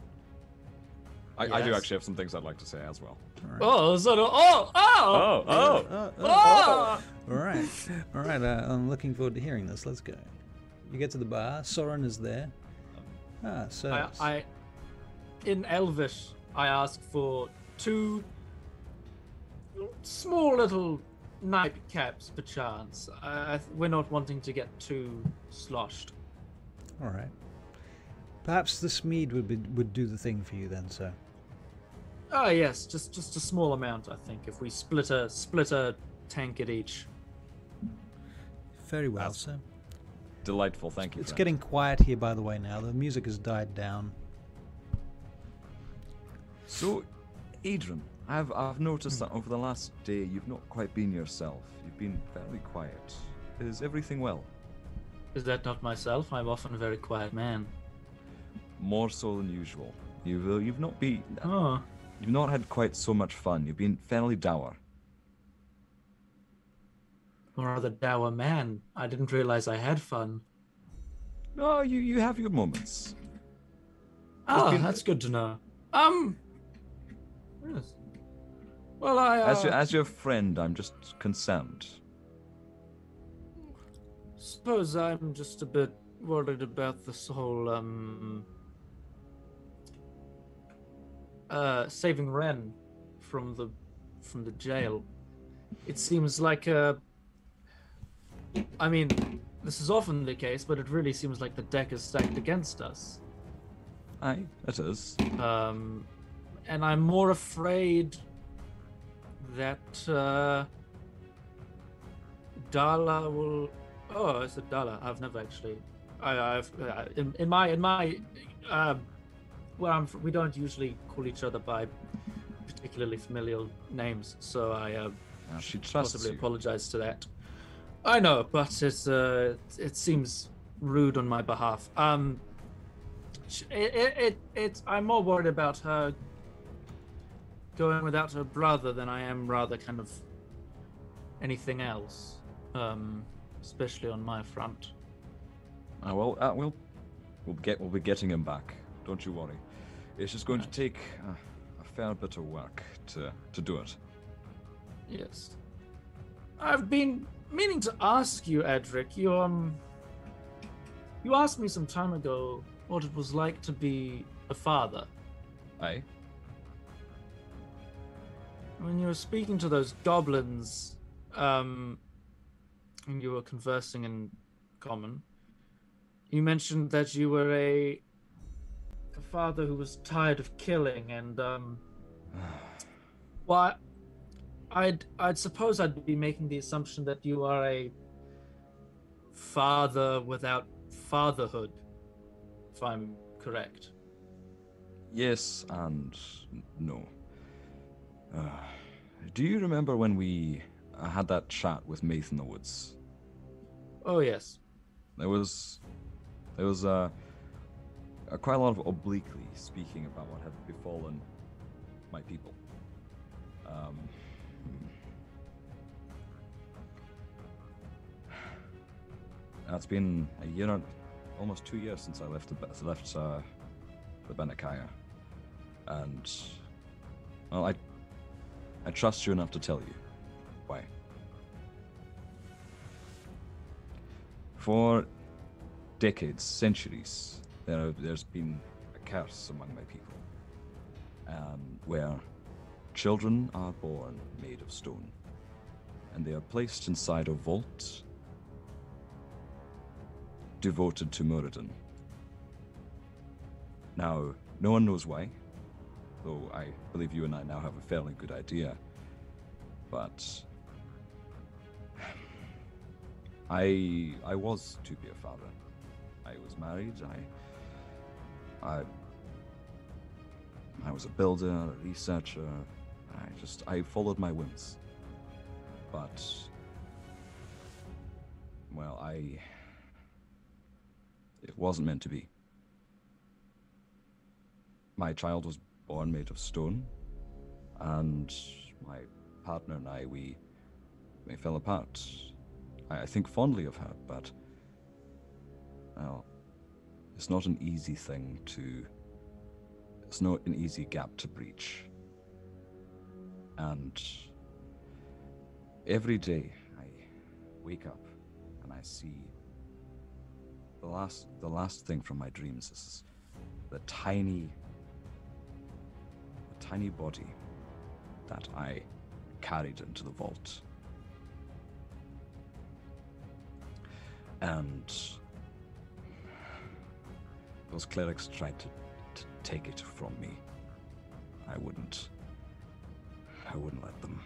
I do Yes. actually have some things I'd like to say as well. Oh, All right. I'm looking forward to hearing this. Let's go. You get to the bar. Soren is there. So I in Elvish, I ask for 2 small little nightcaps, perchance. We're not wanting to get too sloshed. all right. Perhaps this mead would do the thing for you then, sir. Ah, yes, just a small amount, I think. If we split a tankard each. Very well, That's- sir. Delightful, thank you. It's friend. getting quiet here, by the way. Now the music has died down. So, Edryn, I've noticed that over the last day you've not quite been yourself. You've been fairly quiet. Is everything well? Is that not myself? I'm often a very quiet man. More so than usual. You've not been. Oh, You've not had quite so much fun. You've been fairly dour. or rather dour man. I didn't realize I had fun. No, you have your moments. Ah, been- that's good to know. Yes. Well, As your friend, I'm just concerned. suppose I'm just a bit worried about this whole saving Ren from the jail. It seems like I mean, this is often the case, but it really seems like the deck is stacked against us. Aye, it is. And I'm more afraid that Dala will. Oh, I said Dala. I've never actually. I've in my where we don't usually call each other by particularly familial names, so I She trusts possibly you. apologize to that. I know, but it seems rude on my behalf. I'm more worried about her going without her brother than I am rather kind of anything else, especially on my front. We'll be getting him back. Don't you worry. It's just going to take a fair bit of work to do it. Yes. I've been meaning to ask you, Edric. You asked me some time ago what it was like to be a father. Aye. When you were speaking to those goblins, and you were conversing in common, you mentioned that you were a father who was tired of killing, and well, I'd suppose I'd be making the assumption that you are a father without fatherhood, if I'm correct. Yes and no. Do you remember when we had that chat with Maith in the woods? Oh yes. There was quite a lot of obliquely speaking about what had befallen my people. Now it's been a year, almost 2 years since I left the Benakaya, and well, I trust you enough to tell you why. For decades, centuries, there's been a curse among my people, where children are born made of stone, and they are placed inside a vault devoted to Muradin. Now, no one knows why, though I believe you and I now have a fairly good idea, but I was to be a father. I was married, I was a builder, a researcher, I followed my whims. But, well, it wasn't meant to be. My child was born made of stone, and my partner and I, we fell apart. I think fondly of her, but, well, it's not an easy thing it's not an easy gap to breach. And every day I wake up and I see the last thing from my dreams is the tiny body that I carried into the vault. And those clerics tried to take it from me. I wouldn't let them.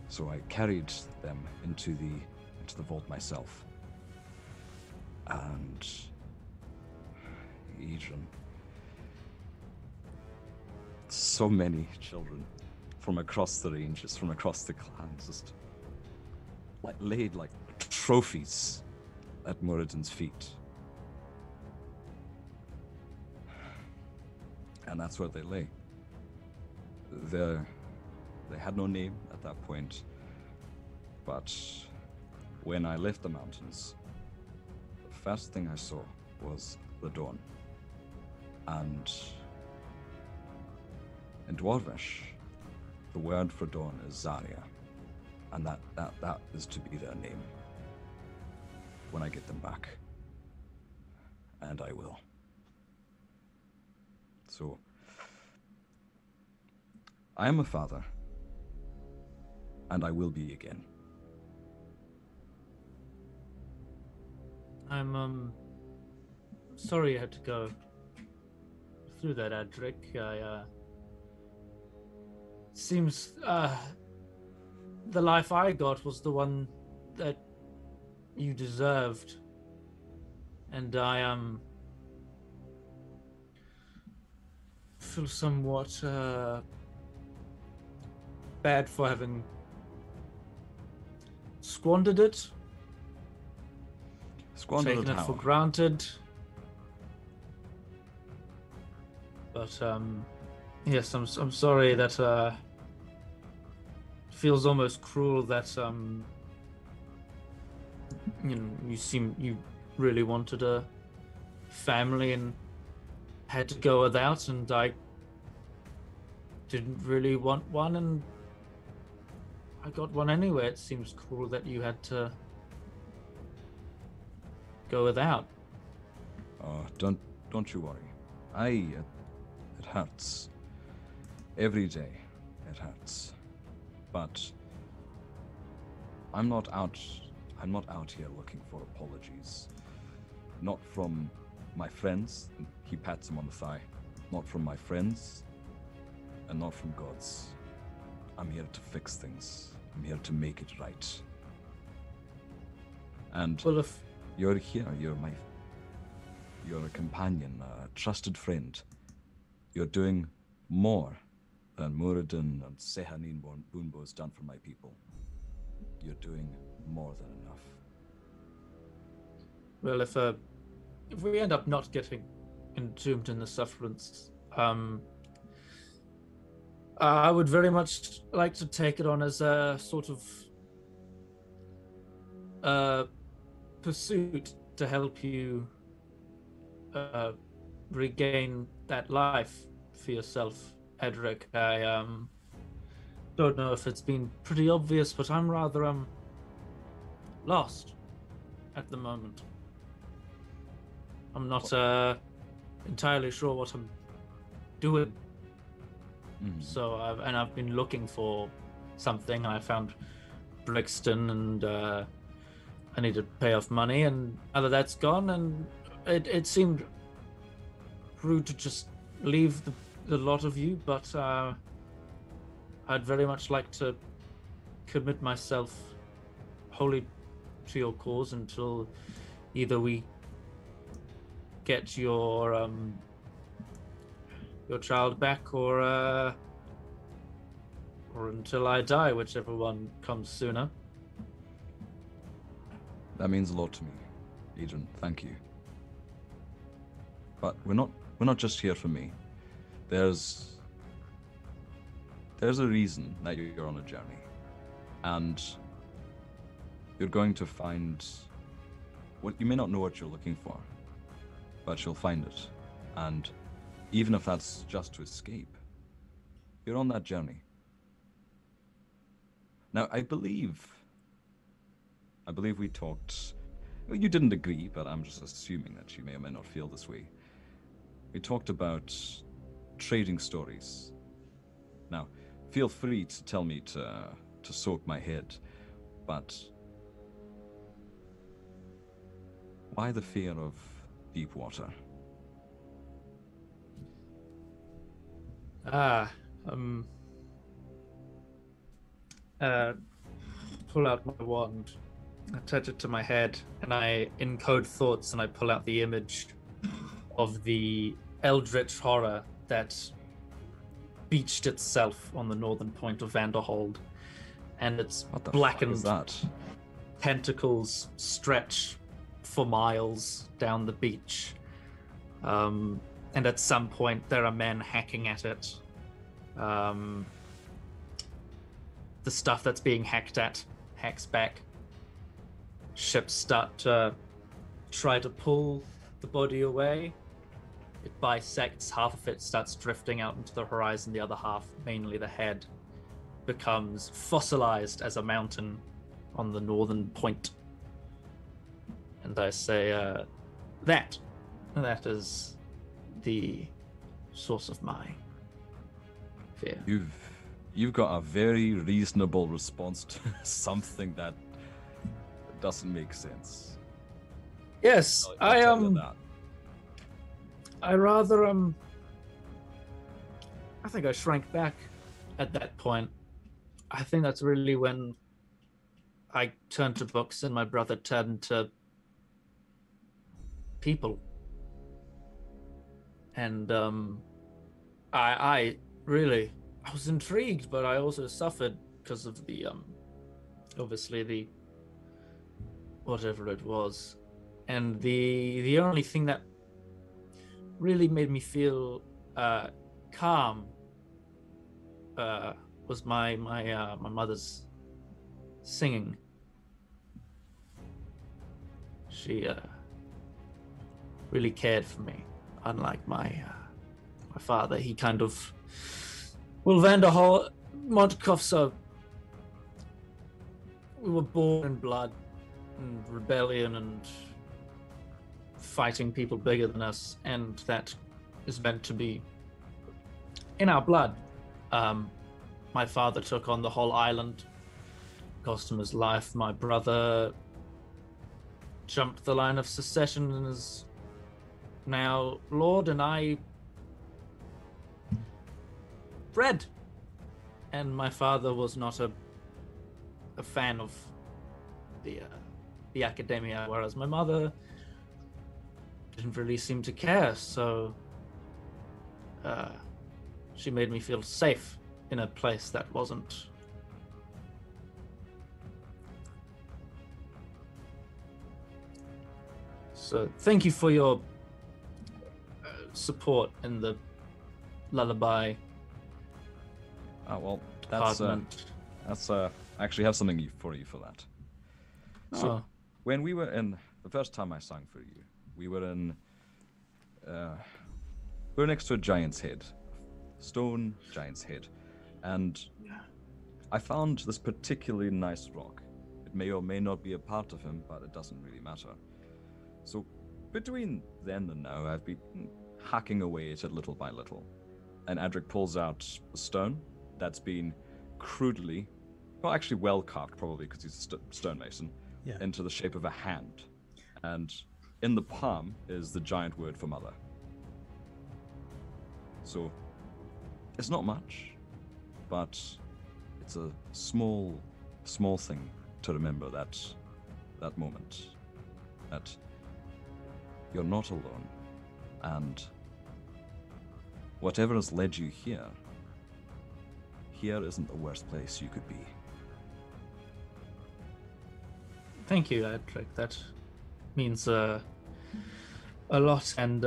So I carried them into the vault myself. And Edryn, so many children from across the ranges, from across the clans, just laid like trophies at Muradin's feet. And that's where they lay. They had no name at that point, but when I left the mountains, the first thing I saw was the dawn. And in Dwarvish, the word for dawn is Zarya, and that is to be their name when I get them back. And I will. So, I am a father, and I will be again. I'm sorry you had to go through that, Adrik. Seems the life I got was the one that you deserved, and I feel somewhat bad for having squandered it. Taken it for granted. But yes, I'm sorry that it feels almost cruel that you really wanted a family and had to go without, and I didn't really want one, and I got one anyway. It seems cruel that you had to go without. Oh, don't you worry. It hurts. Every day, it hurts. But I'm not out here looking for apologies. Not from my friends, and he pats him on the thigh. Not from my friends, and not from gods. I'm here to fix things. I'm here to make it right. And Well, if you're here, you're a companion, a trusted friend. You're doing more than Muradin and Sehanin Boonbo has done for my people. You're doing more than enough. Well, if we end up not getting entombed in the Sufferance, I would very much like to take it on as a sort of pursuit to help you regain that life for yourself, Edric. I don't know if it's been pretty obvious, but I'm rather lost at the moment. I'm not entirely sure what I'm doing. So I've been looking for something, and I found Brixton, and I need to pay off money, and either that's gone, and it seemed rude to just leave the lot of you, but I'd very much like to commit myself wholly to your cause until either we get your child back, or until I die, whichever one comes sooner. That means a lot to me, Edryn. Thank you. But we're not just here for me. There's a reason that you're on a journey, and you're going to find what you may not know what you're looking for, but you'll find it. And even if that's just to escape, you're on that journey. Now, I believe we talked. Well, you didn't agree, but I'm just assuming that you may or may not feel this way. We talked about trading stories. Now, feel free to tell me to soak my head, but why the fear of deep water? Pull out my wand, I touch it to my head, and I encode thoughts, and I pull out the image of the eldritch horror that beached itself on the northern point of Vanderhold, and its blackened tentacles stretch for miles down the beach. And at some point, there are men hacking at it. The stuff that's being hacked at hacks back. Ships start to try to pull the body away. It bisects, half of it starts drifting out into the horizon, the other half, mainly the head, becomes fossilized as a mountain on the northern point. And I say, that is the source of my fear. You've got a very reasonable response to something that doesn't make sense. Yes, I rather I think I shrank back at that point. I think that's really when I turned to books and my brother turned to people. And I was intrigued, but I also suffered because of the obviously the whatever it was. And the only thing that really made me feel calm was my mother's singing. She really cared for me, unlike my father. He kind of, well, Vanderhold, Montecoffs are, we were born in blood and rebellion and fighting people bigger than us, and that is meant to be in our blood. My father took on the whole island, cost him his life. My brother jumped the line of succession and is now Lord, and I bred. And my father was not a fan of the academia, whereas my mother didn't really seem to care, so she made me feel safe in a place that wasn't. So thank you for your support in the lullaby. Oh, well, that's I actually have something for you for that. So, when we were in the first time I sang for you, we were next to a giant's head, stone giant's head, and I found this particularly nice rock. It may or may not be a part of him, but it doesn't really matter. So, between then and now, I've been hacking away at it little by little, and Adrik pulls out a stone that's been crudely, well, actually well carved, probably because he's a stonemason, into the shape of a hand. And in the palm is the giant word for mother. So, it's not much, but it's a small thing to remember that moment. That you're not alone. And whatever has led you here isn't the worst place you could be. Thank you, Edric. That means a lot. And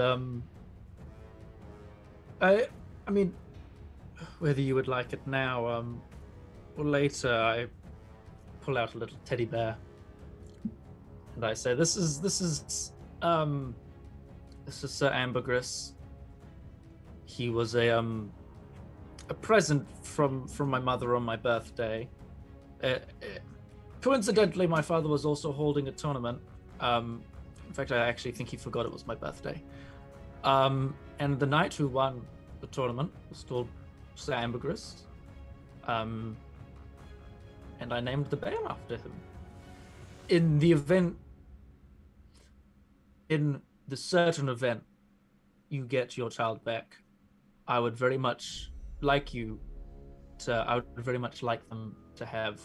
I mean, whether you would like it now or later, I pull out a little teddy bear and I say, "This is Sir Ambergris. He was a present from my mother on my birthday. Coincidentally, my father was also holding a tournament. In fact, I actually think he forgot it was my birthday. And the knight who won the tournament was called Sir Ambergris. And I named the bear after him. In the certain event you get your child back, I would very much like them to have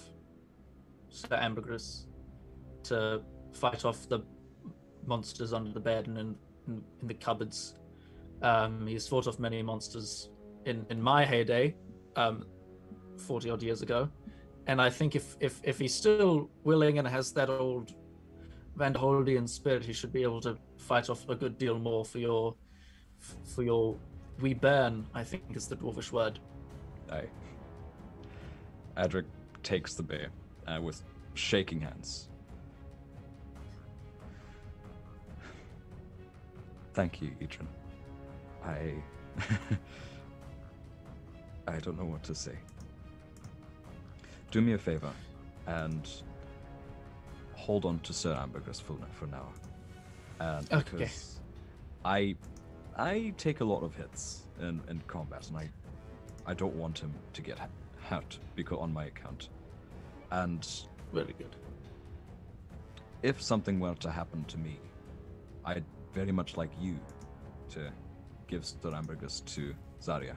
Sir Ambergris to fight off the monsters under the bed and in the cupboards. He's fought off many monsters in my heyday, 40 odd years ago, and I think if he's still willing and has that old Vanderholdian spirit, he should be able to fight off a good deal more for your wee bairn, I think is the dwarvish word. Aye. Adrik takes the bear with shaking hands. Thank you, Edryn. I don't know what to say. Do me a favor and hold on to Sir Ambergris for now. And because I take a lot of hits in combat, and I don't want him to get hurt because on my account. And very good. If something were to happen to me, I'd very much like you to give Sir Ambergris to Zarya.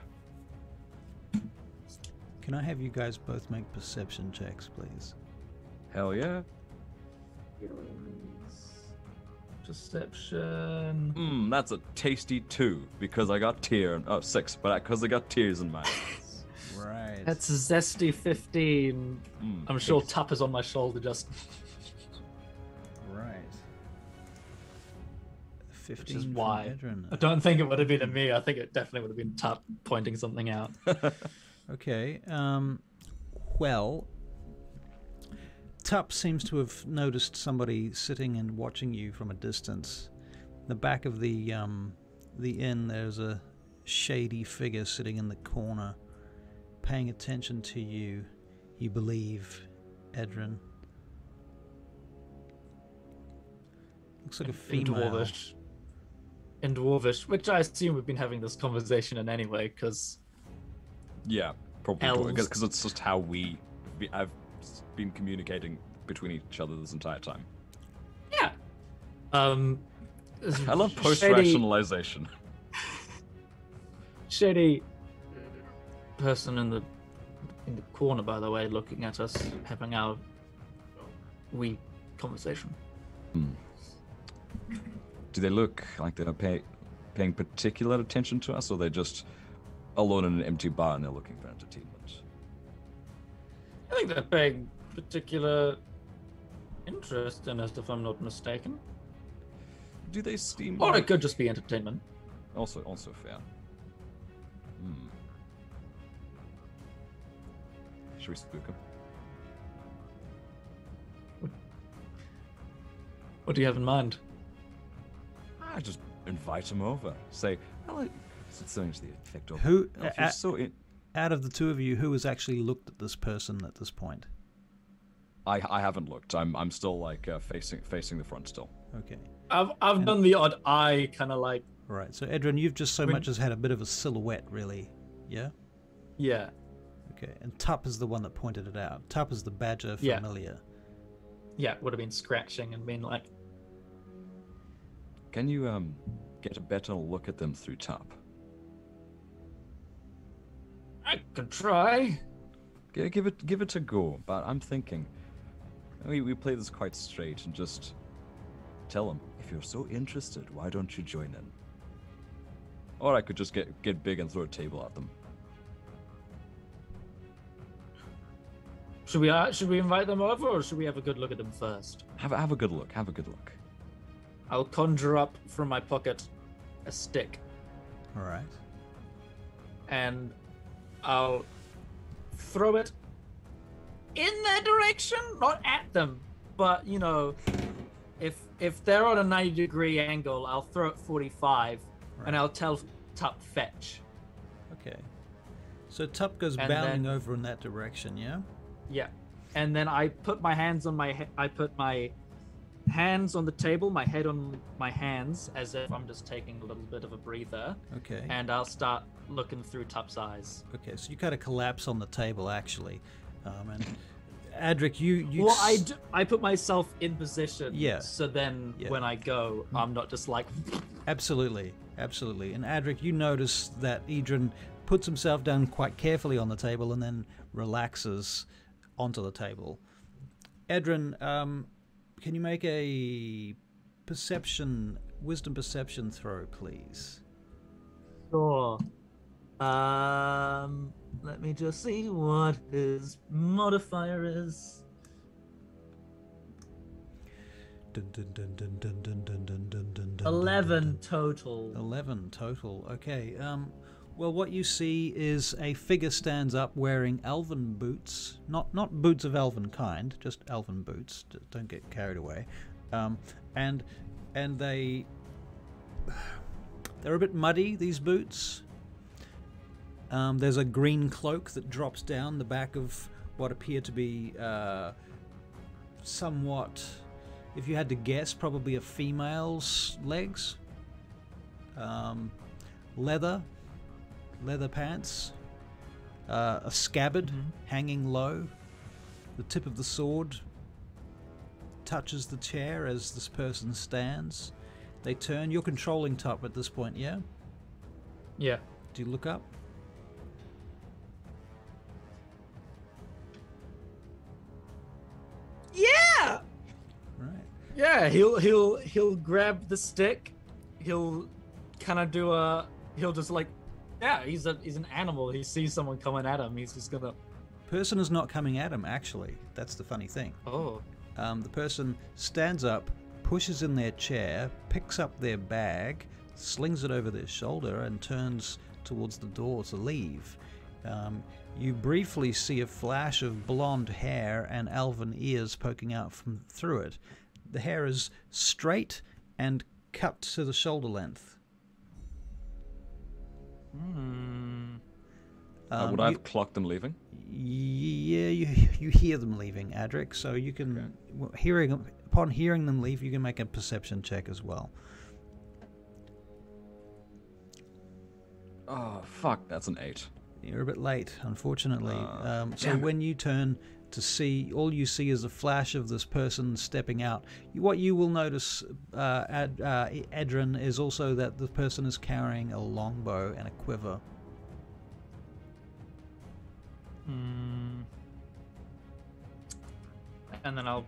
Can I have you guys both make perception checks, please? Hell yeah. Perception. That's a tasty 2 because I got 6, but because I got tears in my eyes. Right. That's a zesty 15. I'm sure 8. Tup is on my shoulder just. Right. 15. Which is why. Edryn. I don't think it would have been me. I think it definitely would have been Tup pointing something out. Okay. Well, Tup seems to have noticed somebody sitting and watching you from a distance. In the back of the inn, there's a shady figure sitting in the corner, paying attention to you. You believe, Edryn. Looks like a female. In Dwarvish, which I assume we've been having this conversation in anyway, because. Yeah, probably because it's just how I've been communicating between each other this entire time. Yeah. I love post-rationalization. Shady person in the corner, by the way, looking at us, having our wee conversation. Do they look like they're paying particular attention to us, or they're just alone in an empty bar and they're looking for entertainment? I think they're paying particular interest in us, if I'm not mistaken. Do they seem Or it could just be entertainment. Also fair. Should we spook him? What do you have in mind? I just invite him over. Say, well, it's something to the effect of. Who, "Oh, if you're so in-" out of the two of you, who has actually looked at this person at this point? I haven't looked. I'm still like facing the front still. Okay. I've done the odd eye, kind of like. All right. So Edryn, you've just so much as had a bit of a silhouette, really. Yeah. Yeah. Okay. And Tup is the one that pointed it out. Tup is the badger Yeah. familiar. Yeah, would have been scratching and been like. Can you get a better look at them through Tup? I could try. Give it a go. But I'm thinking, we play this quite straight and just tell them, if you're so interested, why don't you join in? Or I could just get big and throw a table at them. Should we invite them over, or should we have a good look at them first? Have a good look. Have a good look. I'll conjure up from my pocket a stick, All right. and I'll throw it in their direction, not at them, but you know, if they're on a 90-degree angle, I'll throw it 45, and I'll tell Tup fetch. Okay. So Tup goes And bounding then- over in that direction, yeah? Yeah, and then I put my hands on I put my hands on the table, my head on my hands, as if I'm just taking a little bit of a breather, Okay. and I'll start looking through Tup's eyes. Okay, so you kind of collapse on the table, actually. And Adrik, you Well, I put myself in position. Yeah. So then Yeah. when I go, I'm not just like. Absolutely, absolutely. And Adrik, you notice that Edryn puts himself down quite carefully on the table and then relaxes onto the table. Edryn, can you make a wisdom perception throw, please? Sure. Let me just see what his modifier is. Dun, dun, dun, dun, dun, dun, dun, dun, dun, dun, dun, 11 dun. total. 11 total. Okay. Well, what you see is a figure stands up wearing elven boots, not boots of elven kind, just elven boots. Don't get carried away. And they're a bit muddy, these boots. There's a green cloak that drops down the back of what appear to be somewhat, if you had to guess, probably a female's legs. Leather pants, a scabbard hanging low. The tip of the sword touches the chair as this person stands. They turn. You're controlling Tup at this point, yeah? Yeah. Do you look up? Yeah. Right. Yeah. He'll grab the stick. He'll kind of do He'll just like. Yeah. He's an animal. He sees someone coming at him. He's just gonna. Person is not coming at him, actually. That's the funny thing. Oh. The person stands up, pushes in their chair, picks up their bag, slings it over their shoulder, and turns towards the door to leave. You briefly see a flash of blonde hair and elven ears poking out from through it. The hair is straight and cut to the shoulder length. Would I have clocked them leaving? Yeah, you hear them leaving, Adrik, so you can, upon hearing them leave, you can make a perception check as well. Oh, fuck, that's an 8. You're a bit late, unfortunately. So damn it. when you turn to see, all you see is a flash of this person stepping out. What you will notice, Edryn, is also that the person is carrying a longbow and a quiver. And then I'll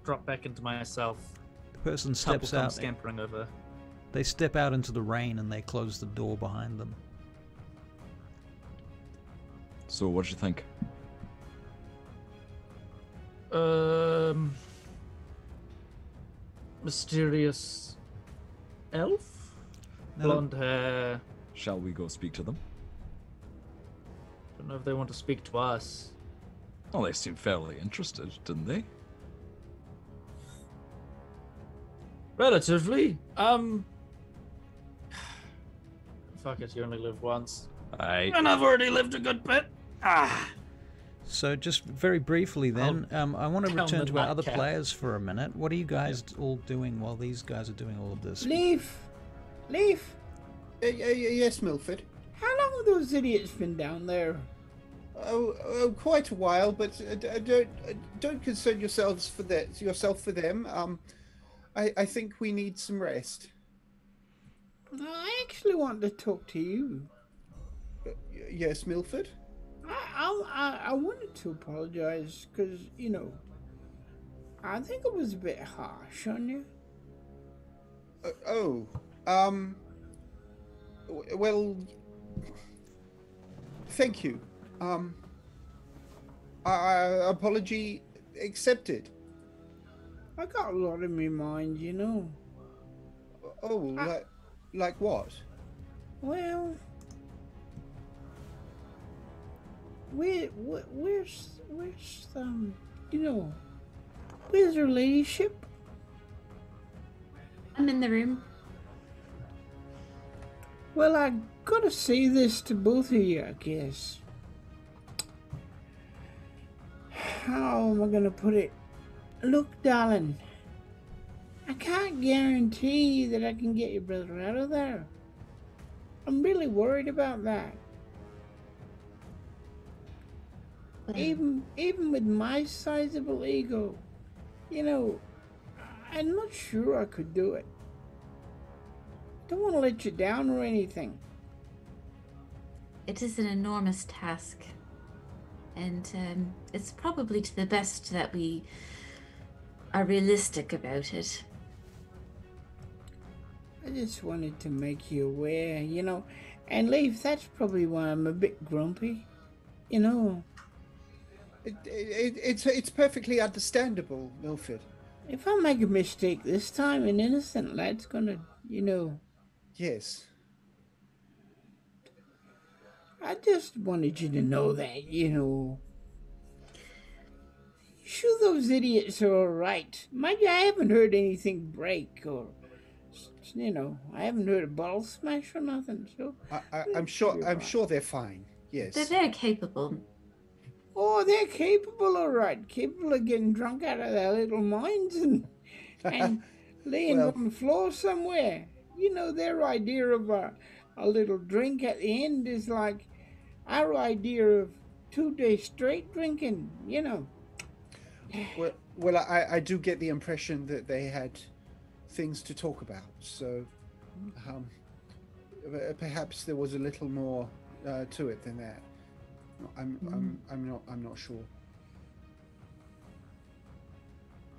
drop back into myself. The person Tup steps will come out. scampering over. They step out into the rain and they close the door behind them. So, what did you think? Mysterious elf? Now, Blonde hair. Shall we go speak to them? Don't know if they want to speak to us. Well, they seemed fairly interested, didn't they? Relatively. Fuck it, you only live once. And I've already lived a good bit. So just very briefly then, I want to Tell return me to our that, other Cap. players for a minute. What are you guys all doing while these guys are doing all of this? Leith! Leith! Yes, Milford. How long have those idiots been down there? Oh, quite a while, but don't concern yourself for them. I think we need some rest. I actually want to talk to you. Yes, Milford? I wanted to apologize because, you know, I think it was a bit harsh on you. Well, thank you. Apology accepted. I got a lot in my mind, you know. Oh, like what? Well, where's you know, where's her ladyship? I'm in the room. Well, I gotta say this to both of you, I guess. How am I gonna put it? Look, darling, I can't guarantee that I can get your brother out of there. I'm really worried about that. Well, Even with my sizable ego, you know, I'm not sure I could do it. Don't want to let you down or anything. it is an enormous task, and it's probably to the best that we are realistic about it. I just wanted to make you aware, you know. And Leith, that's probably why I'm a bit grumpy, you know. It's perfectly understandable, Milford. If I make a mistake this time, an innocent lad's gonna, you know. Yes. I just wanted you to know that, you know. Sure, those idiots are all right. Mind you, I haven't heard anything break or, you know, I haven't heard a bottle smash or nothing. So I'm sure they're fine. Yes. They're very capable. oh, they're capable, all right. Capable of getting drunk out of their little minds and laying Well- on the floor somewhere. You know, their idea of a little drink at the end is like our idea of 2 days straight drinking, you know. Well, I do get the impression that they had things to talk about. So, perhaps there was a little more to it than that. I'm not sure.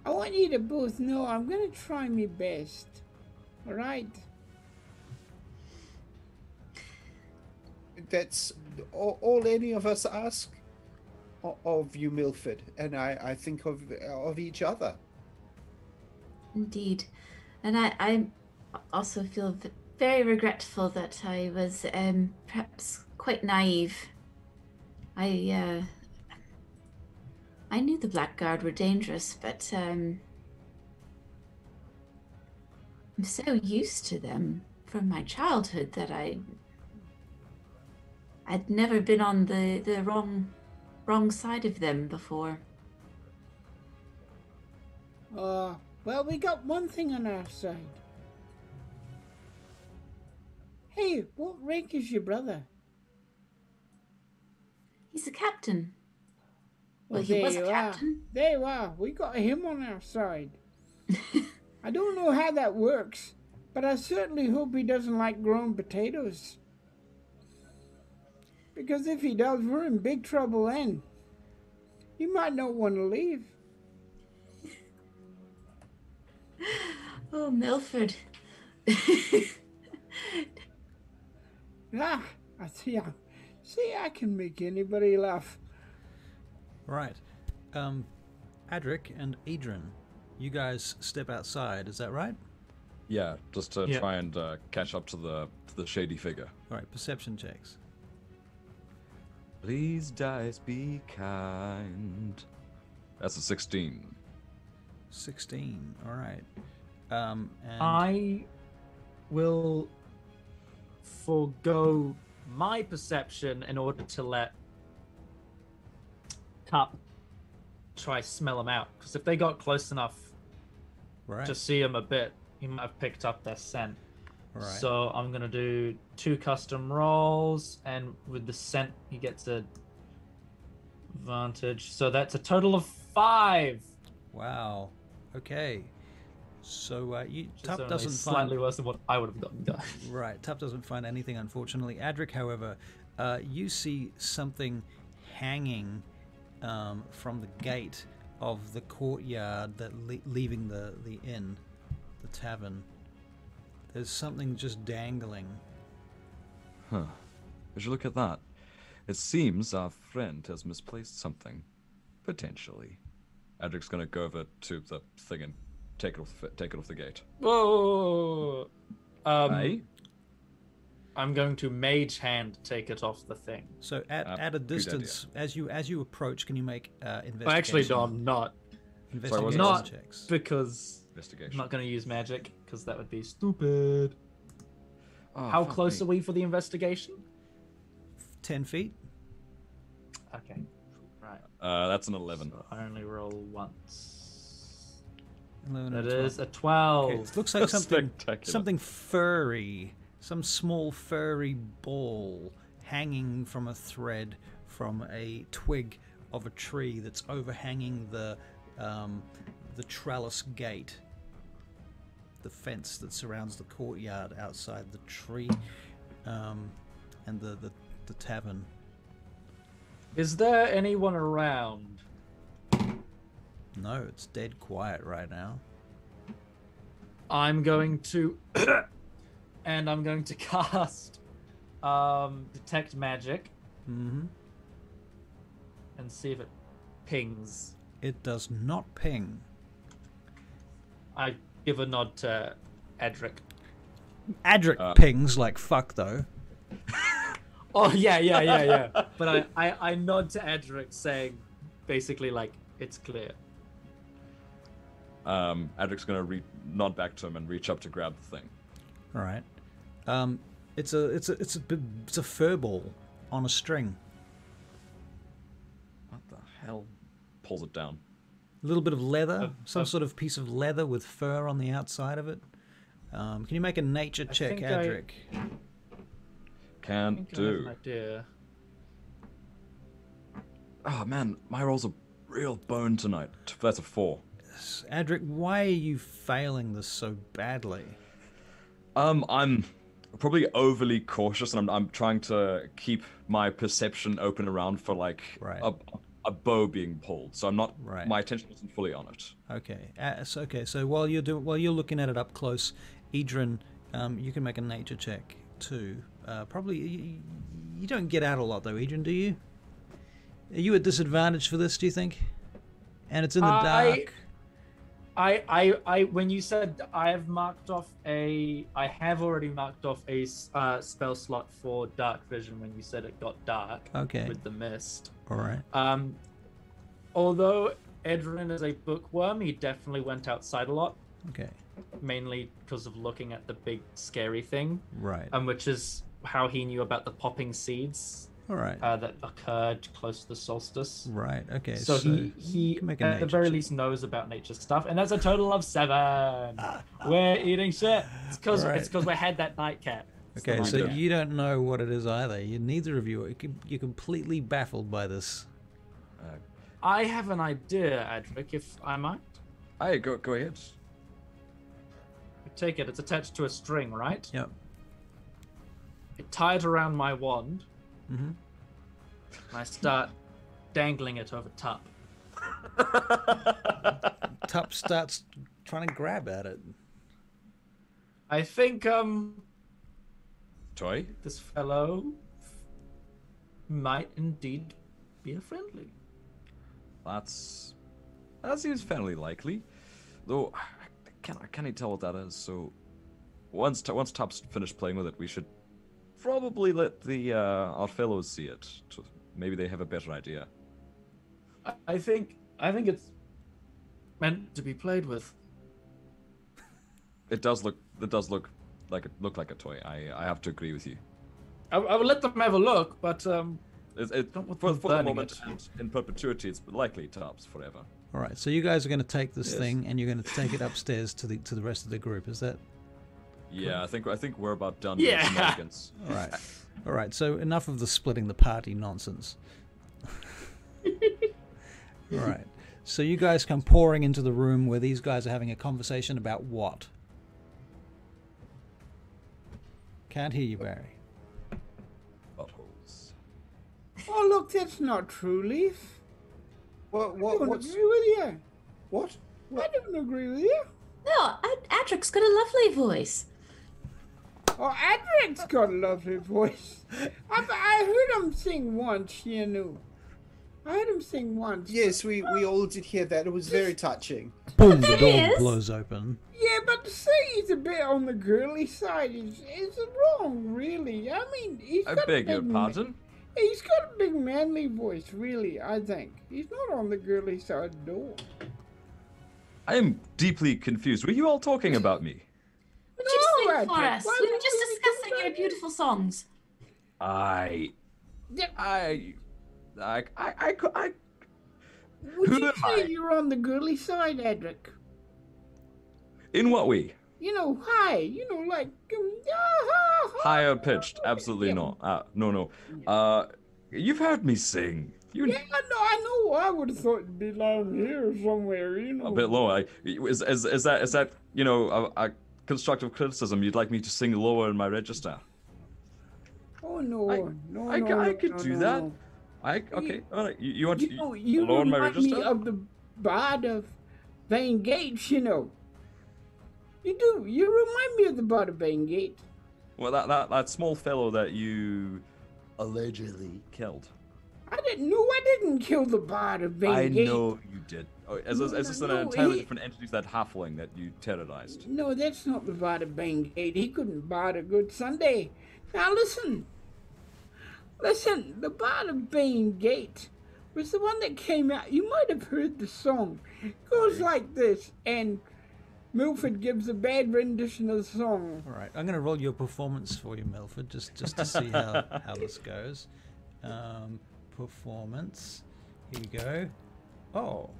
I want you to both know I'm gonna try my best. All right. That's all any of us ask of you, Milford, and I think of each other. Indeed. And I also feel very regretful that I was perhaps quite naive. I knew the Blackguard were dangerous, but I'm so used to them from my childhood that I'd never been on the wrong side of them before. Well, we got one thing on our side. Hey, what rank is your brother? He's a captain. Well, he there was a you are. captain. There you are. We got him on our side. I don't know how that works, but I certainly hope he doesn't like growing potatoes. Because if he does, we're in big trouble then. He might not want to leave. Oh, Milford. Ah, I see. See, I can make anybody laugh. Right. Adrik and Edryn, you guys step outside, is that right? Yeah, just to Yeah. try and catch up to the shady figure. All right, perception checks. Please, dice, be kind. That's a 16. 16. All right. And I will forego my perception in order to let Tup try smell them out. Because if they got close enough right. to see him a bit, he might have picked up their scent. All right. So I'm going to do 2 custom rolls, and with the scent, he gets an advantage. So that's a total of 5. Wow. Okay. So Tup Only doesn't slightly find worse than what I would have gotten done. right. Tup doesn't find anything, unfortunately. Adrik, however, you see something hanging from the gate of the courtyard that leaving the inn, the tavern. There's something just dangling. Huh. Would you look at that? It seems our friend has misplaced something. Potentially. Adric's gonna go over to the thing and take it off the gate. Whoa! Aye? I'm going to mage hand take it off the thing. So at a distance, as you approach, can you make investigation? Actually, no, I'm not. Investigation Not checks. because Investigation. I'm not going to use magic because that would be stupid. Oh, How fuck close me. are we for the investigation? 10 feet. Okay, right. That's an 11. So I only roll once. 11 That and 12. is a 12. Okay, it looks like Spectacular. something furry, some small furry ball hanging from a thread from a twig of a tree that's overhanging the trellis gate, the fence that surrounds the courtyard outside the tree, and the tavern. Is there anyone around? No, it's dead quiet right now. I'm going to and I'm going to cast detect magic Mm-hmm. and see if it pings. It does not ping. I give a nod to Edric. Adrik pings like fuck though. Oh yeah. But I nod to Edric saying basically like it's clear. Adric's gonna nod back to him and reach up to grab the thing. All right. It's a fur ball on a string. What the hell? Pulls it down. A little bit of leather, some sort of piece of leather with fur on the outside of it. Can you make a nature check, think Adric? Can I think I have do. an idea. Oh man, my roll's a real bone tonight. That's a 4. Adric, why are you failing this so badly? I'm probably overly cautious, and I'm trying to keep my perception open around for like Right. a bow being pulled. So I'm not. Right. My attention isn't fully on it. Okay. So while you're looking at it up close, Edryn, you can make a nature check too. Probably you don't get out a lot though, Edryn, do you? Are you at disadvantage for this? Do you think? And it's in the dark. I when you said I have already marked off a spell slot for dark vision when you said it got dark. Okay. With the mist. All right. Although Edryn is a bookworm, he definitely went outside a lot, Okay. mainly because of looking at the big scary thing, Right. which is how he knew about the popping seeds All right. that occurred close to the solstice. Right. Okay. So he can make a at the nature very check. least knows about nature stuff, and that's a total of 7. We're eating shit. It's because Right. we had that nightcap. It's Okay, the so nightcap. you don't know what it is either. Neither of you. You're completely baffled by this. I have an idea, Adric, if I might. Hey, go ahead. Take it. It's attached to a string, right? Yep. I tie it around my wand, Mm-hmm. and I start dangling it over Tup. Tup starts trying to grab at it. I think Toy. this fellow might indeed be a friendly. That seems fairly likely, though. I can't tell what that is. So once Tup's finished playing with it, we should probably let the our fellows see it Maybe they have a better idea. I think it's meant to be played with. It does look like a toy. I have to agree with you. I will let them have a look, but For the burning moment, it. and in perpetuity, it's likely to last forever. All right, so you guys are going to take this Yes. thing and you're going to take it upstairs to the rest of the group. Is that Yeah, I think we're about done Yeah. with shenanigans. all right? All right. So enough of the splitting the party nonsense. All right. So you guys come pouring into the room where these guys are having a conversation about what? Can't hear you, Barry. Buttholes. Oh, look, that's not true, Leith. What? I don't What's agree with you. what? I don't agree with you. No, Adrik's got a lovely voice. Oh, Adrik's got a lovely voice. I heard him sing once, you know. I heard him sing once. Yes, we all did hear that. It was very touching. Boom! The There door he is. blows open. Yeah, but to say he's a bit on the girly side is wrong, really. I mean, he's I got beg a your big pardon? He's got a big manly voice, really, I think. He's not on the girly side at all. I am deeply confused. Were you all talking about me? Would you No, sing for Adrik, us? why We were would just we do discussing that? your beautiful songs. I Would Who you am say I? you're on the girly side, Adrik? In what way? You know, high. You know, like Higher pitched? Absolutely Yeah. not. No. You've heard me sing. You Yeah, I know. I would have thought it'd be down here somewhere. You know, a bit low. Is that a constructive criticism? You'd like me to sing lower in my register? Oh no, I- no, I no, could no, do no, that. no. Okay. All right. You want You know, you lower in my remind me register? of the bard of Vaingate. You know, you do. You remind me of the bard of Vaingate. Well, that small fellow that you allegedly killed. I didn't kill the bard of I Vaingate. know you did. Oh, is this an No, entirely he- different entity to that halfling that you terrorized? No, that's not the bard of Vaingate. He couldn't bard a good Sunday. Now listen. The bard of Vaingate was the one that came out. You might have heard the song. It goes like this, and Milford gives a bad rendition of the song. All right, I'm going to roll your performance for you, Milford, just to see how this goes. Performance. Here you go. Oh,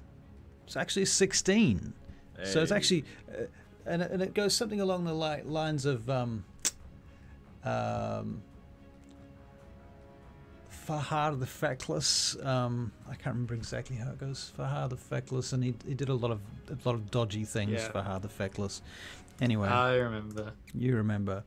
it's actually 16. So it's Hey. actually, and it goes something along the lines of Fahar the Feckless. I can't remember exactly how it goes. Fahar the Feckless, and he did a lot of dodgy things. Yeah. Fahar the Feckless. Anyway, I remember. you remember.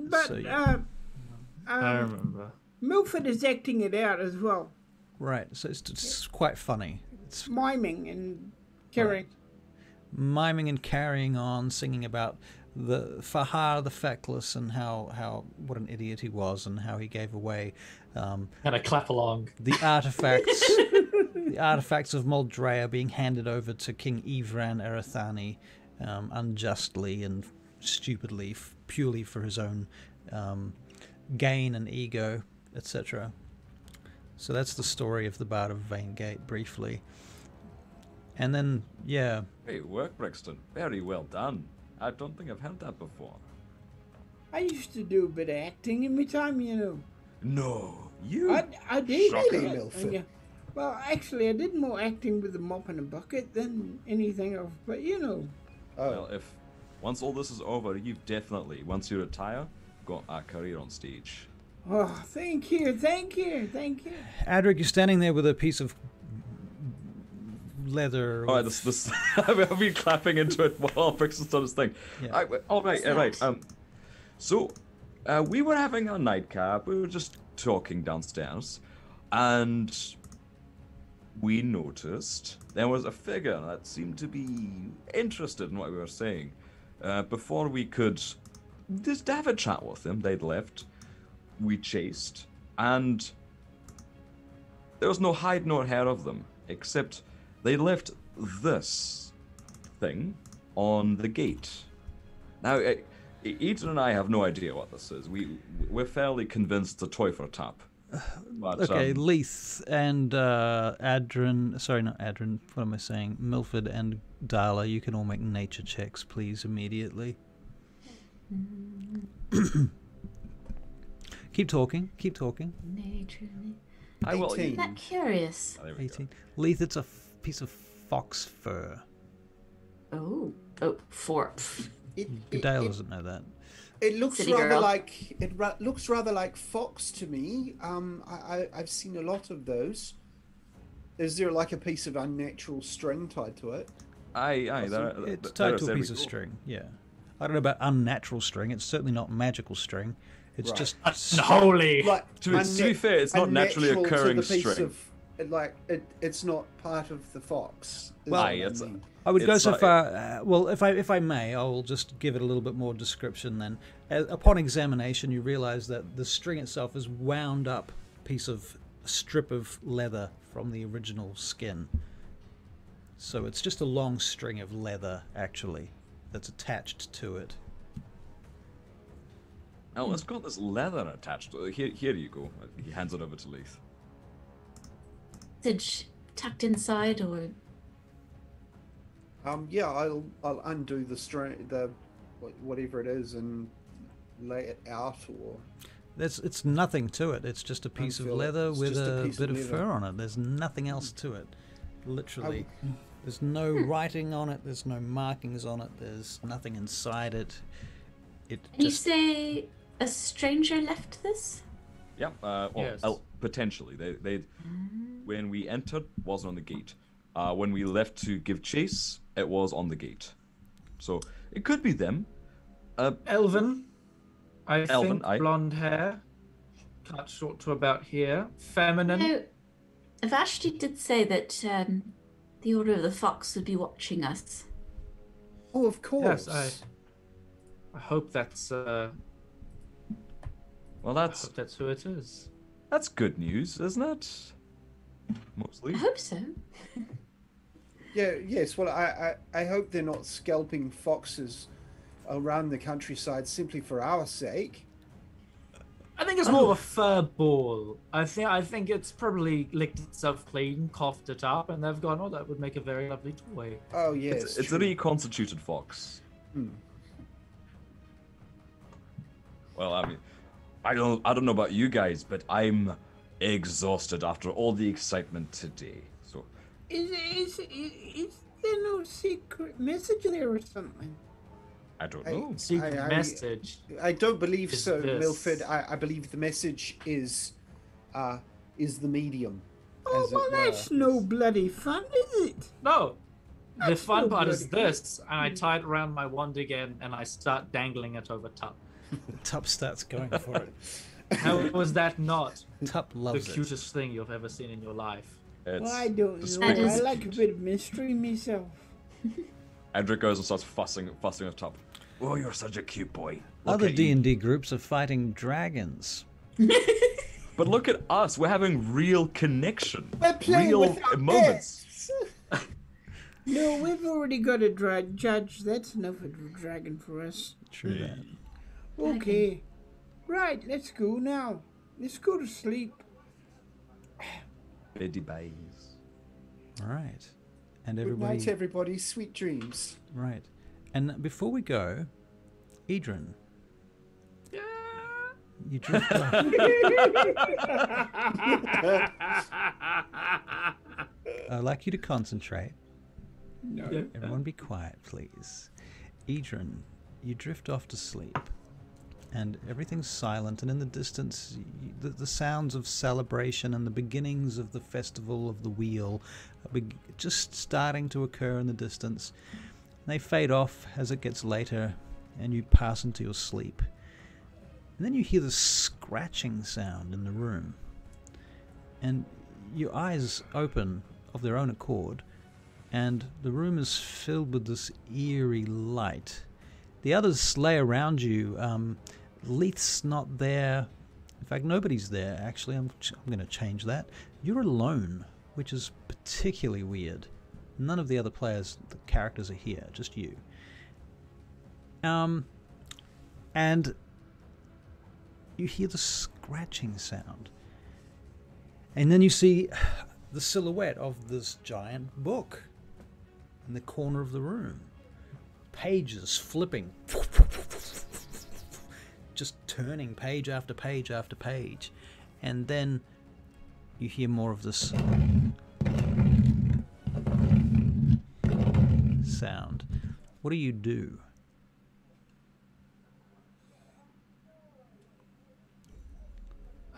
But So you- I remember. Milford is acting it out as well, Right, so it's quite funny. It's miming and carrying. miming and carrying on, singing about the Fahar the Feckless and how what an idiot he was and how he gave away And a clap along. the artifacts of Moldrea being handed over to King Ivran Erothani unjustly and stupidly, purely for his own gain and ego, etc. So that's the story of the Bard of Vaingate, briefly. And then, yeah, Great work, Brixton. Very well done. I don't think I've heard that before. I used to do a bit of acting in my time, you know. No, you. I did. Shocking, yeah. Milford. Yeah. Well, actually, I did more acting with a mop and a bucket than anything else. But you know, Well, if once all this is over, once you retire, got a career on stage. oh, thank you. Adrik, you're standing there with a piece of leather. All right, this I've been clapping into it while Brixton's done his thing. Yeah. All right. What's So, we were having a nightcap. We were just talking downstairs, and we noticed there was a figure that seemed to be interested in what we were saying. Before we could just have a chat with them, they'd left. We chased, and there was no hide nor hair of them, except they left this thing on the gate. Now, Edryn and I have no idea what this is. We're fairly convinced it's a toy for a tap. But, Okay, Leith and Edryn. Sorry, not Edryn. What am I saying? Milford and Darla. You can all make nature checks, please, immediately. Keep talking. Keep talking. Naturally. I will. 18. I'm that curious. Oh, there we go. 18. Leith, it's a piece of fox fur. Oh, 4. Gudael doesn't know that. It looks City rather girl. like looks rather like fox to me. I've seen a lot of those. Is there like a piece of unnatural string tied to it? It's tied to a piece of string, yeah. I don't know about unnatural string. It's certainly not magical string. It's Right. just... Holy. Like To be fair, it's not naturally unnatural to occurring the piece string. of, like it's not part of the fox. is Well, what I it's- mean. I would go It's so like- far. Well, if I may, I'll just give it a little bit more description. Then, upon examination, you realise that the string itself is wound up piece of strip of leather from the original skin. So it's just a long string of leather, actually, that's attached to it. Oh, it's got this leather attached. Here you go. He hands it over to Leith. Message tucked inside, or Yeah, I'll undo the string, whatever it is, and lay it out, or It's nothing to it. It's just a piece of Unfeel it. leather It's with just a a piece bit of of leather. fur on it. There's nothing else to it. Literally. There's no writing on it. There's no markings on it. There's nothing inside it. It and you just... say a stranger left this? Yeah. Well, Yes. potentially. They when we entered, wasn't on the gate. When we left to give chase, it was on the gate. So it could be them. Elven. I Elven, think blonde hair, cut short to about here. Feminine. No, Vashti did say that the Order of the Fox would be watching us. oh, of course. Yes, I hope that's Well, I that's hope that's who it is. good news, isn't it? Mostly. I hope so. Yeah, yes. Well, I hope they're not scalping foxes around the countryside simply for our sake. I think it's more of a fur ball. I think it's probably licked itself clean, coughed it up, and they've gone, oh, that would make a very lovely toy. Oh yes, It's a true. reconstituted fox. Well, I mean, I don't know about you guys, but I'm exhausted after all the excitement today. So Is there no secret message there or something? I don't know. Secret I- message. I don't believe Is so, this- Milford. I believe the message is the medium. Oh, as it well, were. that's no bloody fun, is it? No. The That's fun so part is bloody this, and I tie it around my wand again, and I start dangling it over Tup. Tup starts going for it. How was that not Tup the loves it. cutest thing you've ever seen in your life? It's Well, I don't the know. spirit. I like a bit of mystery myself. Edric goes and starts fussing with Top. Oh, you're such a cute boy. Look Other at you. D&D groups are fighting dragons. But look at us. We're having real connection. We're playing Real with our moments. pets. No, we've already got a judge. That's enough of a dragon for us. True that. Okay. Right, let's go now. Let's go to sleep. Biddy bays. All right. And Good everybody... night, everybody. Sweet dreams. Right. And before we go, Edryn. You drift off. I'd like you to concentrate. No. Everyone be quiet, please. Edryn, you drift off to sleep. And everything's silent, and in the distance, the sounds of celebration and the beginnings of the Festival of the Wheel are just starting to occur in the distance. They fade off as it gets later, and you pass into your sleep. And then you hear the scratching sound in the room. And your eyes open of their own accord, and the room is filled with this eerie light. The others lay around you. Leith's not there. In fact, nobody's there, actually. I'm going to change that. You're alone, which is particularly weird. None of the other players, the characters are here, just you. And you hear the scratching sound. And then you see the silhouette of this giant book in the corner of the room. Pages flipping. Just turning page after page after page. And then you hear more of this sound. What do you do?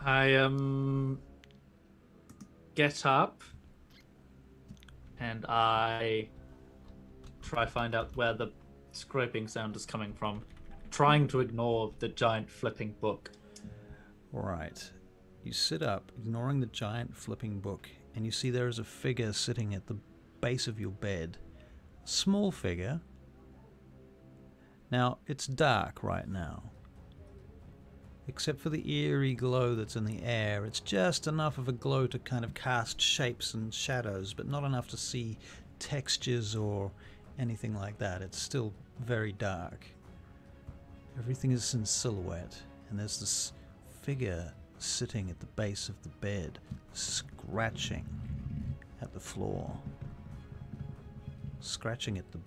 I get up and I try to find out where the scraping sound is coming from, trying to ignore the giant flipping book. Right. You sit up, ignoring the giant flipping book, and you see there is a figure sitting at the base of your bed. A small figure. Now, it's dark right now. Except for the eerie glow that's in the air. It's just enough of a glow to kind of cast shapes and shadows, but not enough to see textures or anything like that. It's still very dark. Everything is in silhouette, and there's this figure sitting at the base of the bed, scratching at the floor. Scratching at the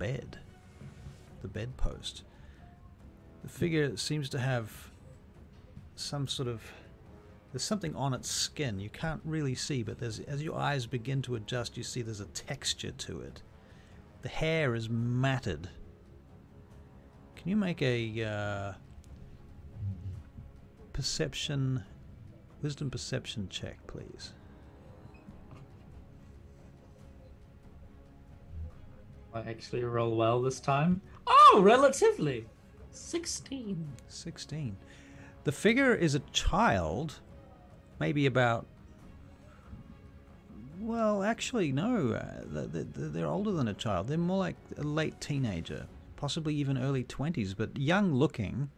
bedpost. The figure seems to have some sort of... there's something on its skin. You can't really see, but there's, as your eyes begin to adjust, you see there's a texture to it. The hair is matted. Can you make a wisdom perception check, please? I actually roll well this time. Oh, relatively. 16. 16. The figure is a child, maybe about... well, actually, no. They're older than a child. They're more like a late teenager, possibly even early 20s, but young looking.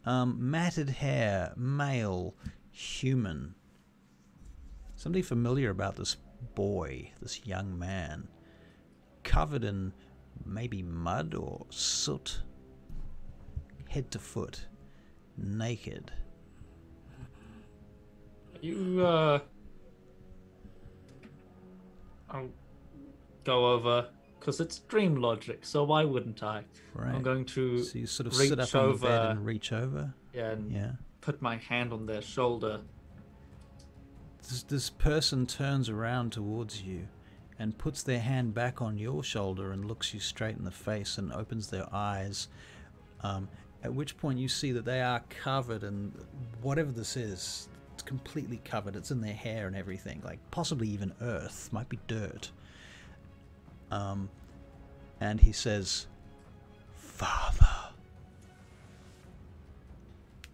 Matted hair, male, human. Something familiar about this boy, this young man. Covered in maybe mud or soot. Head to foot. Naked. I'll go over, because it's dream logic, so why wouldn't I? Right. I'm going to so you sort of sit up on the bed and reach over. Yeah, and yeah. Put my hand on their shoulder. This person turns around towards you and puts their hand back on your shoulder and looks you straight in the face and opens their eyes. At which point you see that they are covered in whatever this is. It's completely covered. It's in their hair and everything, like possibly even earth, might be dirt. And he says, "Father."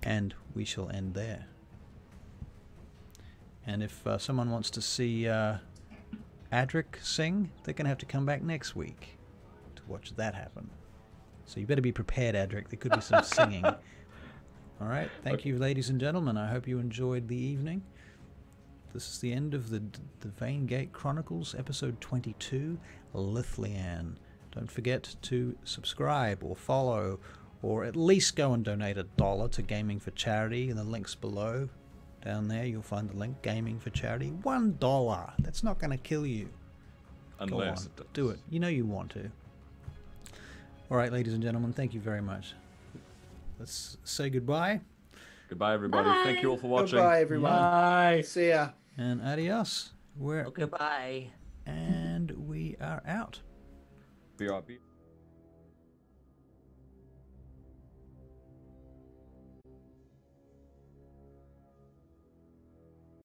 And we shall end there. And if someone wants to see Adrik sing, they're going to have to come back next week to watch that happen. So you better be prepared, Adrik. There could be some singing. All right. Thank you, ladies and gentlemen. I hope you enjoyed the evening. This is the end of the Vaingate Chronicles, episode 22, Lith'Lian. Don't forget to subscribe or follow, or at least go and donate $1 to Gaming for Charity in the links below. Down there, you'll find the link, Gaming for Charity. $1. That's not going to kill you. Unless it does. Do it. You know you want to. All right, ladies and gentlemen, thank you very much. Let's say goodbye. Goodbye, everybody. Bye. Thank you all for watching. Goodbye, everyone. Bye. See ya. And adios. Goodbye. And we are out. BRB.